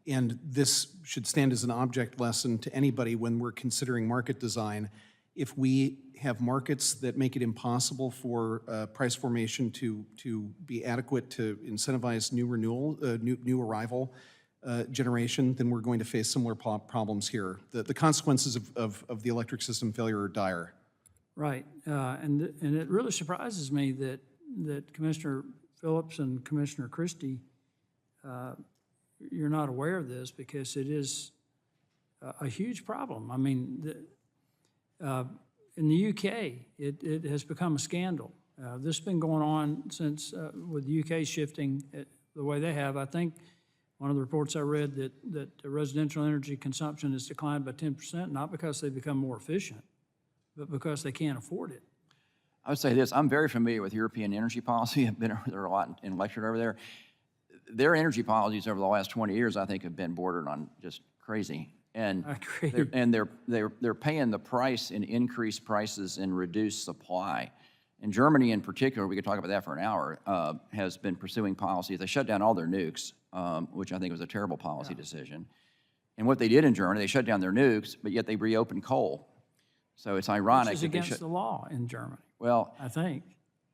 And this should stand as an object lesson to anybody when we're considering market design. If we have markets that make it impossible for price formation to be adequate to incentivize new arrival generation, then we're going to face similar problems here. The consequences of the electric system failure are dire. Right, and it really surprises me that Commissioner Phillips and Commissioner Christie, you're not aware of this, because it is a huge problem. I mean, in the UK, it has become a scandal. This has been going on since, with the UK shifting the way they have. I think one of the reports I read that residential energy consumption has declined by 10%, not because they've become more efficient, but because they can't afford it. I would say this, I'm very familiar with European energy policy. I've been over there a lot and lectured over there. Their energy policies over the last 20 years, I think, have been bordered on just crazy. And they're paying the price in increased prices and reduced supply. And Germany in particular, we could talk about that for an hour, has been pursuing policies. They shut down all their nukes, which I think was a terrible policy decision. And what they did in Germany, they shut down their nukes, but yet they reopened coal. So it's ironic. Which is against the law in Germany, well, I think.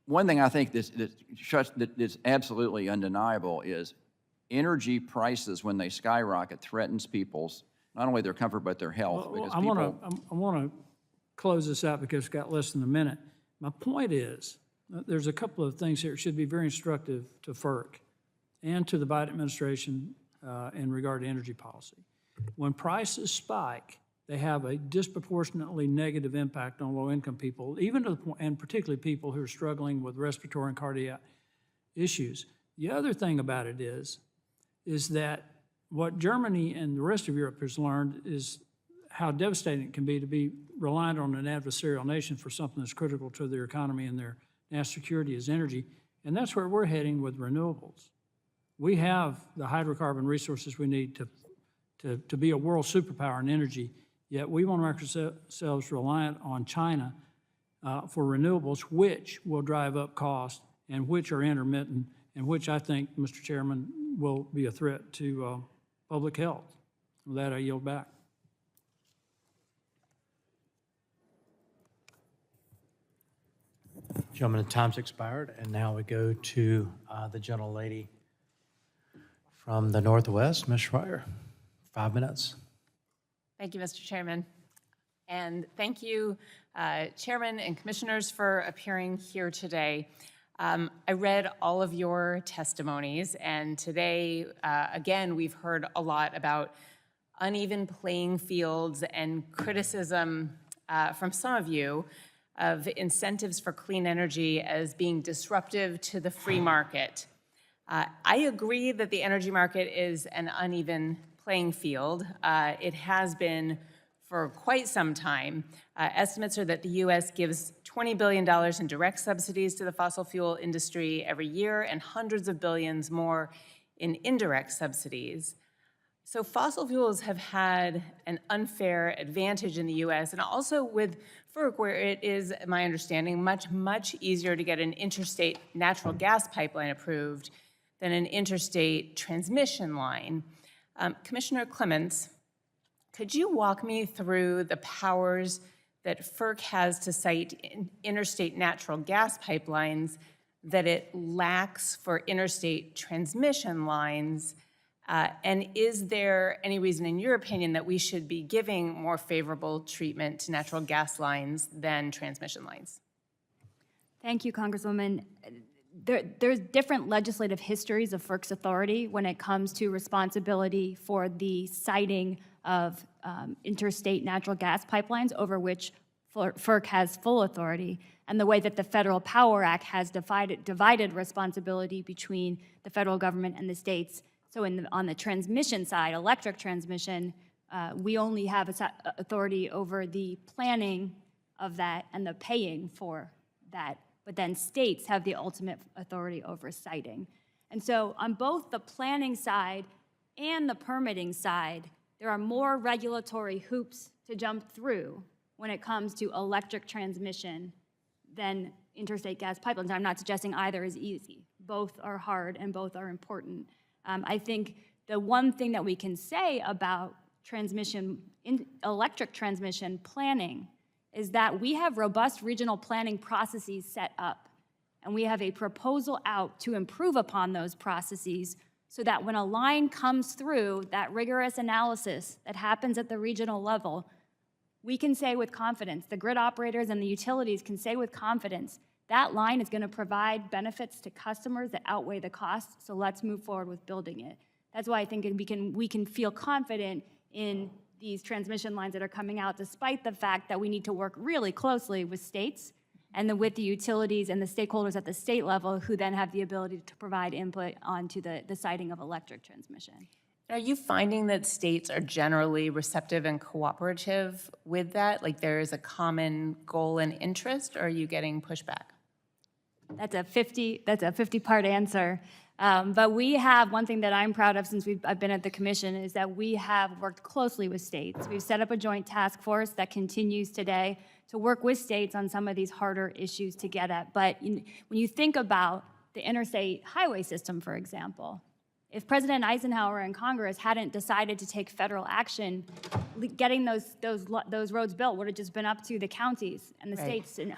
One thing I think that's absolutely undeniable is energy prices, when they skyrocket, threatens people's, not only their comfort, but their health. Well, I want to close this out because we've got less than a minute. My point is, there's a couple of things here that should be very instructive to FERC and to the Biden administration in regard to energy policy. When prices spike, they have a disproportionately negative impact on low-income people, even to the point, and particularly people who are struggling with respiratory and cardiac issues. The other thing about it is that what Germany and the rest of Europe has learned is how devastating it can be to be reliant on an adversarial nation for something that's critical to their economy and their national security as energy. And that's where we're heading with renewables. We have the hydrocarbon resources we need to be a world superpower in energy, yet we want to make ourselves reliant on China for renewables, which will drive up costs and which are intermittent, and which I think, Mr. Chairman, will be a threat to public health. With that, I yield back. Gentlemen, the time's expired, and now we go to the gentlelady from the Northwest, Ms. Schreier. 5 minutes. Thank you, Mr. Chairman. And thank you, Chairman and Commissioners, for appearing here today. I read all of your testimonies, and today, again, we've heard a lot about uneven playing fields and criticism from some of you of incentives for clean energy as being disruptive to the free market. I agree that the energy market is an uneven playing field. It has been for quite some time. Estimates are that the U.S. gives $20 billion in direct subsidies to the fossil fuel industry every year and hundreds of billions more in indirect subsidies. So fossil fuels have had an unfair advantage in the U.S. and also with FERC, where it is, my understanding, much easier to get an interstate natural gas pipeline approved than an interstate transmission line. Commissioner Clements, could you walk me through the powers that FERC has to site interstate natural gas pipelines that it lacks for interstate transmission lines? And is there any reason, in your opinion, that we should be giving more favorable treatment to natural gas lines than transmission lines? Thank you, Congresswoman. There's different legislative histories of FERC's authority when it comes to responsibility for the siting of interstate natural gas pipelines over which FERC has full authority, and the way that the Federal Power Act has divided responsibility between the federal government and the states. So on the transmission side, electric transmission, we only have authority over the planning of that and the paying for that. But then states have the ultimate authority over siting. And so on both the planning side and the permitting side, there are more regulatory hoops to jump through when it comes to electric transmission than interstate gas pipelines. I'm not suggesting either is easy. Both are hard and both are important. I think the one thing that we can say about electric transmission planning is that we have robust regional planning processes set up, and we have a proposal out to improve upon those processes so that when a line comes through, that rigorous analysis that happens at the regional level, we can say with confidence, the grid operators and the utilities can say with confidence, that line is going to provide benefits to customers that outweigh the costs, so let's move forward with building it. That's why I think we can feel confident in these transmission lines that are coming out, despite the fact that we need to work really closely with states and with the utilities and the stakeholders at the state level who then have the ability to provide input onto the siting of electric transmission. Are you finding that states are generally receptive and cooperative with that? Like there is a common goal and interest, or are you getting pushback? That's a 50-part answer. But we have, one thing that I'm proud of since I've been at the commission is that we have worked closely with states. We've set up a joint task force that continues today to work with states on some of these harder issues to get at. But when you think about the interstate highway system, for example, if President Eisenhower and Congress hadn't decided to take federal action, getting those roads built would have just been up to the counties and the states, and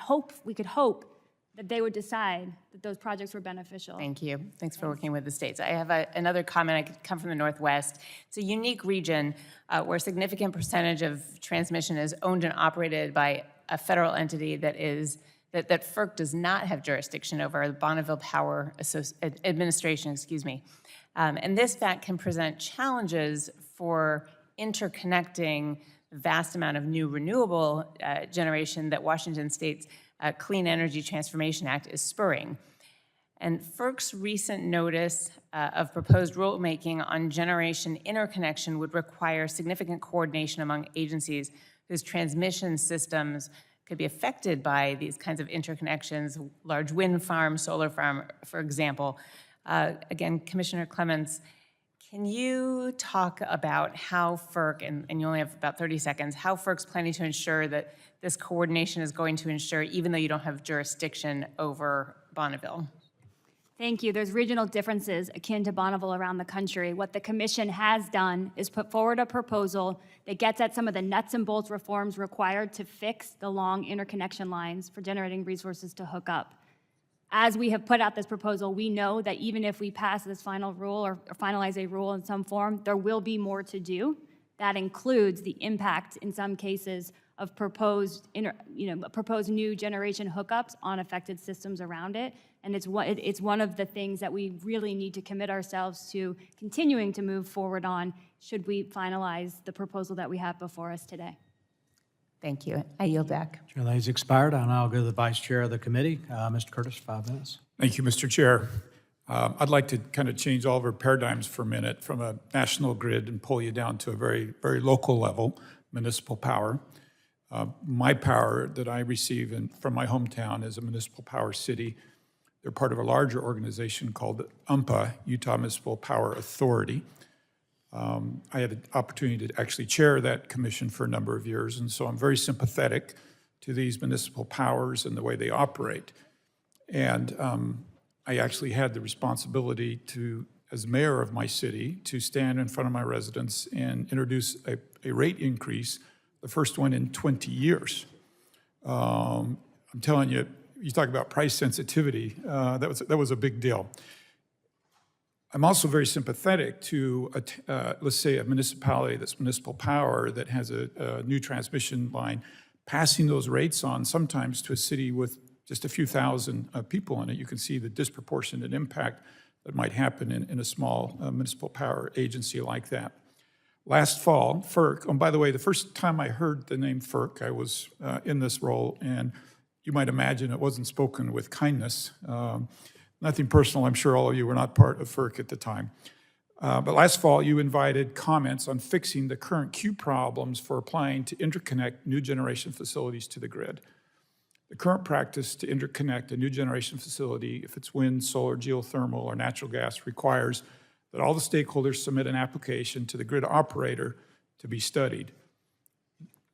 we could hope that they would decide that those projects were beneficial. Thank you. Thanks for working with the states. I have another comment. I come from the Northwest. It's a unique region where a significant percentage of transmission is owned and operated by a federal entity that FERC does not have jurisdiction over, the Bonneville Power Administration, and this fact can present challenges for interconnecting the vast amount of new renewable generation that Washington State's Clean Energy Transformation Act is spurring. And FERC's recent notice of proposed rulemaking on generation interconnection would require significant coordination among agencies whose transmission systems could be affected by these kinds of interconnections, large wind farm, solar farm, for example. Again, Commissioner Clements, can you talk about how FERC, and you only have about 30 seconds, how FERC's planning to ensure that this coordination is going to ensure, even though you don't have jurisdiction over Bonneville? Thank you. There's regional differences akin to Bonneville around the country. What the commission has done is put forward a proposal that gets at some of the nuts and bolts reforms required to fix the long interconnection lines for generating resources to hook up. As we have put out this proposal, we know that even if we pass this final rule or finalize a rule in some form, there will be more to do. That includes the impact, in some cases, of proposed new generation hookups on affected systems around it. And it's one of the things that we really need to commit ourselves to continuing to move forward on should we finalize the proposal that we have before us today. Thank you. I yield back. Chair lady's expired. I'll now go to the vice chair of the committee. Mr. Curtis, 5 minutes. Thank you, Mr. Chair. I'd like to kind of change all of our paradigms for a minute from a national grid and pull you down to a very, very local level, municipal power. My power that I receive from my hometown is a municipal power city. They're part of a larger organization called UMPA, Utah Municipal Power Authority. I had an opportunity to actually chair that commission for a number of years, and so I'm very sympathetic to these municipal powers and the way they operate. And I actually had the responsibility to, as mayor of my city, to stand in front of my residents and introduce a rate increase, the first one in 20 years. I'm telling you, you talk about price sensitivity, that was a big deal. I'm also very sympathetic to, let's say, a municipality that's municipal power that has a new transmission line, passing those rates on sometimes to a city with just a few thousand people in it. You can see the disproportionate impact that might happen in a small municipal power agency like that. Last fall, FERC, oh, by the way, the first time I heard the name FERC, I was in this role, and you might imagine it wasn't spoken with kindness. Nothing personal, I'm sure all of you were not part of FERC at the time. But last fall, you invited comments on fixing the current queue problems for applying to interconnect new generation facilities to the grid. The current practice to interconnect a new generation facility, if it's wind, solar, geothermal, or natural gas, requires that all the stakeholders submit an application to the grid operator to be studied.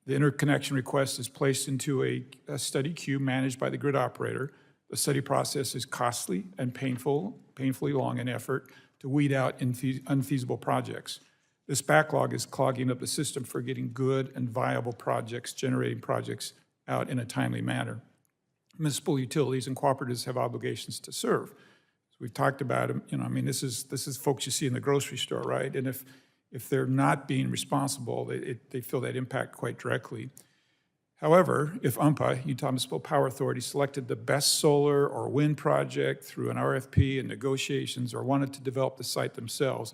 The interconnection request is placed into a study queue managed by the grid operator. The study process is costly and painfully long in effort to weed out unfeasible projects. This backlog is clogging up the system for getting good and viable projects, generating projects out in a timely manner. Municipal utilities and cooperatives have obligations to serve. So we've talked about them, I mean, this is folks you see in the grocery store, right? And if they're not being responsible, they feel that impact quite directly. However, if UMPA, Utah Municipal Power Authority, selected the best solar or wind project through an RFP and negotiations or wanted to develop the site themselves,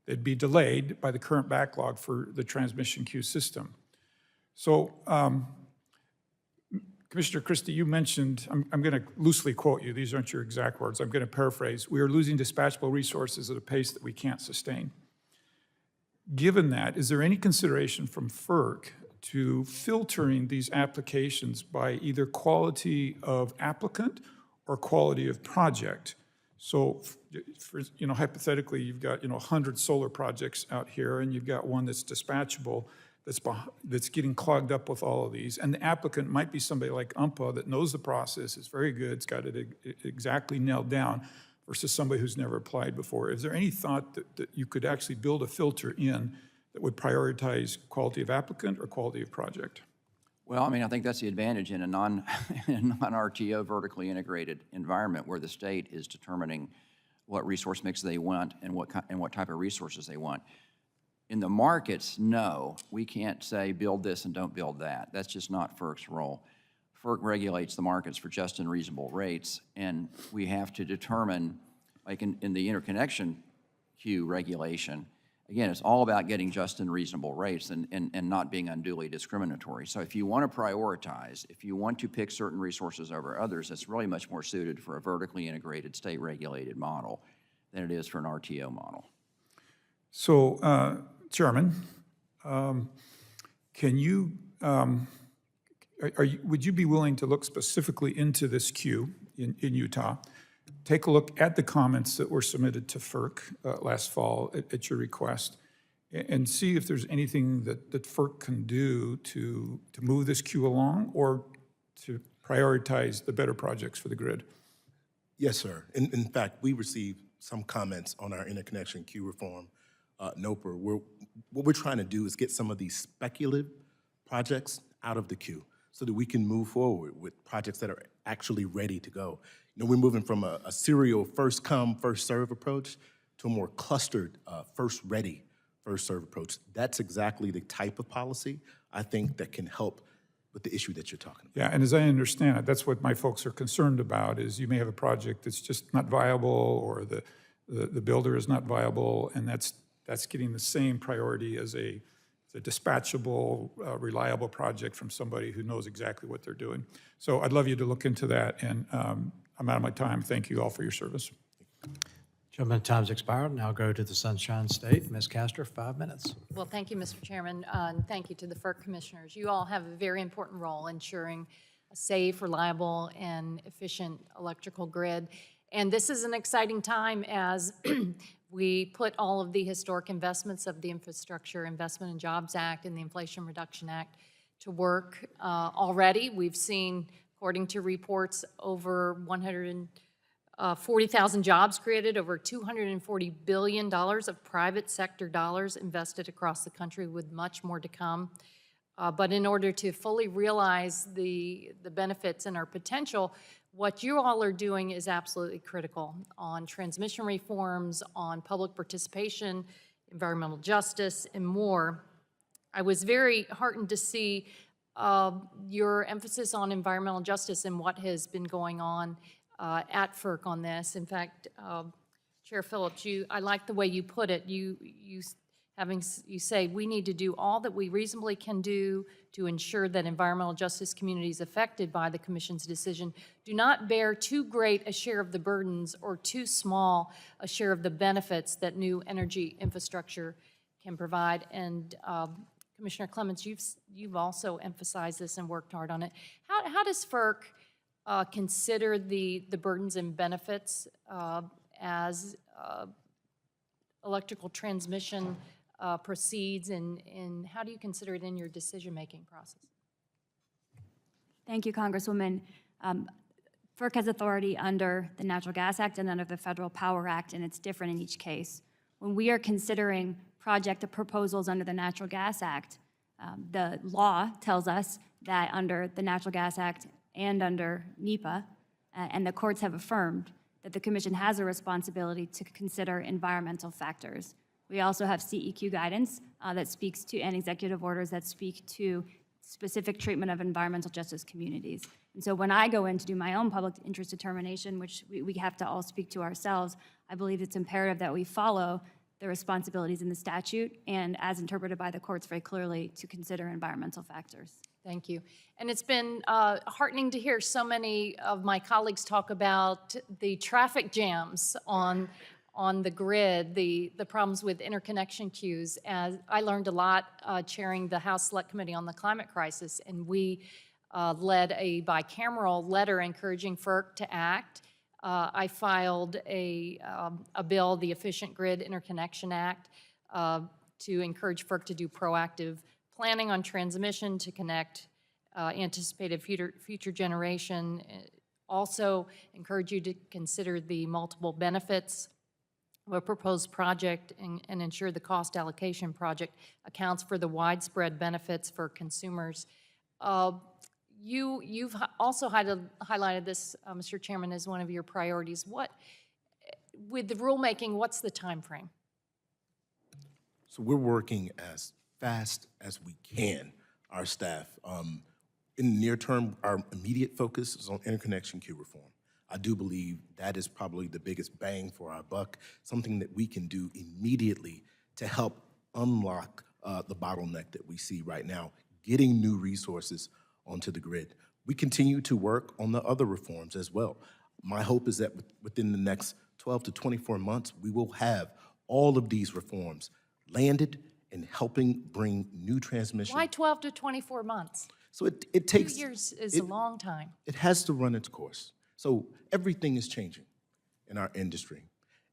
they'd be delayed by the current backlog for the transmission queue system. So, Commissioner Christie, you mentioned, I'm going to loosely quote you, these aren't your exact words, I'm going to paraphrase, we are losing dispatchable resources at a pace that we can't sustain. Given that, is there any consideration from FERC to filtering these applications by either quality of applicant or quality of project? So, hypothetically, you've got 100 solar projects out here, and you've got one that's dispatchable, that's getting clogged up with all of these, and the applicant might be somebody like UMPA that knows the process, is very good, it's got it exactly nailed down, versus somebody who's never applied before. Is there any thought that you could actually build a filter in that would prioritize quality of applicant or quality of project? Well, I mean, I think that's the advantage in a non-RTO vertically integrated environment where the state is determining what resource mix they want and what type of resources they want. In the markets, no, we can't say build this and don't build that. That's just not FERC's role. FERC regulates the markets for just and reasonable rates, and we have to determine, like in the interconnection queue regulation, again, it's all about getting just and reasonable rates and not being unduly discriminatory. So if you want to prioritize, if you want to pick certain resources over others, it's really much more suited for a vertically integrated state-regulated model than it is for an RTO model. So, Chairman, can you, would you be willing to look specifically into this queue in Utah, take a look at the comments that were submitted to FERC last fall at your request, and see if there's anything that FERC can do to move this queue along or to prioritize the better projects for the grid? Yes, sir. In fact, we received some comments on our interconnection queue reform, NOPR. What we're trying to do is get some of these speculative projects out of the queue so that we can move forward with projects that are actually ready to go. We're moving from a serial first come, first serve approach to a more clustered first ready, first serve approach. That's exactly the type of policy I think that can help with the issue that you're talking about. Yeah, and as I understand it, that's what my folks are concerned about, is you may have a project that's just not viable, or the builder is not viable, and that's getting the same priority as a dispatchable, reliable project from somebody who knows exactly what they're doing. So I'd love you to look into that, and I'm out of my time. Thank you all for your service. Gentlemen, time's expired. Now go to the Sunshine State. Ms. Castor, 5 minutes. Well, thank you, Mr. Chairman, and thank you to the FERC commissioners. You all have a very important role ensuring a safe, reliable, and efficient electrical grid. And this is an exciting time as we put all of the historic investments of the Infrastructure Investment and Jobs Act and the Inflation Reduction Act to work already. We've seen, according to reports, over 140,000 jobs created, over $240 billion of private sector dollars invested across the country, with much more to come. But in order to fully realize the benefits and our potential, what you all are doing is absolutely critical on transmission reforms, on public participation, environmental justice, and more. I was very heartened to see your emphasis on environmental justice and what has been going on at FERC on this. In fact, Chair Phillips, I like the way you put it. You say we need to do all that we reasonably can do to ensure that environmental justice communities affected by the Commission's decision do not bear too great a share of the burdens or too small a share of the benefits that new energy infrastructure can provide. And Commissioner Clements, you've also emphasized this and worked hard on it. How does FERC consider the burdens and benefits as electrical transmission proceeds, and how do you consider it in your decision-making process? Thank you, Congresswoman. FERC has authority under the Natural Gas Act and under the Federal Power Act, and it's different in each case. When we are considering project proposals under the Natural Gas Act, the law tells us that under the Natural Gas Act and under NEPA, and the courts have affirmed that the Commission has a responsibility to consider environmental factors. We also have CEQ guidance that speaks to, and executive orders that speak to specific treatment of environmental justice communities. And so when I go in to do my own public interest determination, which we have to all speak to ourselves, I believe it's imperative that we follow the responsibilities in the statute and as interpreted by the courts very clearly to consider environmental factors. Thank you. And it's been heartening to hear so many of my colleagues talk about the traffic jams on the grid, the problems with interconnection queues. As I learned a lot chairing the House Select Committee on the Climate Crisis, and we led a bicameral letter encouraging FERC to act. I filed a bill, the Efficient Grid Interconnection Act, to encourage FERC to do proactive planning on transmission to connect anticipated future generation. Also encourage you to consider the multiple benefits of a proposed project and ensure the cost allocation project accounts for the widespread benefits for consumers. You've also highlighted this, Mr. Chairman, as one of your priorities. With the rulemaking, what's the time frame? So we're working as fast as we can, our staff. In the near term, our immediate focus is on interconnection queue reform. I do believe that is probably the biggest bang for our buck, something that we can do immediately to help unlock the bottleneck that we see right now, getting new resources onto the grid. We continue to work on the other reforms as well. My hope is that within the next 12 to 24 months, we will have all of these reforms landed and helping bring new transmission. Why 12 to 24 months? So it takes— 2 years is a long time. It has to run its course. So everything is changing in our industry.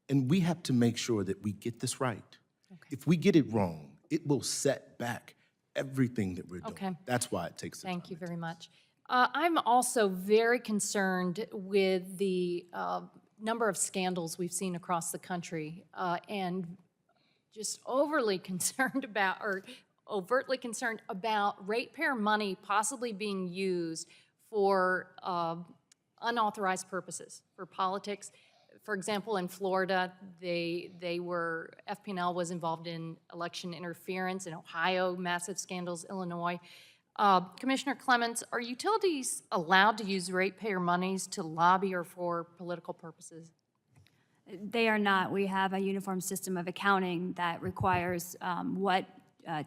And we have to make sure that we get this right. Okay. If we get it wrong, it will set back everything that we're doing. Okay. That's why it takes the time. Thank you very much. I'm also very concerned with the number of scandals we've seen across the country and just overtly concerned about, or overtly concerned about ratepayer money possibly being used for unauthorized purposes, for politics. For example, in Florida, FP&L was involved in election interference. In Ohio, massive scandals. Illinois. Commissioner Clements, are utilities allowed to use ratepayer monies to lobby or for political purposes? They are not. We have a uniform system of accounting that requires what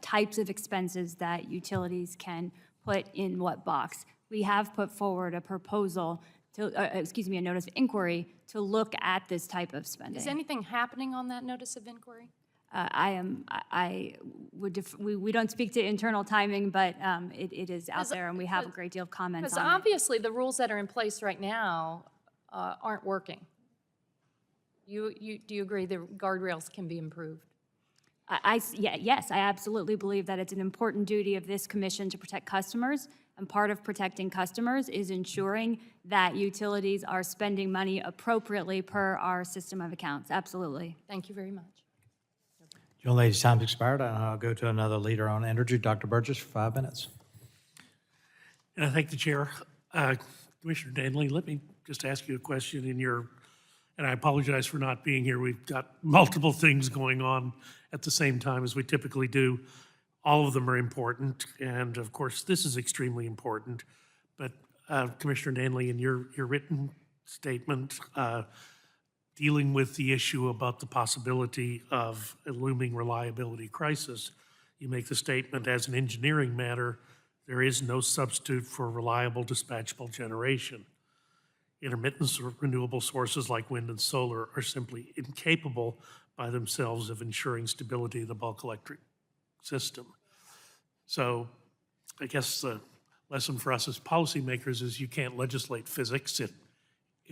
types of expenses that utilities can put in what box. We have put forward a proposal to, a notice of inquiry to look at this type of spending. Is anything happening on that notice of inquiry? We don't speak to internal timing, but it is out there, and we have a great deal of comments on it. Because obviously the rules that are in place right now aren't working. Do you agree the guardrails can be improved? Yes, I absolutely believe that it's an important duty of this commission to protect customers, and part of protecting customers is ensuring that utilities are spending money appropriately per our system of accounts. Absolutely. Thank you very much. Young lady's time's expired. I'll go to another leader on energy, Dr. Burgess, for 5 minutes. And I thank the chair. Commissioner Danley, let me just ask you a question and I apologize for not being here. We've got multiple things going on at the same time as we typically do. All of them are important, and of course, this is extremely important. But Commissioner Danley, in your written statement, dealing with the issue about the possibility of a looming reliability crisis, you make the statement, as an engineering matter, there is no substitute for reliable dispatchable generation. Intermittent renewable sources like wind and solar are simply incapable by themselves of ensuring stability of the bulk electric system. So I guess the lesson for us as policymakers is you can't legislate physics. It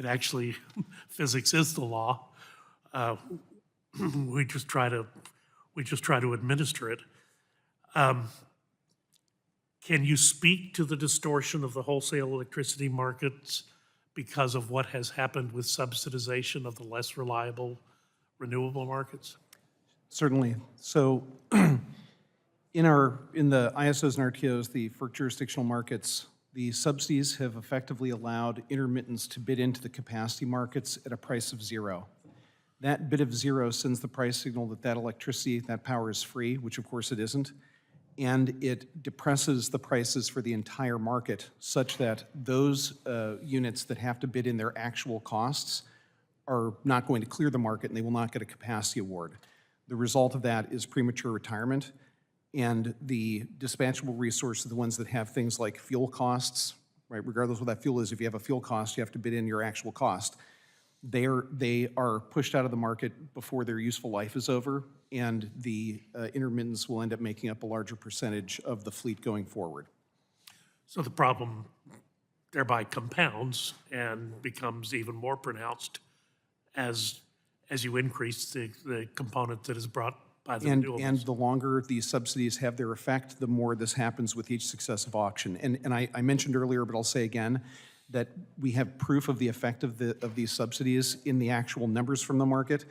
actually, physics is the law. We just try to administer it. Can you speak to the distortion of the wholesale electricity markets because of what has happened with subsidization of the less reliable renewable markets? Certainly. So in the ISOs and RTOs, the FERC jurisdictional markets, the subsidies have effectively allowed intermittents to bid into the capacity markets at a price of zero. That bid of zero sends the price signal that that electricity, that power is free, which of course it isn't, and it depresses the prices for the entire market such that those units that have to bid in their actual costs are not going to clear the market and they will not get a capacity award. The result of that is premature retirement, and the dispatchable resources, the ones that have things like fuel costs, right? Regardless of what that fuel is, if you have a fuel cost, you have to bid in your actual cost. They are pushed out of the market before their useful life is over, and the intermittents will end up making up a larger percentage of the fleet going forward. So the problem thereby compounds and becomes even more pronounced as you increase the component that is brought by the renewables. And the longer these subsidies have their effect, the more this happens with each successive auction. And I mentioned earlier, but I'll say again, that we have proof of the effect of these subsidies in the actual numbers from the market.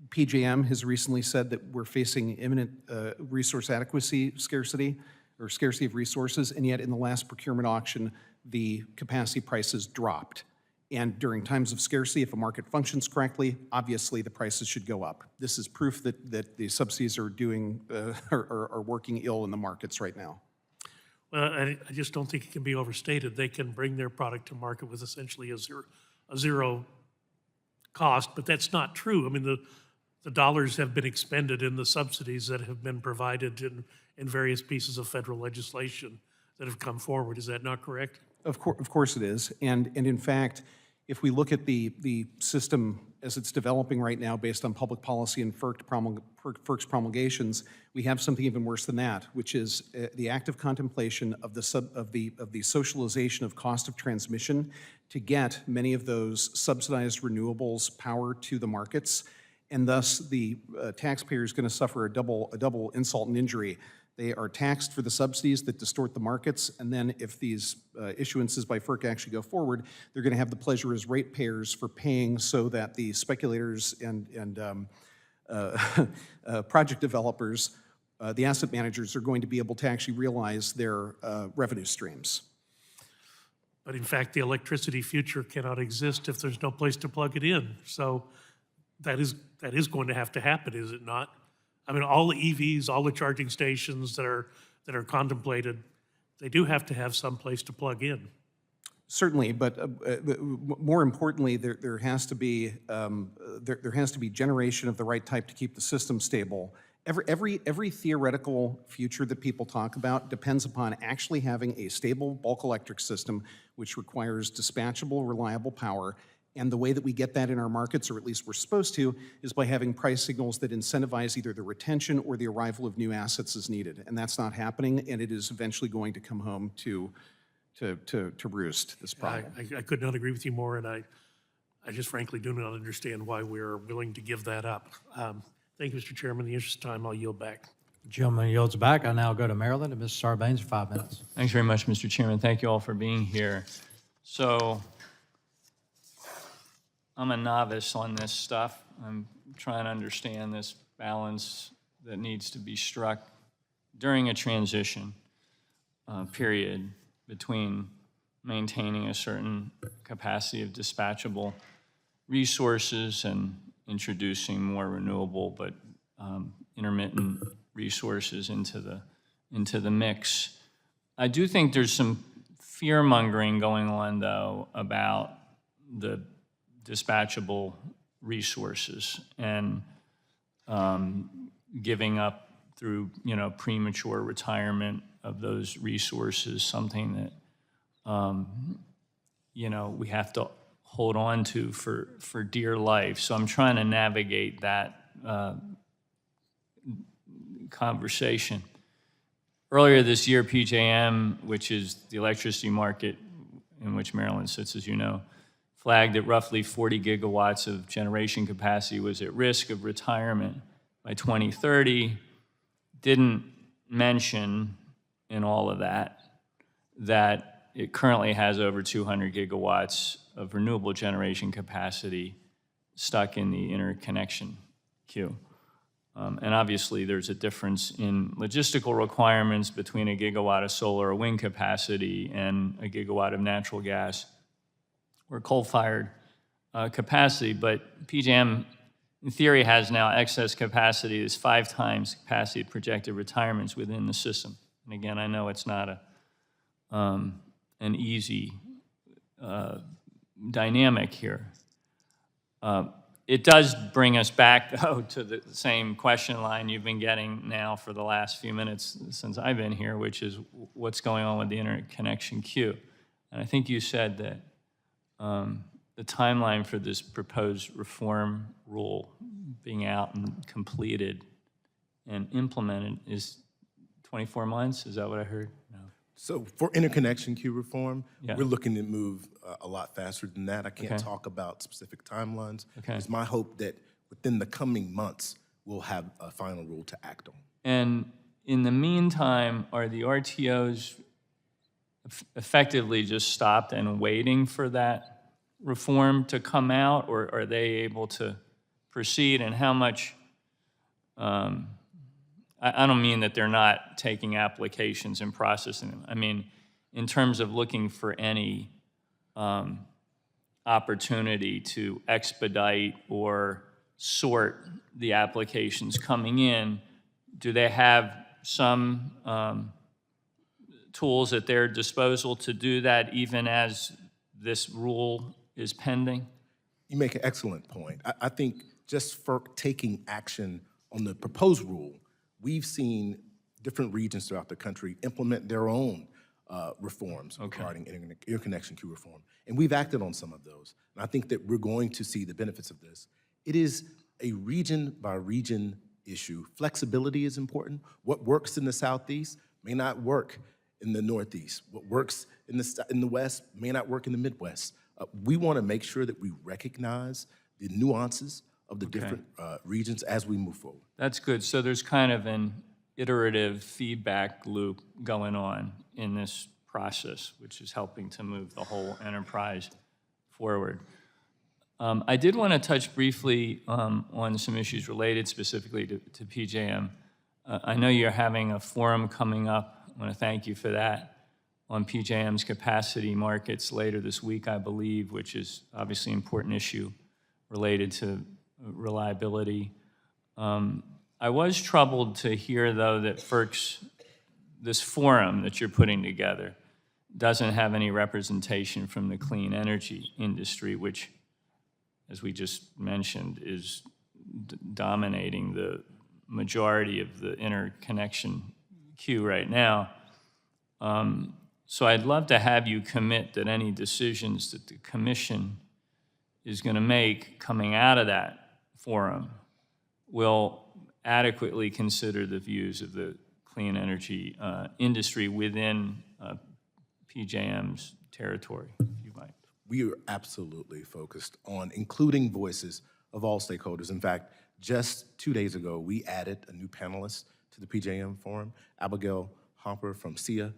PJM has recently said that we're facing imminent resource adequacy scarcity, or scarcity of resources, and yet in the last procurement auction, the capacity prices dropped. And during times of scarcity, if a market functions correctly, obviously the prices should go up. This is proof that the subsidies are working ill in the markets right now. Well, I just don't think it can be overstated. They can bring their product to market with essentially a zero cost, but that's not true. I mean, the dollars have been expended in the subsidies that have been provided in various pieces of federal legislation that have come forward. Is that not correct? Of course it is. And in fact, if we look at the system as it's developing right now based on public policy and FERC's promulgations, we have something even worse than that, which is the active contemplation of the socialization of cost of transmission to get many of those subsidized renewables power to the markets, and thus the taxpayer is going to suffer a double insult and injury. They are taxed for the subsidies that distort the markets, and then if these issuances by FERC actually go forward, they're going to have the pleasure as ratepayers for paying so that the speculators and project developers, the asset managers, are going to be able to actually realize their revenue streams. But in fact, the electricity future cannot exist if there's no place to plug it in. So that is going to happen, is it not? I mean, all the EVs, all the charging stations that are contemplated, they do have to have some place to plug in. Certainly, but more importantly, there has to be generation of the right type to keep the system stable. Every theoretical future that people talk about depends upon actually having a stable bulk electric system, which requires dispatchable, reliable power. And the way that we get that in our markets, or at least we're supposed to, is by having price signals that incentivize either the retention or the arrival of new assets as needed. And that's not happening, and it is eventually going to come home to roost, this problem. I could not agree with you more, and I just frankly do not understand why we're willing to give that up. Thank you, Mr. Chairman. In the interest of time, I'll yield back. Gentleman yields back. I now go to Maryland and Mr. Sarbanes for 5 minutes. Thanks very much, Mr. Chairman. Thank you all for being here. So I'm a novice on this stuff. I'm trying to understand this balance that needs to be struck during a transition period between maintaining a certain capacity of dispatchable resources and introducing more renewable but intermittent resources into the mix. I do think there's some fear-mongering going on, though, about the dispatchable resources and giving up through, premature retirement of those resources, something that, we have to hold on to for dear life. So I'm trying to navigate that conversation. Earlier this year, PJM, which is the electricity market in which Maryland sits, as you know, flagged that roughly 40 gigawatts of generation capacity was at risk of retirement by 2030. Didn't mention in all of that it currently has over 200 gigawatts of renewable generation capacity stuck in the interconnection queue. And obviously, there's a difference in logistical requirements between a gigawatt of solar or wind capacity and a gigawatt of natural gas or coal-fired capacity. But PJM, in theory, has now excess capacity that's 5 times capacity of projected retirements within the system. And again, I know it's not an easy dynamic here. It does bring us back, though, to the same question line you've been getting now for the last few minutes since I've been here, which is what's going on with the interconnection queue. And I think you said that the timeline for this proposed reform rule being out and completed and implemented is 24 months. Is that what I heard? No. So for interconnection queue reform, Yeah. we're looking to move a lot faster than that. I can't talk about specific timelines. Okay. It's my hope that within the coming months, we'll have a final rule to act on. And in the meantime, are the RTOs effectively just stopped and waiting for that reform to come out, or are they able to proceed? And how much, I don't mean that they're not taking applications and processing them. I mean, in terms of looking for any opportunity to expedite or sort the applications coming in, do they have some tools at their disposal to do that even as this rule is pending? You make an excellent point. I think just FERC taking action on the proposed rule, we've seen different regions throughout the country implement their own reforms regarding interconnection queue reform. And we've acted on some of those. And I think that we're going to see the benefits of this. It is a region by region issue. Flexibility is important. What works in the Southeast may not work in the Northeast. What works in the West may not work in the Midwest. We want to make sure that we recognize the nuances of the different regions as we move forward. That's good. So there's kind of an iterative feedback loop going on in this process, which is helping to move the whole enterprise forward. I did want to touch briefly on some issues related specifically to PJM. I know you're having a forum coming up. I want to thank you for that, on PJM's capacity markets later this week, I believe, which is obviously an important issue related to reliability. I was troubled to hear, though, that FERC's, this forum that you're putting together, doesn't have any representation from the clean energy industry, which, as we just mentioned, is dominating the majority of the interconnection queue right now. So I'd love to have you commit that any decisions that the Commission is going to make coming out of that forum will adequately consider the views of the clean energy industry within PJM's territory, if you might. We are absolutely focused on including voices of all stakeholders. In fact, just 2 days ago, we added a new panelist to the PJM forum, Abigail Hopper from SIA,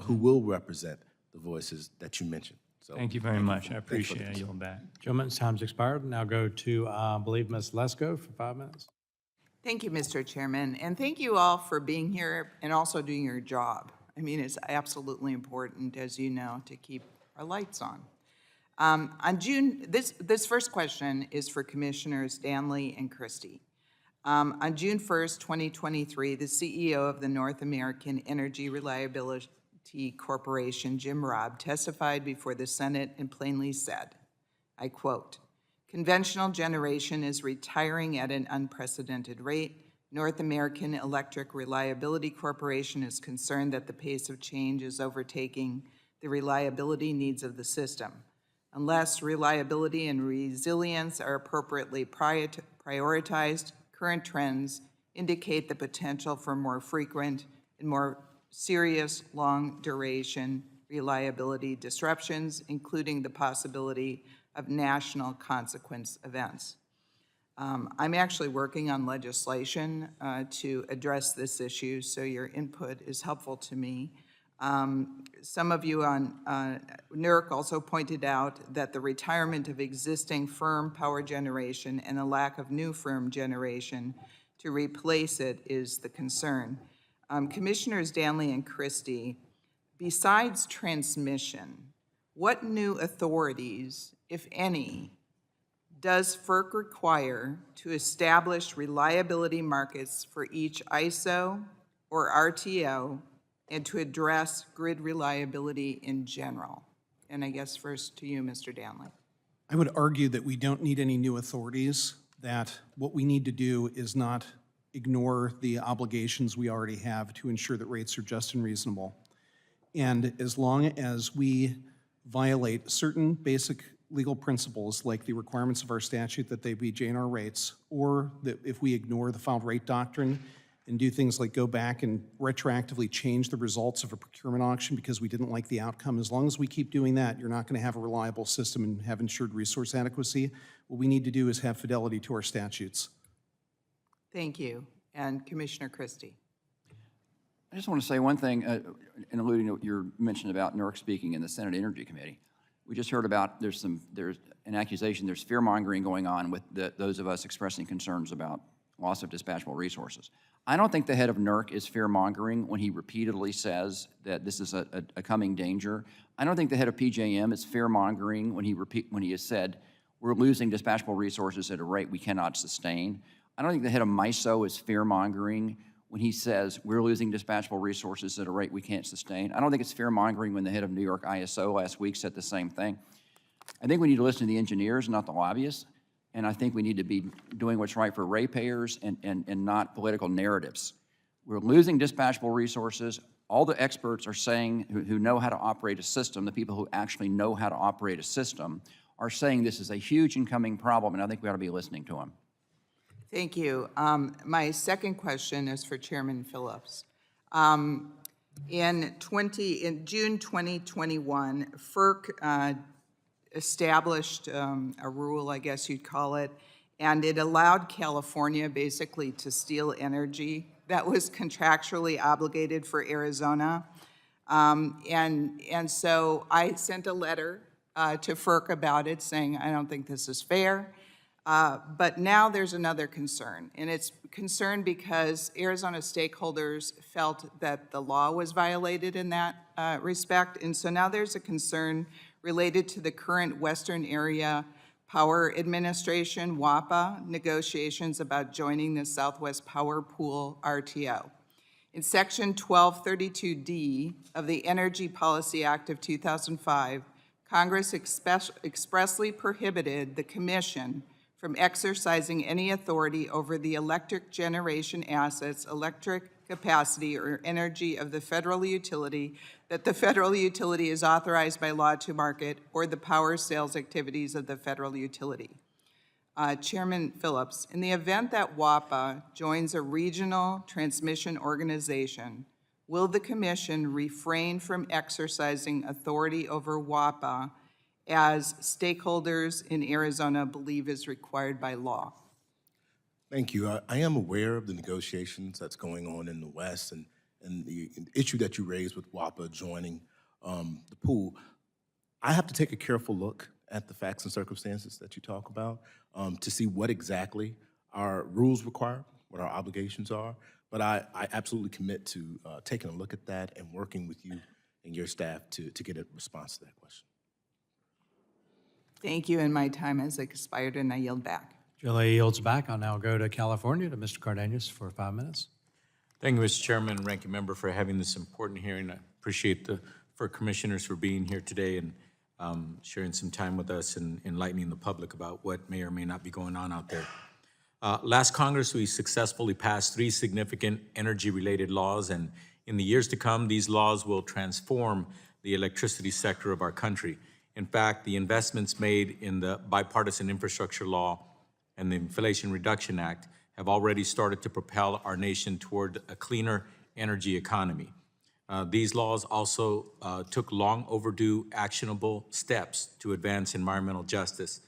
who will represent the voices that you mentioned. So Thank you very much. I appreciate it. You'll back. Gentlemen's time's expired. Now go to, I believe, Ms. Lesko for 5 minutes. Thank you, Mr. Chairman, and thank you all for being here and also doing your job. I mean, it's absolutely important, as you know, to keep our lights on. This first question is for Commissioners Danley and Christie. On June 1st, 2023, the CEO of the North American Energy Reliability Corporation, Jim Robb, testified before the Senate and plainly said, I quote, "Conventional generation is retiring at an unprecedented rate. North American Electric Reliability Corporation is concerned that the pace of change is overtaking the reliability needs of the system. Unless reliability and resilience are appropriately prioritized, current trends indicate the potential for more frequent and more serious long-duration reliability disruptions, including the possibility of national consequence events." I'm actually working on legislation to address this issue, so your input is helpful to me. Some of you on NERC also pointed out that the retirement of existing firm power generation and the lack of new firm generation to replace it is the concern. Commissioners Danley and Christie, besides transmission, what new authorities, if any, does FERC require to establish reliability markets for each ISO or RTO and to address grid reliability in general? And I guess first to you, Mr. Danley. I would argue that we don't need any new authorities, that what we need to do is not ignore the obligations we already have to ensure that rates are just and reasonable. And as long as we violate certain basic legal principles, like the requirements of our statute that they be J&R rates, or that if we ignore the filed rate doctrine and do things like go back and retroactively change the results of a procurement auction because we didn't like the outcome, as long as we keep doing that, you're not going to have a reliable system and have ensured resource adequacy. What we need to do is have fidelity to our statutes. Thank you. And Commissioner Christie. I just want to say one thing, in alluding to your mention about NERC speaking in the Senate Energy Committee. We just heard about there's an accusation, there's fear-mongering going on with those of us expressing concerns about loss of dispatchable resources. I don't think the head of NERC is fear-mongering when he repeatedly says that this is a coming danger. I don't think the head of PJM is fear-mongering when he has said we're losing dispatchable resources at a rate we cannot sustain. I don't think the head of MISO is fear-mongering when he says we're losing dispatchable resources at a rate we can't sustain. I don't think it's fear-mongering when the head of New York ISO last week said the same thing. I think we need to listen to the engineers, not the lobbyists, and I think we need to be doing what's right for ratepayers and not political narratives. We're losing dispatchable resources. All the experts are saying, who know how to operate a system, the people who actually know how to operate a system, are saying this is a huge incoming problem, and I think we ought to be listening to them. Thank you. My second question is for Chairman Phillips. In June 2021, FERC established a rule, I guess you'd call it, and it allowed California basically to steal energy that was contractually obligated for Arizona. And so I sent a letter to FERC about it saying, I don't think this is fair. But now there's another concern, and it's concern because Arizona stakeholders felt that the law was violated in that respect, and so now there's a concern related to the current Western Area Power Administration, WAPA, negotiations about joining the Southwest Power Pool RTO. In Section 1232D of the Energy Policy Act of 2005, Congress expressly prohibited the Commission from exercising any authority over the electric generation assets, electric capacity, or energy of the federal utility that the federal utility is authorized by law to market, or the power sales activities of the federal utility. Chairman Phillips, in the event that WAPA joins a regional transmission organization, will the Commission refrain from exercising authority over WAPA as stakeholders in Arizona believe is required by law? Thank you. I am aware of the negotiations that's going on in the West and the issue that you raised with WAPA joining the pool. I have to take a careful look at the facts and circumstances that you talk about to see what exactly our rules require what our obligations are. But I absolutely commit to taking a look at that and working with you and your staff to get a response to that question. Thank you, and my time has expired, and I yield back. Julie yields back. I'll now go to California to Mr. Cardenas for 5 minutes. Thank you, Mr. Chairman and Ranking Member, for having this important hearing. I appreciate the FERC commissioners for being here today and sharing some time with us and enlightening the public about what may or may not be going on out there. Last Congress, we successfully passed 3 significant energy-related laws, and in the years to come, these laws will transform the electricity sector of our country. In fact, the investments made in the bipartisan infrastructure law and the Inflation Reduction Act have already started to propel our nation toward a cleaner energy economy. These laws also took long overdue actionable steps to advance environmental justice.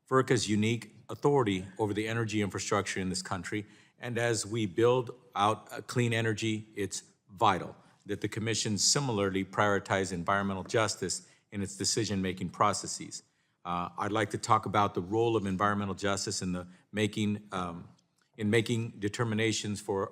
FERC has unique authority over the energy infrastructure in this country, and as we build out clean energy, it's vital that the Commission similarly prioritize environmental justice in its decision-making processes. I'd like to talk about the role of environmental justice in making determinations for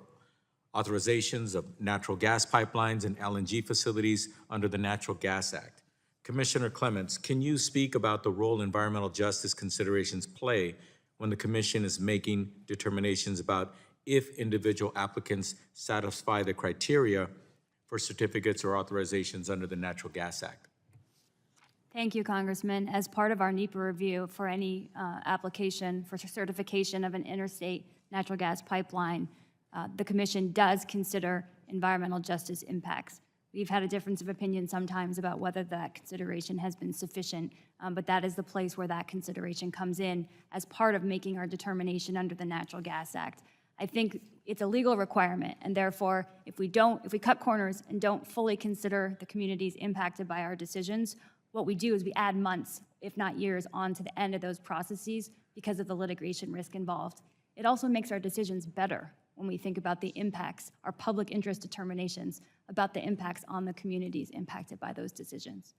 authorizations of natural gas pipelines and LNG facilities under the Natural Gas Act. Commissioner Clements, can you speak about the role environmental justice considerations play when the Commission is making determinations about if individual applicants satisfy the criteria for certificates or authorizations under the Natural Gas Act? Thank you, Congressman. As part of our NEPA review for any application for certification of an interstate natural gas pipeline, the Commission does consider environmental justice impacts. We've had a difference of opinion sometimes about whether that consideration has been sufficient, but that is the place where that consideration comes in as part of making our determination under the Natural Gas Act. I think it's a legal requirement, and therefore, if we cut corners and don't fully consider the communities impacted by our decisions, what we do is we add months, if not years, on to the end of those processes because of the litigation risk involved. It also makes our decisions better when we think about the impacts, our public interest determinations, about the impacts on the communities impacted by those decisions.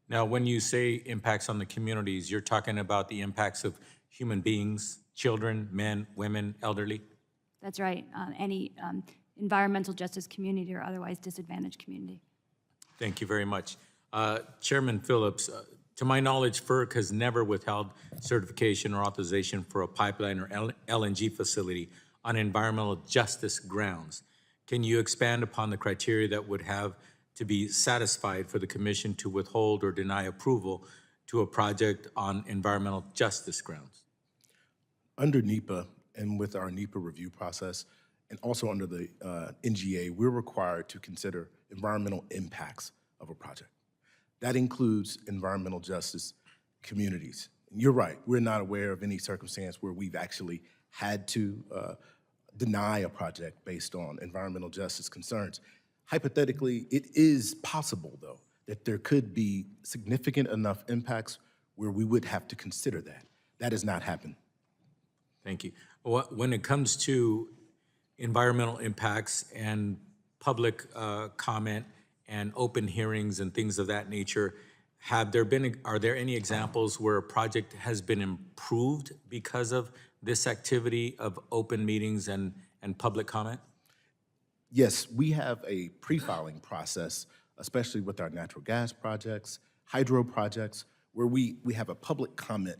Now, when you say impacts on the communities, you're talking about the impacts of human beings, children, men, women, elderly? That's right, any environmental justice community or otherwise disadvantaged community. Thank you very much. Chairman Phillips, to my knowledge, FERC has never withheld certification or authorization for a pipeline or LNG facility on environmental justice grounds. Can you expand upon the criteria that would have to be satisfied for the Commission to withhold or deny approval to a project on environmental justice grounds? Under NEPA and with our NEPA review process, and also under the NGA, we're required to consider environmental impacts of a project. That includes environmental justice communities. And you're right, we're not aware of any circumstance where we've actually had to deny a project based on environmental justice concerns. Hypothetically, it is possible, though, that there could be significant enough impacts where we would have to consider that. That has not happened. Thank you. When it comes to environmental impacts and public comment and open hearings and things of that nature, are there any examples where a project has been improved because of this activity of open meetings and public comment? Yes, we have a pre-filing process, especially with our natural gas projects, hydro projects, where we have a public comment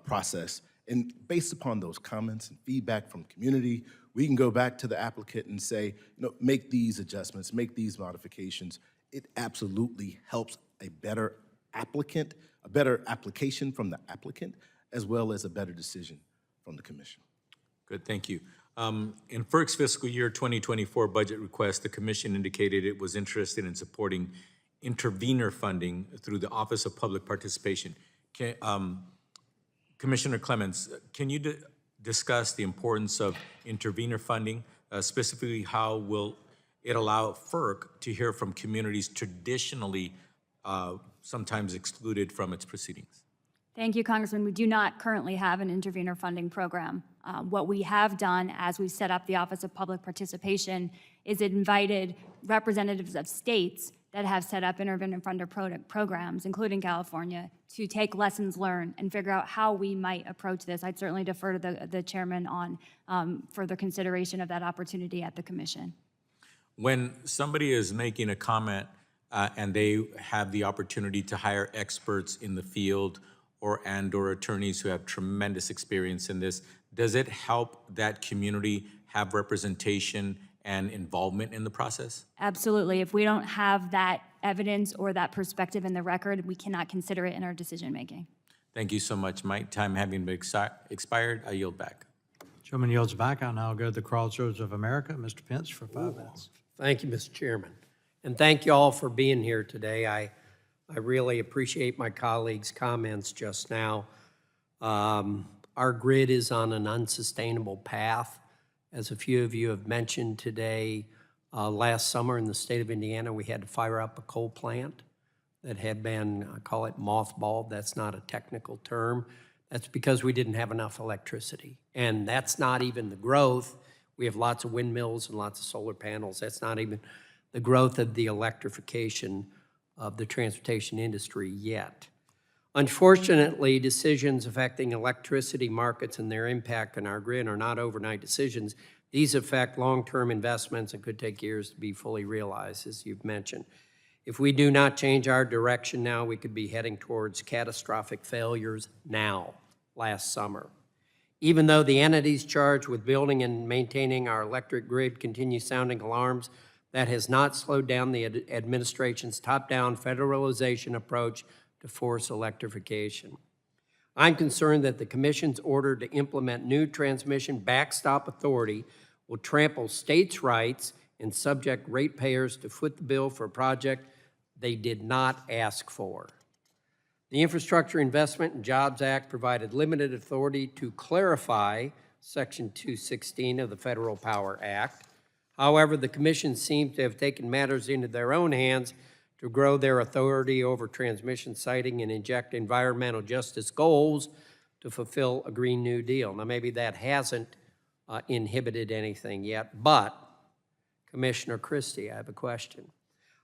process. And based upon those comments and feedback from community, we can go back to the applicant and say, make these adjustments, make these modifications. It absolutely helps a better applicant, a better application from the applicant, as well as a better decision from the Commission. Good, thank you. In FERC's fiscal year 2024 budget request, the Commission indicated it was interested in supporting intervenor funding through the Office of Public Participation. Commissioner Clements, can you discuss the importance of intervenor funding? Specifically, how will it allow FERC to hear from communities traditionally sometimes excluded from its proceedings? Thank you, Congressman. We do not currently have an intervenor funding program. What we have done as we set up the Office of Public Participation is invited representatives of states that have set up intervention funder programs, including California, to take lessons learned and figure out how we might approach this. I'd certainly defer to the chairman on further consideration of that opportunity at the commission. When somebody is making a comment and they have the opportunity to hire experts in the field or attorneys who have tremendous experience in this, does it help that community have representation and involvement in the process? Absolutely. If we don't have that evidence or that perspective in the record, we cannot consider it in our decision-making. Thank you so much. My time having been expired, I yield back. Chairman yields back. I'll now go to the Crossroads of America. Mr. Pence for 5 minutes. Thank you, Mr. Chairman. And thank you all for being here today. I really appreciate my colleagues' comments just now. Our grid is on an unsustainable path. As a few of you have mentioned today, last summer in the state of Indiana, we had to fire up a coal plant that had been, I call it mothballed. That's not a technical term. That's because we didn't have enough electricity. And that's not even the growth. We have lots of windmills and lots of solar panels. That's not even the growth of the electrification of the transportation industry yet. Unfortunately, decisions affecting electricity markets and their impact on our grid are not overnight decisions. These affect long-term investments and could take years to be fully realized, as you've mentioned. If we do not change our direction now, we could be heading towards catastrophic failures now, last summer. Even though the entities charged with building and maintaining our electric grid continue sounding alarms, that has not slowed down the administration's top-down federalization approach to force electrification. I'm concerned that the Commission's order to implement new transmission backstop authority will trample states' rights and subject ratepayers to foot the bill for a project they did not ask for. The Infrastructure Investment and Jobs Act provided limited authority to clarify Section 216 of the Federal Power Act. However, the Commission seems to have taken matters into their own hands to grow their authority over transmission siting and inject environmental justice goals to fulfill a Green New Deal. Now, maybe that hasn't inhibited anything yet, but Commissioner Christie, I have a question.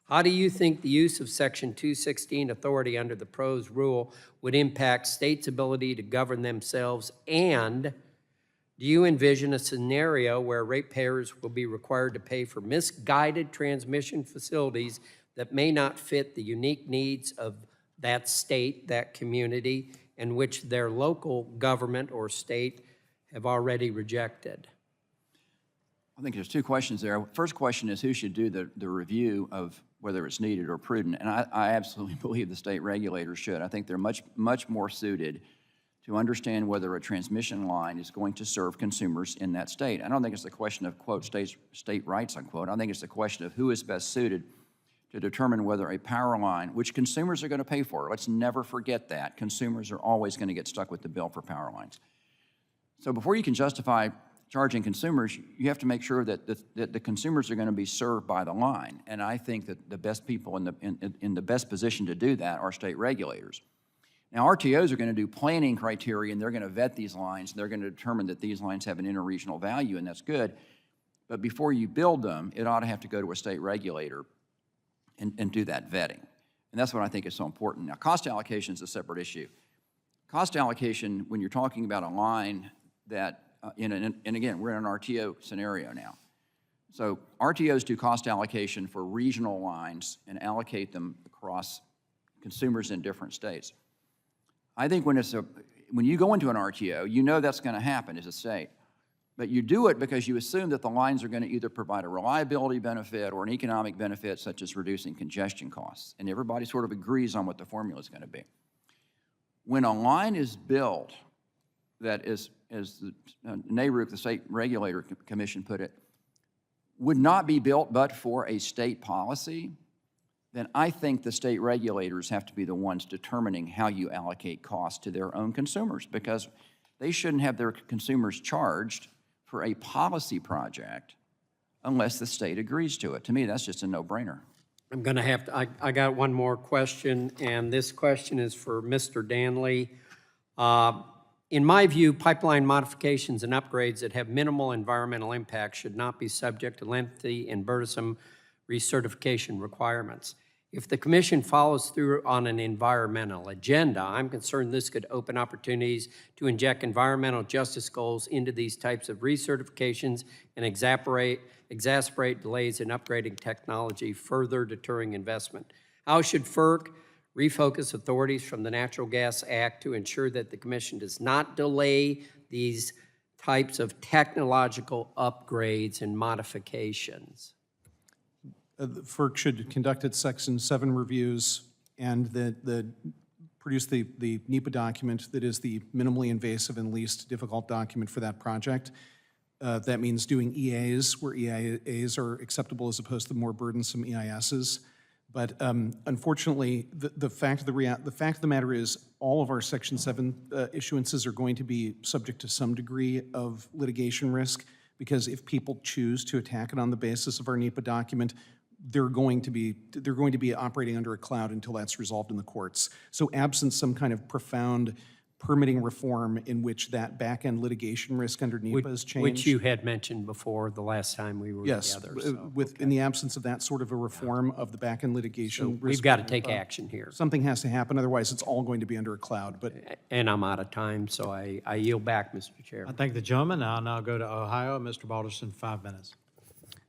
How do you think the use of Section 216 authority under the PRO's rule would impact states' ability to govern themselves, and do you envision a scenario where ratepayers will be required to pay for misguided transmission facilities that may not fit the unique needs of that state, that community, and which their local government or state have already rejected? I think there's two questions there. First question is who should do the review of whether it's needed or prudent, and I absolutely believe the state regulators should. I think they're much more suited to understand whether a transmission line is going to serve consumers in that state. I don't think it's a question of, quote, state rights, unquote. I think it's a question of who is best suited to determine whether a power line, which consumers are going to pay for, let's never forget that. Consumers are always going to get stuck with the bill for power lines. So before you can justify charging consumers, you have to make sure that the consumers are going to be served by the line. And I think that the best people in the best position to do that are state regulators. Now, RTOs are going to do planning criteria, and they're going to vet these lines. They're going to determine that these lines have an interregional value, and that's good. But before you build them, it ought to have to go to a state regulator and do that vetting. And that's what I think is so important. Now, cost allocation is a separate issue. Cost allocation, when you're talking about a line that, and again, we're in an RTO scenario now. So RTOs do cost allocation for regional lines and allocate them across consumers in different states. I think when you go into an RTO, you know that's going to happen as a state. But you do it because you assume that the lines are going to either provide a reliability benefit or an economic benefit, such as reducing congestion costs. And everybody sort of agrees on what the formula is going to be. When a line is built that is, as the NARUC, the State Regulator Commission put it, would not be built but for a state policy, then I think the state regulators have to be the ones determining how you allocate costs to their own consumers, because they shouldn't have their consumers charged for a policy project unless the state agrees to it. To me, that's just a no-brainer. I'm going to have to, I got one more question, and this question is for Mr. Danley. In my view, pipeline modifications and upgrades that have minimal environmental impact should not be subject to lengthy and burdensome recertification requirements. If the commission follows through on an environmental agenda, I'm concerned this could open opportunities to inject environmental justice goals into these types of recertifications and exacerbate delays in upgrading technology, further deterring investment. How should FERC refocus authorities from the Natural Gas Act to ensure that the commission does not delay these types of technological upgrades and modifications? FERC should conduct its Section 7 reviews and produce the NEPA document that is the minimally invasive and least difficult document for that project. That means doing EAs where EIAs are acceptable as opposed to the more burdensome EISs. But unfortunately, the fact of the matter is all of our Section 7 issuances are going to be subject to some degree of litigation risk, because if people choose to attack it on the basis of our NEPA document, they're going to be operating under a cloud until that's resolved in the courts. So absent some kind of profound permitting reform in which that back-end litigation risk under NEPA is changed. Which you had mentioned before the last time we were together. Yes, in the absence of that sort of a reform of the back-end litigation risk. We've got to take action here. Something has to happen, otherwise it's all going to be under a cloud. And I'm out of time, so I yield back, Mr. Chair. I thank the gentleman. I'll now go to Ohio. Mr. Balderson, 5 minutes.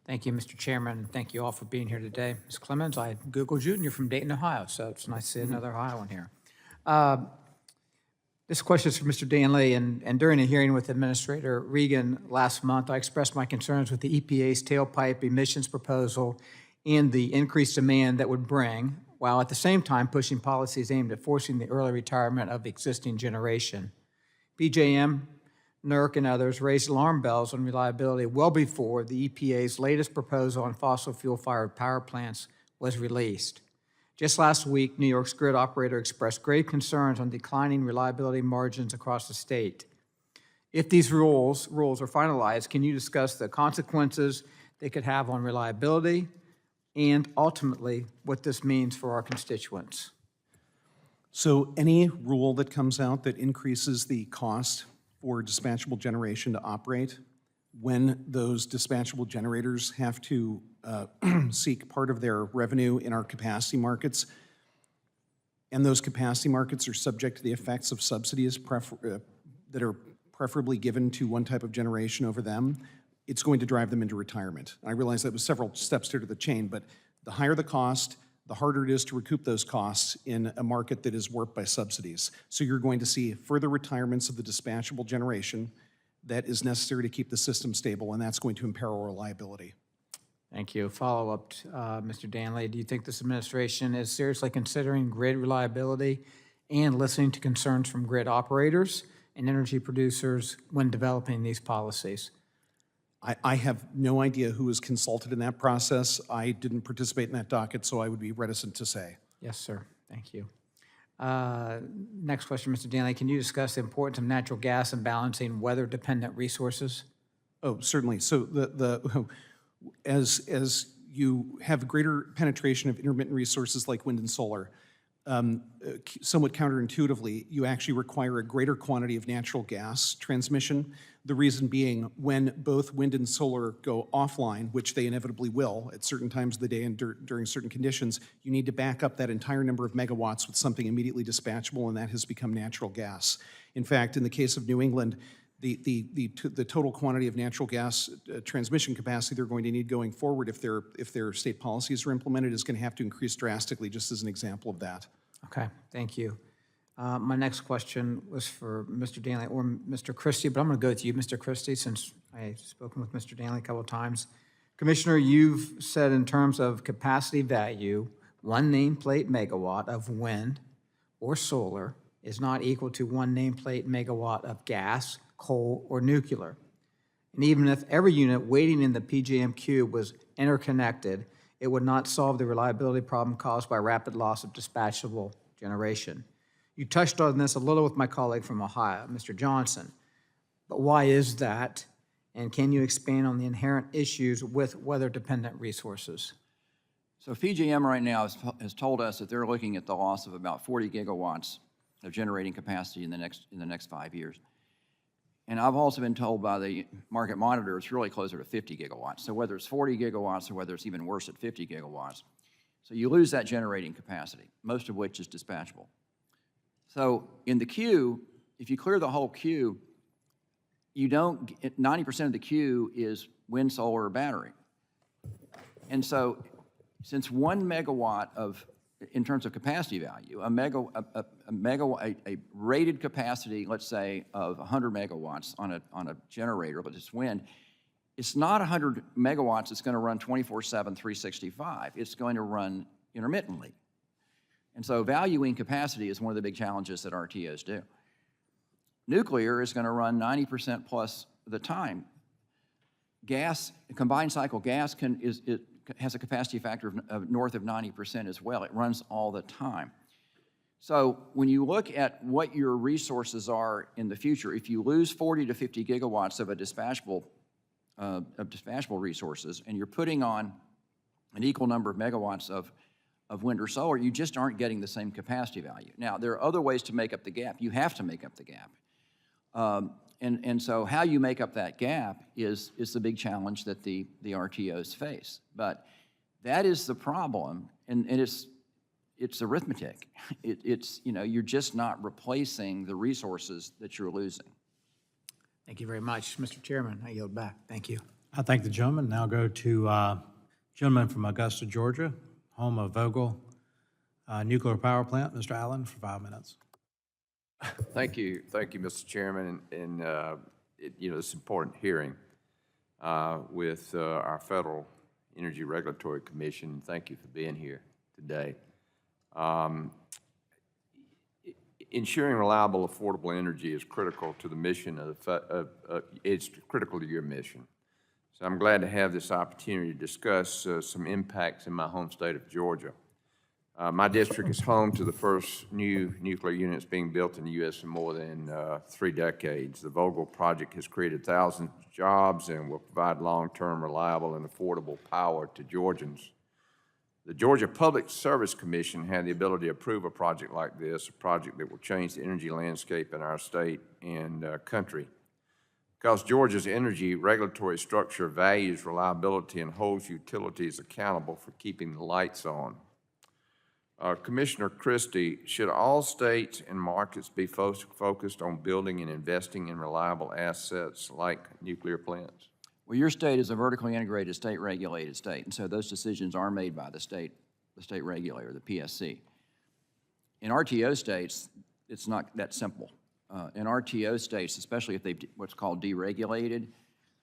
Thank you, Mr. Chairman. Thank you all for being here today. Ms. Clemens, I Googled you and you're from Dayton, Ohio, so it's nice to see another Ohioan here. This question is for Mr. Danley, and during a hearing with Administrator Regan last month, I expressed my concerns with the EPA's tailpipe emissions proposal and the increased demand that would bring, while at the same time pushing policies aimed at forcing the early retirement of existing generation. PJM, NERC, and others raised alarm bells on reliability well before the EPA's latest proposal on fossil fuel-fired power plants was released. Just last week, New York's grid operator expressed grave concerns on declining reliability margins across the state. If these rules are finalized, can you discuss the consequences they could have on reliability and ultimately what this means for our constituents? So any rule that comes out that increases the cost for dispatchable generation to operate, when those dispatchable generators have to seek part of their revenue in our capacity markets, and those capacity markets are subject to the effects of subsidies that are preferably given to one type of generation over them, it's going to drive them into retirement. I realize that was several steps here to the chain, but the higher the cost, the harder it is to recoup those costs in a market that is warped by subsidies. So you're going to see further retirements of the dispatchable generation that is necessary to keep the system stable, and that's going to imperil reliability. Thank you. Follow-up, Mr. Danley. Do you think this administration is seriously considering grid reliability and listening to concerns from grid operators and energy producers when developing these policies? I have no idea who was consulted in that process. I didn't participate in that docket, so I would be reticent to say. Yes, sir. Thank you. Next question, Mr. Danley. Can you discuss the importance of natural gas and balancing weather-dependent resources? Oh, certainly. So as you have greater penetration of intermittent resources like wind and solar, somewhat counterintuitively, you actually require a greater quantity of natural gas transmission. The reason being, when both wind and solar go offline, which they inevitably will at certain times of the day and during certain conditions, you need to back up that entire number of megawatts with something immediately dispatchable, and that has become natural gas. In fact, in the case of New England, the total quantity of natural gas transmission capacity they're going to need going forward if their state policies are implemented is going to have to increase drastically, just as an example of that. Okay, thank you. My next question was for Mr. Danley or Mr. Christie, but I'm going to go to you, Mr. Christie, since I've spoken with Mr. Danley a couple of times. Commissioner, you've said in terms of capacity value, 1 nameplate megawatt of wind or solar is not equal to 1 nameplate megawatt of gas, coal, or nuclear. And even if every unit waiting in the PJM queue was interconnected, it would not solve the reliability problem caused by rapid loss of dispatchable generation. You touched on this a little with my colleague from Ohio, Mr. Johnson, but why is that? And can you expand on the inherent issues with weather-dependent resources? So PJM right now has told us that they're looking at the loss of about 40 gigawatts of generating capacity in the next 5 years. And I've also been told by the market monitor it's really closer to 50 gigawatts. So whether it's 40 gigawatts or whether it's even worse at 50 gigawatts. So you lose that generating capacity, most of which is dispatchable. So in the queue, if you clear the whole queue, you don't, 90% of the queue is wind, solar, or battery. And so since 1 megawatt of, in terms of capacity value, a rated capacity, let's say, of 100 megawatts on a generator, but it's wind, it's not 100 megawatts that's going to run 24/7, 365. It's going to run intermittently. And so valuing capacity is one of the big challenges that RTOs do. Nuclear is going to run 90% plus of the time. Gas, combined cycle gas has a capacity factor of north of 90% as well. It runs all the time. So when you look at what your resources are in the future, if you lose 40 to 50 gigawatts of dispatchable resources, and you're putting on an equal number of megawatts of wind or solar, you just aren't getting the same capacity value. Now, there are other ways to make up the gap. You have to make up the gap. And so how you make up that gap is the big challenge that the RTOs face. But that is the problem, and it's arithmetic. It's, you know, you're just not replacing the resources that you're losing. Thank you very much. Mr. Chairman, I yield back. Thank you. I thank the gentleman. Now go to gentleman from Augusta, Georgia, home of Vogtle Nuclear Power Plant, Mr. Allen, for 5 minutes. Thank you, Mr. Chairman, and you know, this important hearing with our Federal Energy Regulatory Commission. Thank you for being here today. Ensuring reliable, affordable energy is critical to the mission it's critical to your mission. So I'm glad to have this opportunity to discuss some impacts in my home state of Georgia. My district is home to the first new nuclear units being built in the U.S. in more than 3 decades. The Vogtle project has created thousands of jobs and will provide long-term, reliable, and affordable power to Georgians. The Georgia Public Service Commission had the ability to approve a project like this, a project that will change the energy landscape in our state and country. Because Georgia's energy regulatory structure values reliability and holds utilities accountable for keeping the lights on. Commissioner Christie, should all states and markets be focused on building and investing in reliable assets like nuclear plants? Well, your state is a vertically integrated, state-regulated state, and so those decisions are made by the state regulator, the PSC. In RTO states, it's not that simple. In RTO states, especially if they've what's called deregulated,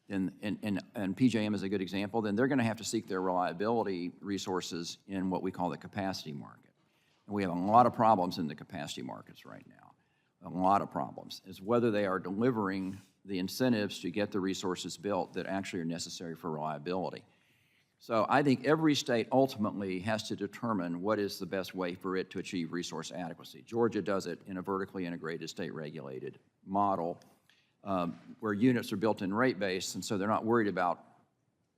and PJM is a good example, then they're going to have to seek their reliability resources in what we call the capacity market. And we have a lot of problems in the capacity markets right now, a lot of problems, is whether they are delivering the incentives to get the resources built that actually are necessary for reliability. So I think every state ultimately has to determine what is the best way for it to achieve resource adequacy. Georgia does it in a vertically integrated, state-regulated model where units are built in rate base, and so they're not worried about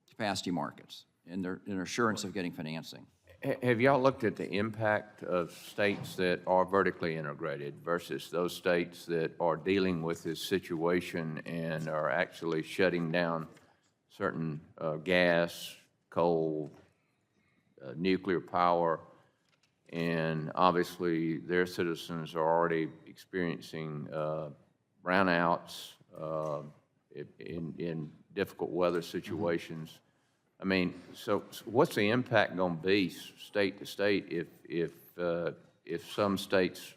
capacity markets and their assurance of getting financing. Have y'all looked at the impact of states that are vertically integrated versus those states that are dealing with this situation and are actually shutting down certain gas, coal, nuclear power, and obviously their citizens are already experiencing brownouts in difficult weather situations? I mean, so what's the impact going to be state to state if some states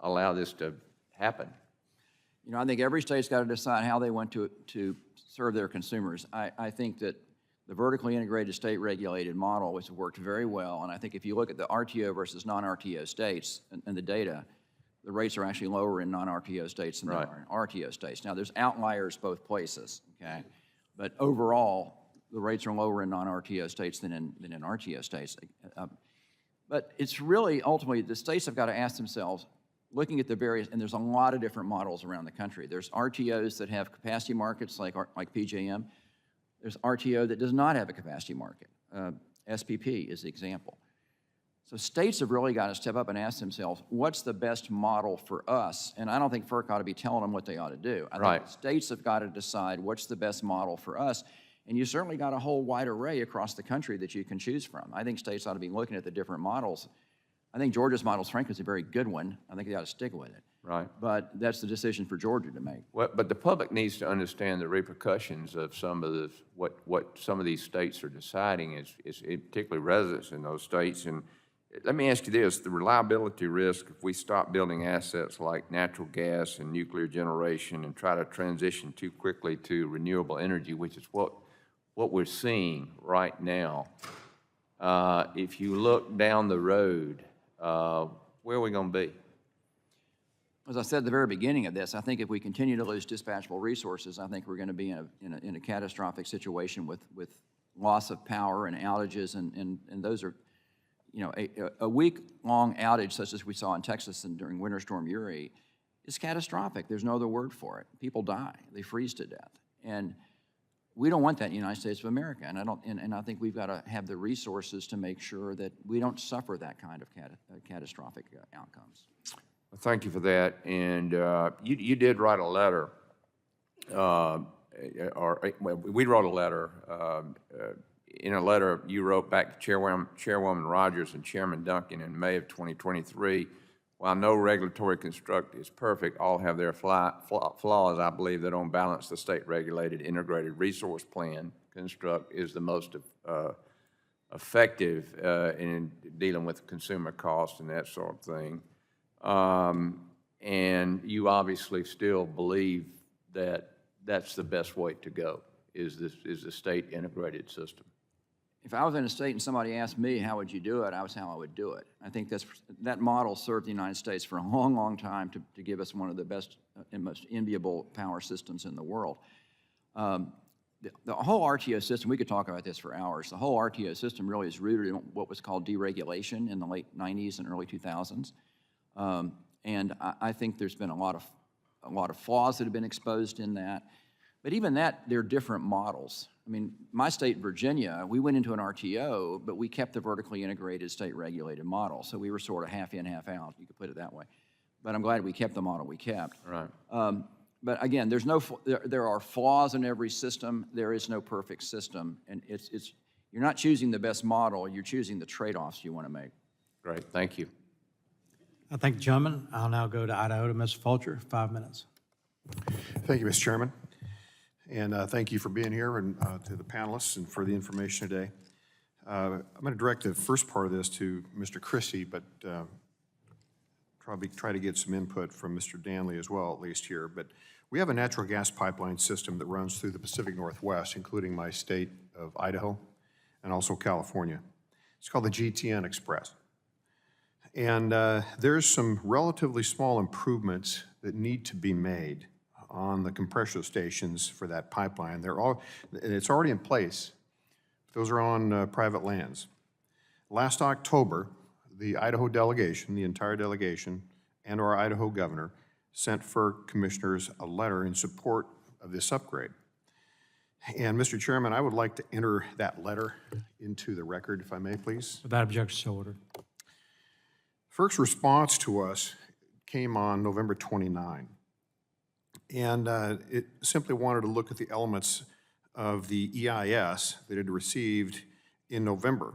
allow this to happen? You know, I think every state's got to decide how they want to serve their consumers. I think that the vertically integrated, state-regulated model has worked very well, and I think if you look at the RTO versus non-RTO states and the data, the rates are actually lower in non-RTO states than they are in RTO states. Now, there's outliers both places, okay? But overall, the rates are lower in non-RTO states than in RTO states. But it's really, ultimately, the states have got to ask themselves, looking at the various, and there's a lot of different models around the country. There's RTOs that have capacity markets like PJM. There's RTO that does not have a capacity market. SPP is the example. So states have really got to step up and ask themselves, what's the best model for us? And I don't think FERC ought to be telling them what they ought to do. I think states have got to decide what's the best model for us. And you certainly got a whole wide array across the country that you can choose from. I think states ought to be looking at the different models. I think Georgia's model, frankly, is a very good one. I think they ought to stick with it. Right. But that's the decision for Georgia to make. Well, but the public needs to understand the repercussions of some of the, what some of these states are deciding, is particularly residents in those states. And let me ask you this, the reliability risk, if we stop building assets like natural gas and nuclear generation and try to transition too quickly to renewable energy, which is what we're seeing right now, if you look down the road, where are we going to be? As I said at the very beginning of this, I think if we continue to lose dispatchable resources, I think we're going to be in a catastrophic situation with loss of power and outages, and those are, you know, a week-long outage such as we saw in Texas and during Winter Storm Uri is catastrophic. There's no other word for it. People die. They freeze to death. And we don't want that in the United States of America, and I think we've got to have the resources to make sure that we don't suffer that kind of catastrophic outcomes. Well, thank you for that. And you did write a letter, we wrote a letter. In a letter you wrote back to Chairwoman Rogers and Chairman Duncan in May of 2023, while no regulatory construct is perfect, all have their flaws. I believe that on balance, the state-regulated integrated resource plan construct is the most effective in dealing with consumer costs and that sort of thing. And you obviously still believe that that's the best way to go, is the state integrated system. If I was in a state and somebody asked me, how would you do it, I was how I would do it. I think that model served the United States for a long, long time to give us one of the best and most enviable power systems in the world. The whole RTO system, we could talk about this for hours, the whole RTO system really is rooted in what was called deregulation in the late 90s and early 2000s. And I think there's been a lot of flaws that have been exposed in that. But even that, they're different models. I mean, my state, Virginia, we went into an RTO, but we kept the vertically integrated state-regulated model. So we were sort of half in, half out, you could put it that way. But I'm glad we kept the model we kept. Right. But again, there are flaws in every system. There is no perfect system. And you're not choosing the best model, you're choosing the trade-offs you want to make. Great, thank you. I thank the gentleman. I'll now go to Idaho to Mr. Fulcher, 5 minutes. Thank you, Mr. Chairman. And thank you for being here and to the panelists and for the information today. I'm going to direct the first part of this to Mr. Christie, but probably try to get some input from Mr. Danley as well, at least here. But we have a natural gas pipeline system that runs through the Pacific Northwest, including my state of Idaho and also California. It's called the GTN Express. And there's some relatively small improvements that need to be made on the compressor stations for that pipeline. And it's already in place. Those are on private lands. Last October, the Idaho delegation, the entire delegation, and our Idaho governor sent FERC commissioners a letter in support of this upgrade. And Mr. Chairman, I would like to enter that letter into the record, if I may, please. Without objection, so ordered. FERC's response to us came on November 29. And it simply wanted to look at the elements of the EIS that it had received in November.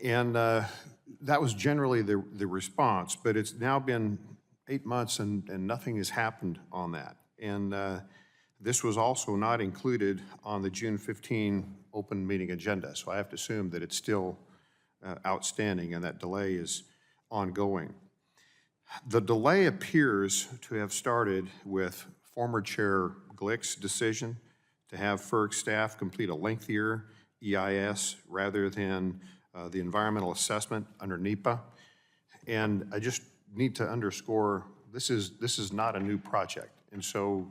And that was generally the response, but it's now been 8 months and nothing has happened on that. And this was also not included on the June 15 open meeting agenda, so I have to assume that it's still outstanding and that delay is ongoing. The delay appears to have started with former Chair Glick's decision to have FERC staff complete a lengthier EIS rather than the environmental assessment under NEPA. And I just need to underscore, this is not a new project. And so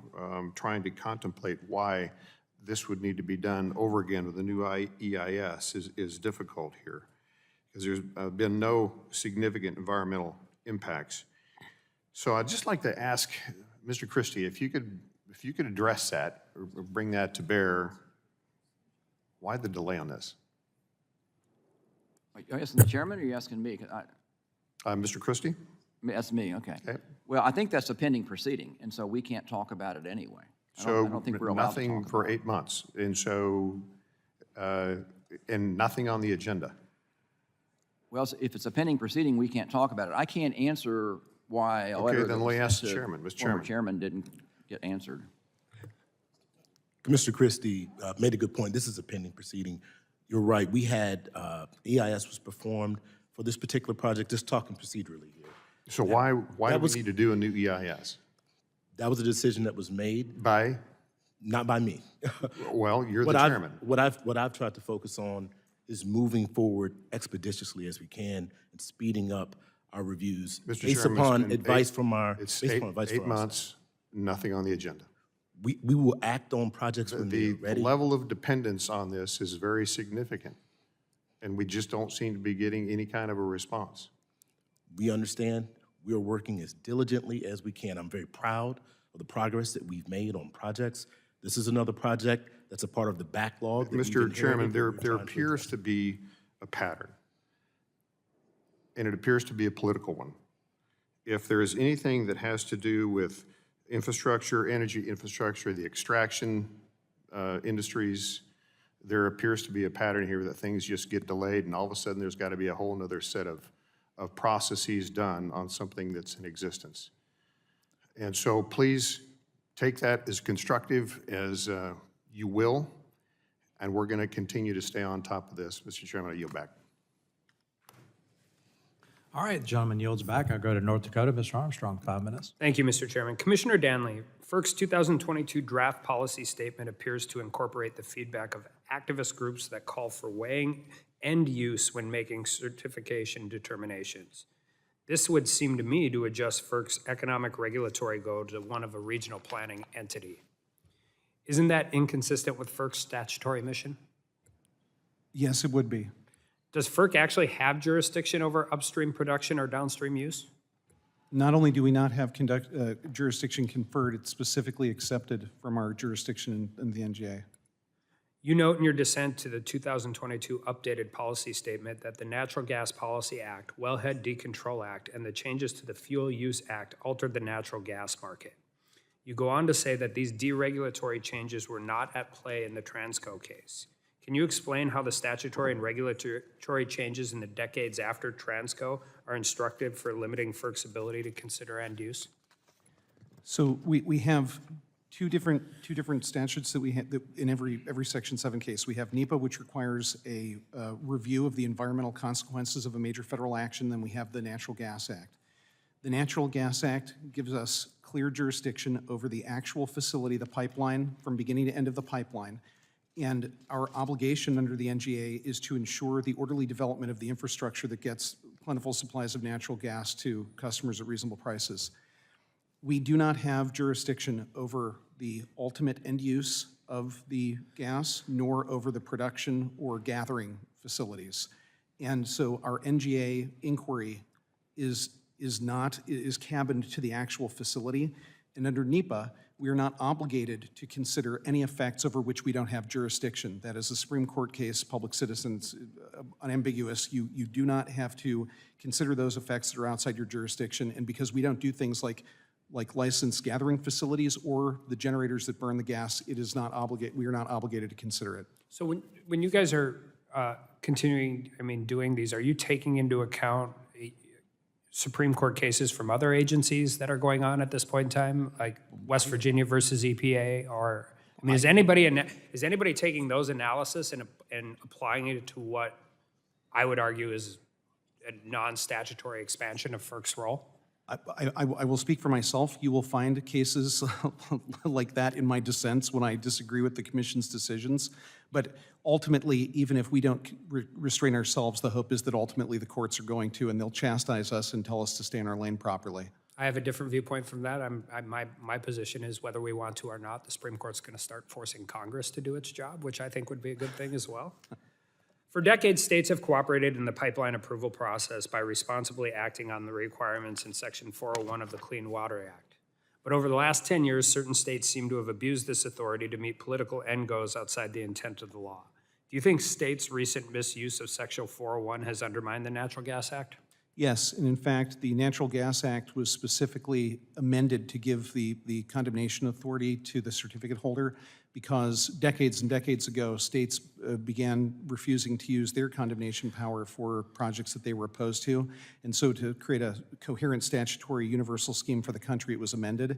trying to contemplate why this would need to be done over again with a new EIS is difficult here, because there's been no significant environmental impacts. So I'd just like to ask Mr. Christie, if you could address that or bring that to bear. Why the delay on this? Are you asking the chairman or are you asking me? Mr. Christie? That's me, okay. Okay. Well, I think that's a pending proceeding, and so we can't talk about it anyway. So don't think we're allowed to nothing talk for about it. 8 months. And so, and nothing on the agenda. Well, if it's a pending proceeding, we can't talk about it. I can't answer why a letter then that let me was ask sent the to chairman. Mr. former Chairman. chairman didn't get answered. Commissioner Christie made a good point. This is a pending proceeding. You're right. We had, EIS was performed for this particular project, just talking procedurally here. So why do we was- need to do a new EIS? That was a decision that was made, By, not by me. well, you're the What I've- chairman. What I've tried to focus on is moving forward expeditiously as we can and speeding up our reviews Mr. based Chairman, upon it's been advice eight- from our, It's based eight, upon advice eight from our- months, nothing on the agenda. We will act on projects when The they're ready. level of dependence on this is very significant, and we just don't seem to be getting any kind of a response. We understand. We are working as diligently as we can. I'm very proud of the progress that we've made on projects. This is another project that's a part of the backlog that we've Mr. Chairman, inherited that there we're trying to appears to be a pattern, and it appears to be a political one. If there is anything that has to do with infrastructure, energy infrastructure, the extraction industries, there appears to be a pattern here that things just get delayed, and all of a sudden, there's got to be a whole nother set of processes done on something that's in existence. And so please take that as constructive as you will, and we're going to continue to stay on top of this. Mr. Chairman, I yield back. All right, the gentleman yields back. I'll go to North Dakota. Mr. Armstrong, 5 minutes. Thank you, Mr. Chairman. Commissioner Danley, FERC's 2022 draft policy statement appears to incorporate the feedback of activist groups that call for weighing end use when making certification determinations. This would seem to me to adjust FERC's economic regulatory goal to one of a regional planning entity. Isn't that inconsistent with FERC's statutory mission? Yes, it would be. Does FERC actually have jurisdiction over upstream production or downstream use? Not only do we not have jurisdiction conferred, it's specifically accepted from our jurisdiction in the NGA. You note in your dissent to the 2022 updated policy statement that the Natural Gas Policy Act, Wellhead Decontrol Act, and the changes to the Fuel Use Act altered the natural gas market. You go on to say that these deregulatory changes were not at play in the Transco case. Can you explain how the statutory and regulatory changes in the decades after Transco are instructive for limiting FERC's ability to consider end use? So we have two different statutes that we have in every Section 7 case. We have NEPA, which requires a review of the environmental consequences of a major federal action. Then we have the Natural Gas Act. The Natural Gas Act gives us clear jurisdiction over the actual facility, the pipeline, from beginning to end of the pipeline. And our obligation under the NGA is to ensure the orderly development of the infrastructure that gets plentiful supplies of natural gas to customers at reasonable prices. We do not have jurisdiction over the ultimate end use of the gas, nor over the production or gathering facilities. And so our NGA inquiry is cabined to the actual facility. And under NEPA, we are not obligated to consider any effects over which we don't have jurisdiction. That is a Supreme Court case, Public Citizens, unambiguous. You do not have to consider those effects that are outside your jurisdiction. And because we don't do things like licensed gathering facilities or the generators that burn the gas, we are not obligated to consider it. So when you guys are continuing, doing these, are you taking into account Supreme Court cases from other agencies that are going on at this point in time, like West Virginia versus EPA, or is anybody taking those analysis and applying it to what I would argue is a non-statutory expansion of FERC's role? I will speak for myself. You will find cases like that in my dissents when I disagree with the Commission's decisions. But ultimately, even if we don't restrain ourselves, the hope is that ultimately the courts are going to, and they'll chastise us and tell us to stay in our lane properly. I have a different viewpoint from that. My position is whether we want to or not, the Supreme Court's going to start forcing Congress to do its job, which I think would be a good thing as well. For decades, states have cooperated in the pipeline approval process by responsibly acting on the requirements in Section 401 of the Clean Water Act. But over the last 10 years, certain states seem to have abused this authority to meet political end goals outside the intent of the law. Do you think states' recent misuse of Section 401 has undermined the Natural Gas Act? Yes, and in fact, the Natural Gas Act was specifically amended to give the condemnation authority to the certificate holder because decades and decades ago, states began refusing to use their condemnation power for projects that they were opposed to. And so to create a coherent statutory universal scheme for the country, it was amended.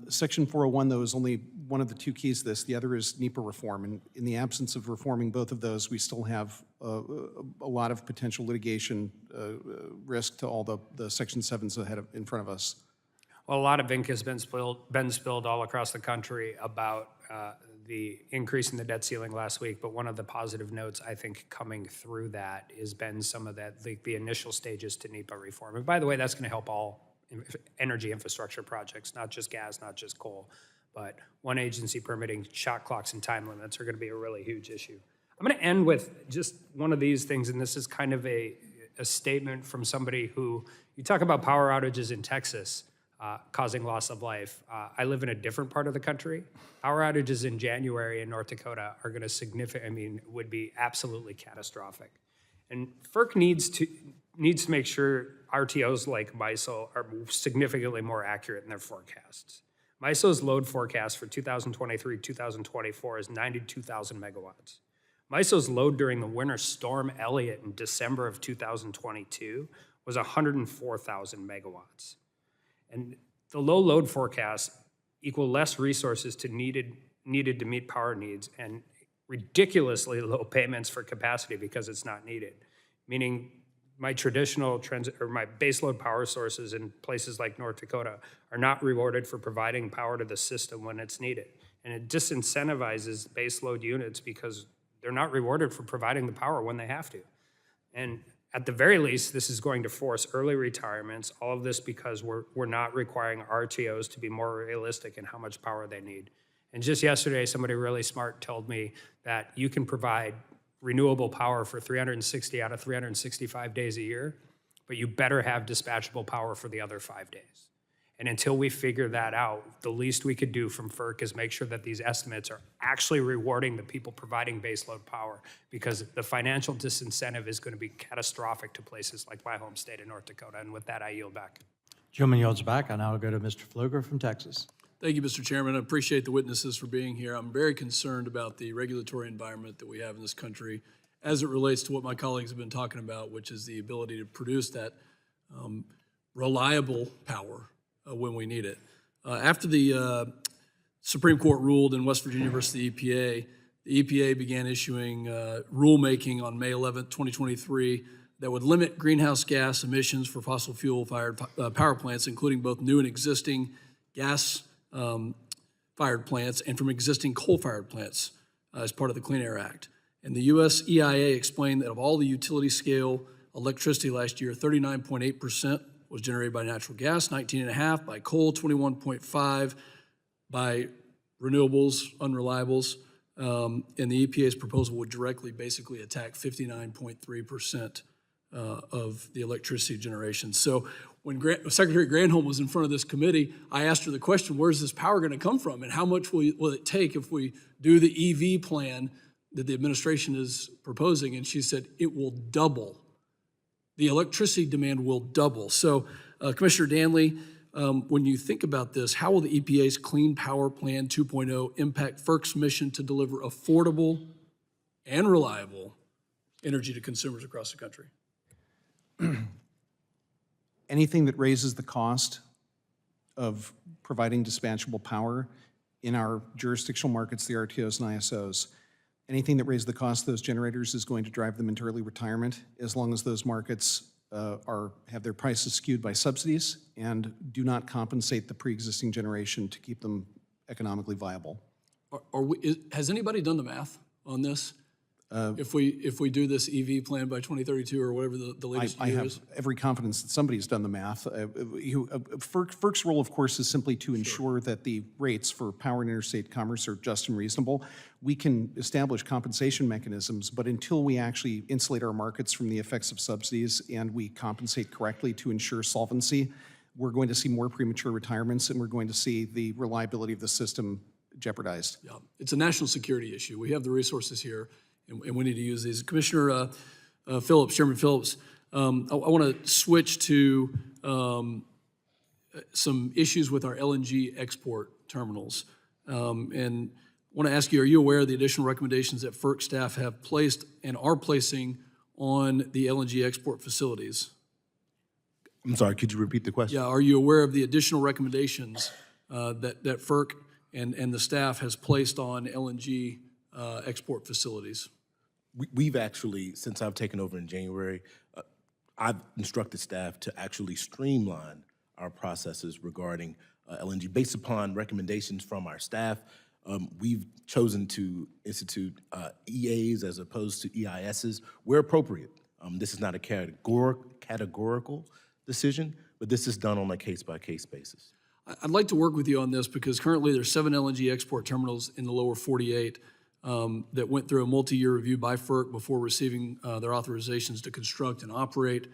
Section 401, though, is only one of the two keys to this. The other is NEPA reform. And in the absence of reforming both of those, we still have a lot of potential litigation risk to all the Section 7s in front of us. Well, a lot of ink has been spilled all across the country about the increase in the debt ceiling last week, but one of the positive notes I think coming through that has been some of that, the initial stages to NEPA reform. And by the way, that's going to help all energy infrastructure projects, not just gas, not just coal, but one agency permitting shot clocks and time limits are going to be a really huge issue. I'm going to end with just one of these things, and this is kind of a statement from somebody who, you talk about power outages in Texas causing loss of life. I live in a different part of the country. Power outages in January in North Dakota are going to would be absolutely catastrophic. And FERC needs to make sure RTOs like MISO are significantly more accurate in their forecasts. MISO's load forecast for 2023-2024 is 92,000 megawatts. MISO's load during the winter storm Elliott in December of 2022 was 104,000 megawatts. And the low load forecasts equal less resources needed to meet power needs and ridiculously low payments for capacity because it's not needed. Meaning my traditional my baseload power sources in places like North Dakota are not rewarded for providing power to the system when it's needed. And it disincentivizes baseload units because they're not rewarded for providing the power when they have to. And at the very least, this is going to force early retirements, all of this because we're not requiring RTOs to be more realistic in how much power they need. And just yesterday, somebody really smart told me that you can provide renewable power for 360 out of 365 days a year, but you better have dispatchable power for the other 5 days. And until we figure that out, the least we could do from FERC is make sure that these estimates are actually rewarding the people providing baseload power, because the financial disincentive is going to be catastrophic to places like my home state of North Dakota. And with that, I yield back. Gentleman yields back. I now go to Mr. Pfluger from Texas. Thank you, Mr. Chairman. I appreciate the witnesses for being here. I'm very concerned about the regulatory environment that we have in this country as it relates to what my colleagues have been talking about, which is the ability to produce that reliable power when we need it. After the Supreme Court ruled in West Virginia versus the EPA began issuing rulemaking on May 11th, 2023, that would limit greenhouse gas emissions for fossil fuel-fired power plants, including both new and existing gas-fired plants and from existing coal-fired plants as part of the Clean Air Act. And the US EIA explained that of all the utility-scale electricity last year, 39.8% was generated by natural gas, 19.5% by coal, 21.5% by renewables, unreliables, and the EPA's proposal would directly basically attack 59.3% of the electricity generation. So when Secretary Granholm was in front of this committee, I asked her the question, where's this power going to come from, and how much will it take if we do the EV plan that the administration is proposing? And she said, it will double. The electricity demand will double. So, Commissioner Danley, when you think about this, how will the EPA's Clean Power Plan 2.0 impact FERC's mission to deliver affordable and reliable energy to consumers across the country? Anything that raises the cost of providing dispatchable power in our jurisdictional markets, the RTOs and ISOs, anything that raises the cost of those generators is going to drive them into early retirement, as long as those markets have their prices skewed by subsidies and do not compensate the pre-existing generation to keep them economically viable. Has anybody done the math on this? If we do this EV plan by 2032 or whatever the latest year is? I have every confidence that somebody's done the math. FERC's role, of course, is simply to ensure that the rates for power and interstate commerce are just and reasonable. We can establish compensation mechanisms, but until we actually insulate our markets from the effects of subsidies and we compensate correctly to ensure solvency, we're going to see more premature retirements and we're going to see the reliability of the system jeopardized. Yeah, it's a national security issue. We have the resources here, and we need to use these. Commissioner Phillips, Chairman Phillips, I want to switch to some issues with our LNG export terminals. And want to ask you, are you aware of the additional recommendations that FERC staff have placed and are placing on the LNG export facilities? I'm sorry, could you repeat the question? Yeah, are you aware of the additional recommendations that FERC and the staff has placed on LNG export facilities? We've actually, since I've taken over in January, I've instructed staff to actually streamline our processes regarding LNG. Based upon recommendations from our staff, we've chosen to institute EAs as opposed to EISs where appropriate. This is not a categorical decision, but this is done on a case-by-case basis. I'd like to work with you on this because currently there's 7 LNG export terminals in the lower 48 that went through a multi-year review by FERC before receiving their authorizations to construct and operate.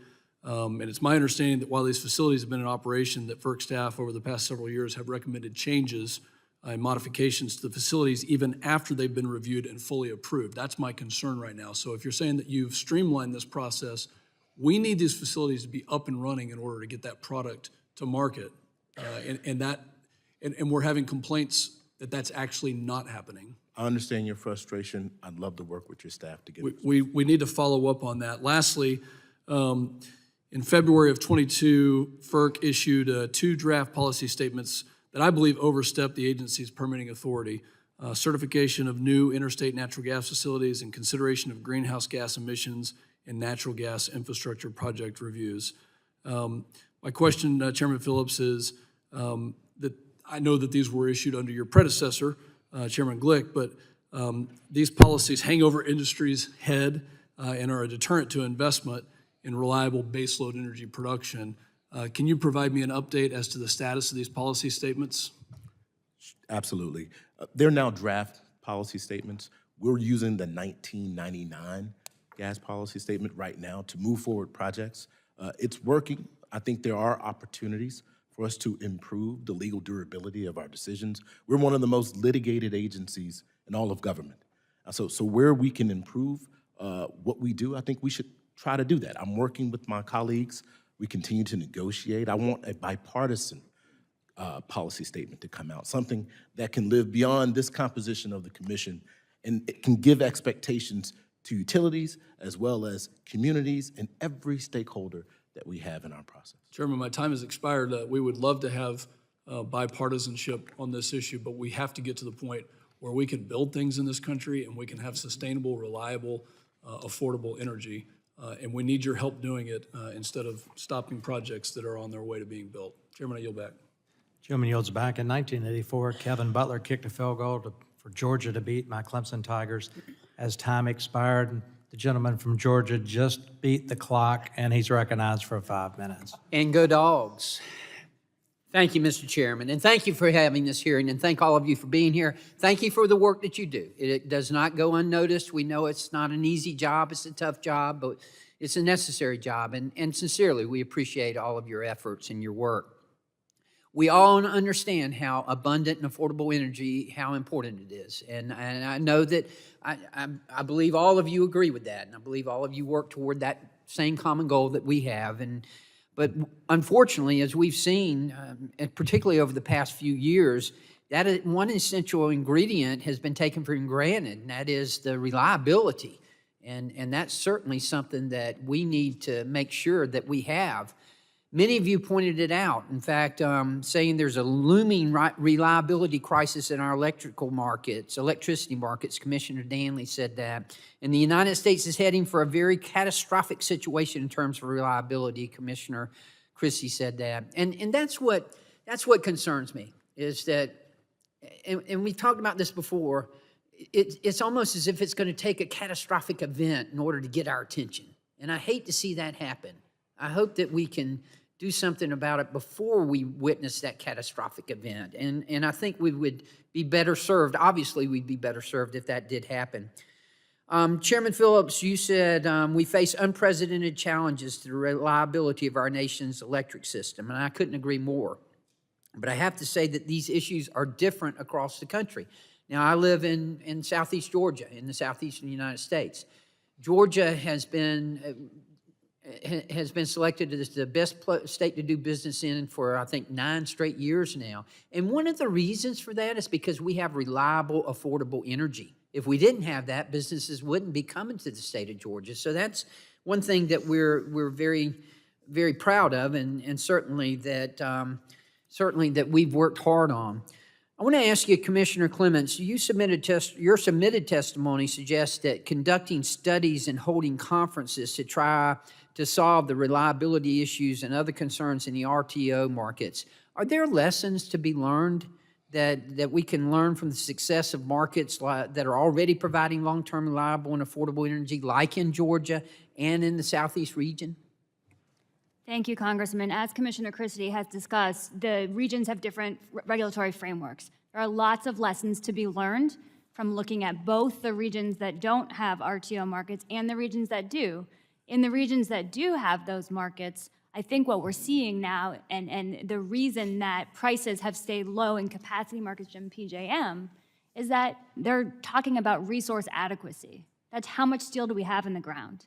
And it's my understanding that while these facilities have been in operation, that FERC staff over the past several years have recommended changes and modifications to the facilities even after they've been reviewed and fully approved. That's my concern right now. So if you're saying that you've streamlined this process, we need these facilities to be up and running in order to get that product to market. And we're having complaints that that's actually not happening. I understand your frustration. I'd love to work with your staff to get it. We need to follow up on that. Lastly, in February of 22, FERC issued 2 draft policy statements that I believe overstepped the agency's permitting authority. Certification of new interstate natural gas facilities and consideration of greenhouse gas emissions and natural gas infrastructure project reviews. My question, Chairman Phillips, is that I know that these were issued under your predecessor, Chairman Glick, but these policies hang over industry's head and are a deterrent to investment in reliable baseload energy production. Can you provide me an update as to the status of these policy statements? Absolutely. They're now draft policy statements. We're using the 1999 gas policy statement right now to move forward projects. It's working. I think there are opportunities for us to improve the legal durability of our decisions. We're one of the most litigated agencies in all of government. So where we can improve what we do, I think we should try to do that. I'm working with my colleagues. We continue to negotiate. I want a bipartisan policy statement to come out, something that can live beyond this composition of the commission, and it can give expectations to utilities as well as communities and every stakeholder that we have in our process. Chairman, my time has expired. We would love to have bipartisanship on this issue, but we have to get to the point where we can build things in this country and we can have sustainable, reliable, affordable energy. And we need your help doing it instead of stopping projects that are on their way to being built. Chairman, I yield back. Chairman yields back. In 1984, Kevin Butler kicked a field goal for Georgia to beat my Clemson Tigers. As time expired, the gentleman from Georgia just beat the clock, and he's recognized for 5 minutes. And go Dogs. Thank you, Mr. Chairman, and thank you for having this hearing, and thank all of you for being here. Thank you for the work that you do. It does not go unnoticed. We know it's not an easy job. It's a tough job, but it's a necessary job, and sincerely, we appreciate all of your efforts and your work. We all understand how abundant and affordable energy, how important it is, and I know that I believe all of you agree with that, and I believe all of you work toward that same common goal that we have. But unfortunately, as we've seen, and particularly over the past few years, that one essential ingredient has been taken for granted, and that is the reliability. And that's certainly something that we need to make sure that we have. Many of you pointed it out, in fact, saying there's a looming reliability crisis in our electricity markets. Commissioner Danley said that. And the United States is heading for a very catastrophic situation in terms of reliability. Commissioner Christie said that. And that's what concerns me, is that, and we've talked about this before, it's almost as if it's going to take a catastrophic event in order to get our attention. And I hate to see that happen. I hope that we can do something about it before we witness that catastrophic event. And I think we would be better served, obviously we'd be better served if that did happen. Chairman Phillips, you said we face unprecedented challenges to the reliability of our nation's electric system, and I couldn't agree more. But I have to say that these issues are different across the country. Now, I live in southeast Georgia, in the southeastern United States. Georgia has been has been selected as the best state to do business in for, I think, 9 straight years now. And one of the reasons for that is because we have reliable, affordable energy. If we didn't have that, businesses wouldn't be coming to the state of Georgia. So that's one thing that we're very, very proud of, and certainly that we've worked hard on. I want to ask you, Commissioner Clements, your submitted testimony suggests that conducting studies and holding conferences to try to solve the reliability issues and other concerns in the RTO markets. Are there lessons to be learned that we can learn from the success of markets that are already providing long-term reliable and affordable energy, like in Georgia and in the Southeast region? Thank you, Congressman. As Commissioner Christie has discussed, the regions have different regulatory frameworks. There are lots of lessons to be learned from looking at both the regions that don't have RTO markets and the regions that do. In the regions that do have those markets, I think what we're seeing now, and the reason that prices have stayed low in capacity markets and PJM, is that they're talking about resource adequacy. That's how much steel do we have in the ground.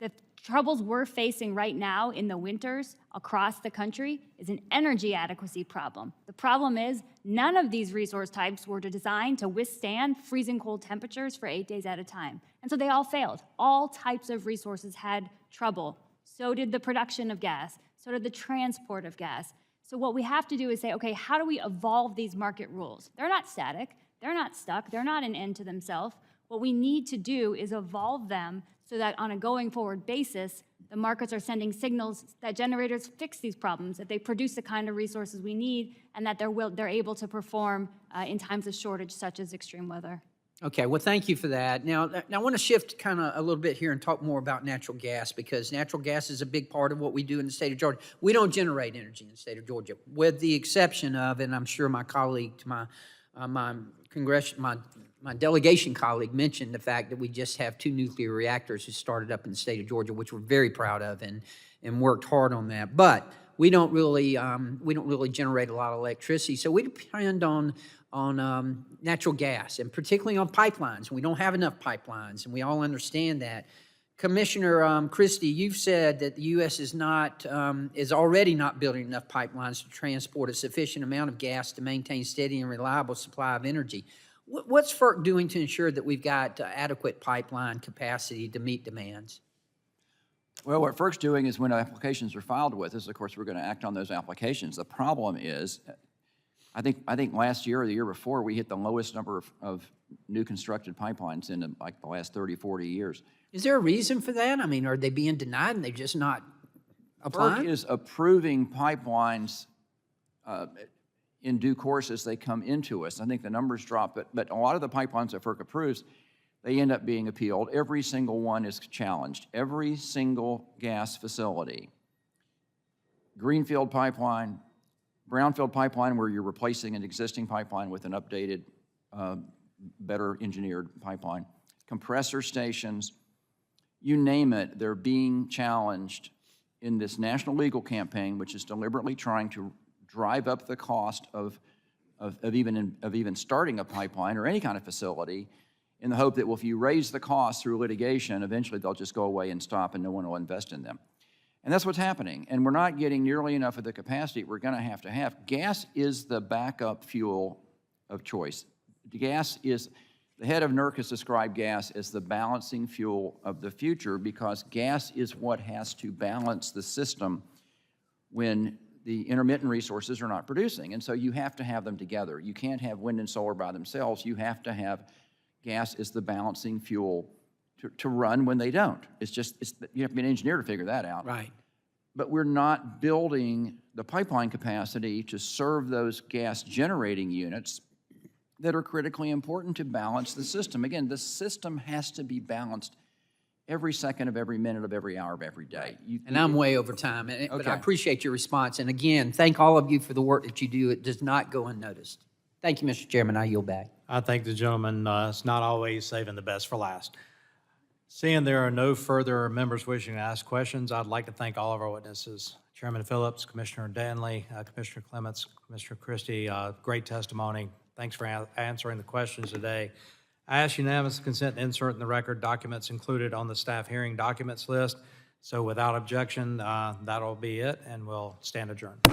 The troubles we're facing right now in the winters across the country is an energy adequacy problem. The problem is none of these resource types were designed to withstand freezing cold temperatures for 8 days at a time. And so they all failed. All types of resources had trouble. So did the production of gas. So did the transport of gas. So what we have to do is say, okay, how do we evolve these market rules? They're not static. They're not stuck. They're not an end to themselves. What we need to do is evolve them so that on a going forward basis, the markets are sending signals that generators fix these problems, that they produce the kind of resources we need, and that they're able to perform in times of shortage, such as extreme weather. Okay, well, thank you for that. Now I want to shift kind of a little bit here and talk more about natural gas, because natural gas is a big part of what we do in the state of Georgia. We don't generate energy in the state of Georgia, with the exception of, and I'm sure my colleague, my delegation colleague mentioned the fact that we just have 2 nuclear reactors who started up in the state of Georgia, which we're very proud of and worked hard on that. But we don't really generate a lot of electricity, so we depend on natural gas, and particularly on pipelines. We don't have enough pipelines, and we all understand that. Commissioner Christie, you've said that the U.S. is already not building enough pipelines to transport a sufficient amount of gas to maintain steady and reliable supply of energy. What's FERC doing to ensure that we've got adequate pipeline capacity to meet demands? Well, what FERC's doing is when applications are filed with us, of course, we're going to act on those applications. The problem is, I think last year or the year before, we hit the lowest number of new constructed pipelines in like the last 30, 40 years. Is there a reason for that? I mean, are they being denied and they're just not applying? FERC is approving pipelines in due course as they come into us. I think the numbers drop, but a lot of the pipelines that FERC approves, they end up being appealed. Every single one is challenged. Every single gas facility, greenfield pipeline, brownfield pipeline where you're replacing an existing pipeline with an updated, better engineered pipeline, compressor stations, you name it, they're being challenged in this national legal campaign, which is deliberately trying to drive up the cost of even starting a pipeline or any kind of facility, in the hope that, well, if you raise the cost through litigation, eventually they'll just go away and stop and no one will invest in them. And that's what's happening. And we're not getting nearly enough of the capacity we're going to have. Gas is the backup fuel of choice. Gas is, the head of NERC has described gas as the balancing fuel of the future, because gas is what has to balance the system when the intermittent resources are not producing. And so you have to have them together. You can't have wind and solar by themselves. You have to have gas as the balancing fuel to run when they don't. You have to be an engineer to figure that out. Right. But we're not building the pipeline capacity to serve those gas generating units that are critically important to balance the system. Again, the system has to be balanced every second of every minute of every hour of every day. And I'm way over time, but I appreciate your response. And again, thank all of you for the work that you do. It does not go unnoticed. Thank you, Mr. Chairman. I yield back. I thank the gentleman. It's not always saving the best for last. Seeing there are no further members wishing to ask questions, I'd like to thank all of our witnesses. Chairman Phillips, Commissioner Danley, Commissioner Clements, Commissioner Christie, great testimony. Thanks for answering the questions today. I ask unanimous consent to insert in the record documents included on the staff hearing documents list. So without objection, that'll be it, and we'll stand adjourned.